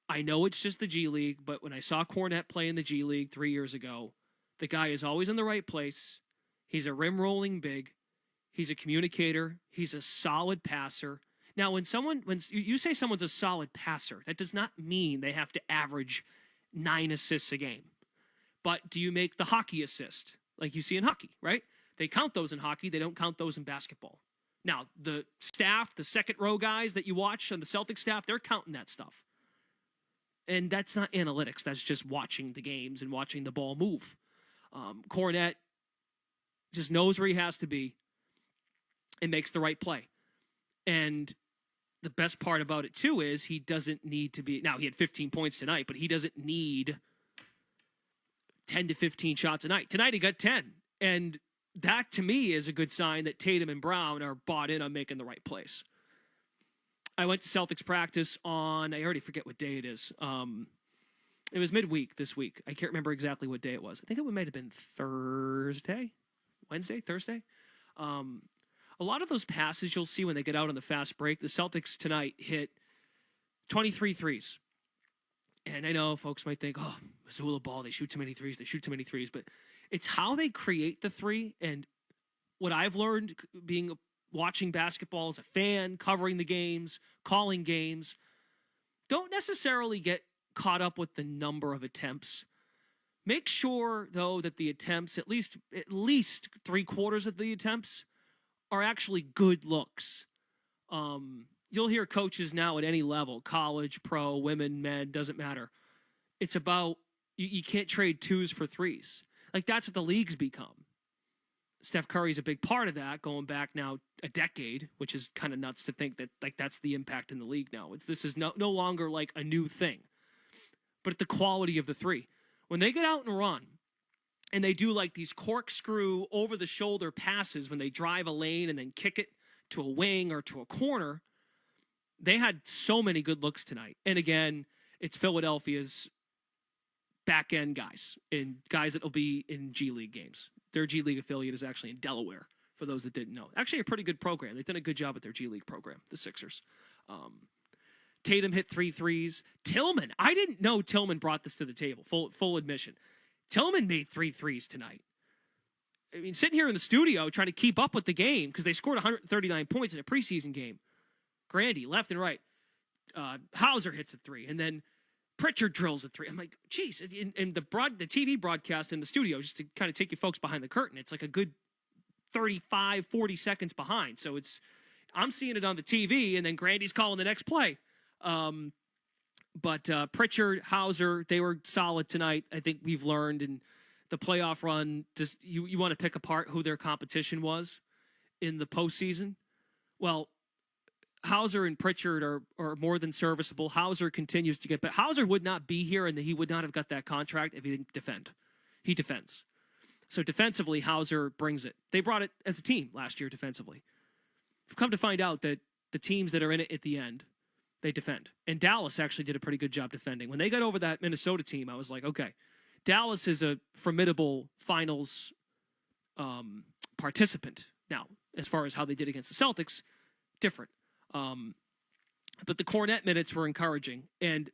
[SPEAKER 12] I know it's just the G League, but when I saw Cornett play in the G League 3 years ago, the guy is always in the right place. He's a rim-rolling big. He's a communicator. He's a solid passer. Now, when you say someone's a solid passer, that does not mean they have to average 9 assists a game. But do you make the hockey assist like you see in hockey, right? They count those in hockey. They don't count those in basketball. Now, the staff, the second row guys that you watch on the Celtics staff, they're counting that stuff. And that's not analytics. That's just watching the games and watching the ball move. Cornett just knows where he has to be and makes the right play. And the best part about it, too, is he doesn't need to be... Now, he had 15 points tonight, but he doesn't need 10 to 15 shots a night. Tonight, he got 10. And that, to me, is a good sign that Tatum and Brown are bought in on making the right plays. I went to Celtics practice on... I already forget what day it is. It was midweek this week. I can't remember exactly what day it was. I think it might have been Thursday? A lot of those passes you'll see when they get out on the fast break, the Celtics tonight hit 23 threes. And I know folks might think, oh, Missoula ball, they shoot too many threes. But it's how they create the three. And what I've learned watching basketball as a fan, covering the games, calling games, don't necessarily get caught up with the number of attempts. Make sure, though, that the attempts, at least 3/4 of the attempts, are actually good looks. You'll hear coaches now at any level, college, pro, women, men, doesn't matter. It's about, you can't trade 2s for 3s. Like, that's what the league's become. Steph Curry's a big part of that, going back now a decade, which is kind of nuts to think that that's the impact in the league now. This is no longer like a new thing. But the quality of the 3. When they get out and run, and they do like these corkscrew over-the-shoulder passes when they drive a lane and then kick it to a wing or to a corner, they had so many good looks tonight. And again, it's Philadelphia's back-end guys and guys that will be in G League games. Their G League affiliate is actually in Delaware, for those that didn't know. Actually, a pretty good program. They've done a good job with their G League program, the Sixers. Tatum hit 3 threes. Tillman, I didn't know Tillman brought this to the table, full admission. Tillman made 3 threes tonight. I mean, sitting here in the studio trying to keep up with the game because they scored 139 points in a preseason game. Grandy, left and right. Hauser hits a 3, and then Pritchard drills a 3. I'm like, geez. And the TV broadcast in the studio, just to kind of take you folks behind the curtain, it's like a good 35, 40 seconds behind. So I'm seeing it on the TV, and then Grandy's calling the next play. But Pritchard, Hauser, they were solid tonight. I think we've learned, and the playoff run, just you want to pick apart who their competition was in the postseason. Well, Hauser and Pritchard are more than serviceable. Hauser continues to get better. Hauser would not be here, and he would not have got that contract if he didn't defend. He defends. So defensively, Hauser brings it. They brought it as a team last year defensively. We've come to find out that the teams that are in it at the end, they defend. And Dallas actually did a pretty good job defending. When they got over that Minnesota team, I was like, okay, Dallas is a formidable finals participant. Now, as far as how they did against the Celtics, different. But the Kornet minutes were encouraging. And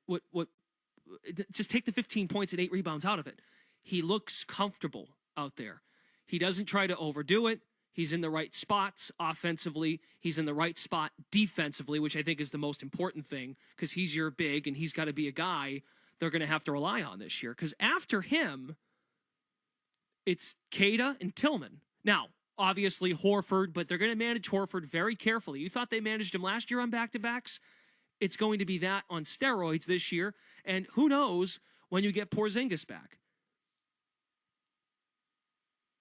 [SPEAKER 12] just take the 15 points and 8 rebounds out of it. He looks comfortable out there. He doesn't try to overdo it. He's in the right spots offensively. He's in the right spot defensively, which I think is the most important thing, because he's your big and he's got to be a guy they're going to have to rely on this year. Because after him, it's Kada and Tillman. Now, obviously Horford, but they're going to manage Horford very carefully. You thought they managed him last year on back-to-backs? It's going to be that on steroids this year. And who knows when you get Porzingis back.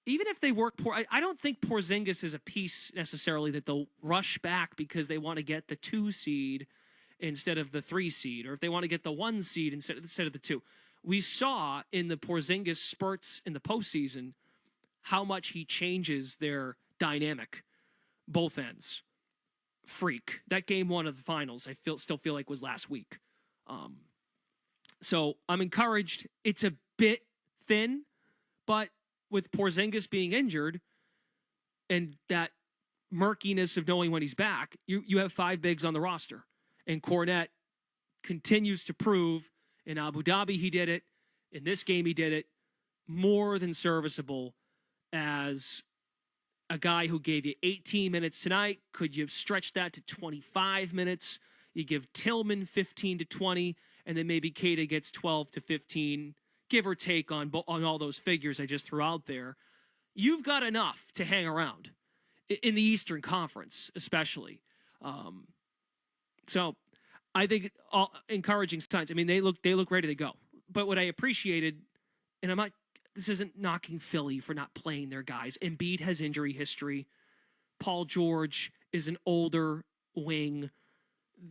[SPEAKER 12] Even if they work, I don't think Porzingis is a piece necessarily that they'll rush back because they want to get the 2 seed instead of the 3 seed, or if they want to get the 1 seed instead of the 2. We saw in the Porzingis spurts in the postseason how much he changes their dynamic, both ends. Freak. That game 1 of the finals, I still feel like was last week. So I'm encouraged. It's a bit thin, but with Porzingis being injured and that murkiness of knowing when he's back, you have 5 bigs on the roster. And Kornet continues to prove in Abu Dhabi he did it. In this game he did it. More than serviceable as a guy who gave you 18 minutes tonight. Could you have stretched that to 25 minutes? You give Tillman 15 to 20, and then maybe Kada gets 12 to 15, give or take on all those figures I just threw out there. You've got enough to hang around in the Eastern Conference, especially. So I think all encouraging signs. I mean, they look ready to go. But what I appreciated, and this isn't knocking Philly for not playing their guys. Embiid has injury history. Paul George is an older wing.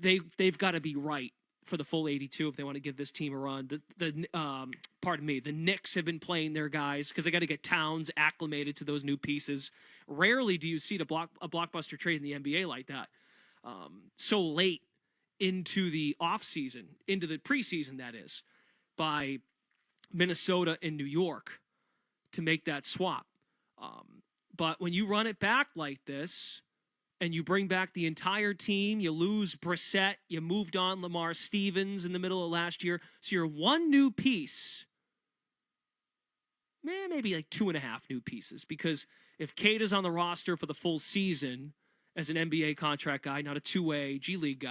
[SPEAKER 12] They've got to be right for the full 82 if they want to give this team a run. The Knicks have been playing their guys because they got to get Towns acclimated to those new pieces. Rarely do you see a blockbuster trade in the NBA like that so late into the offseason, into the preseason, that is, by Minnesota and New York to make that swap. But when you run it back like this and you bring back the entire team, you lose Brissett, you moved on Lamar Stevens in the middle of last year, so you're 1 new piece, maybe like 2.5 new pieces, because if Kada's on the roster for the full season as an NBA contract guy, not a 2-way G League guy,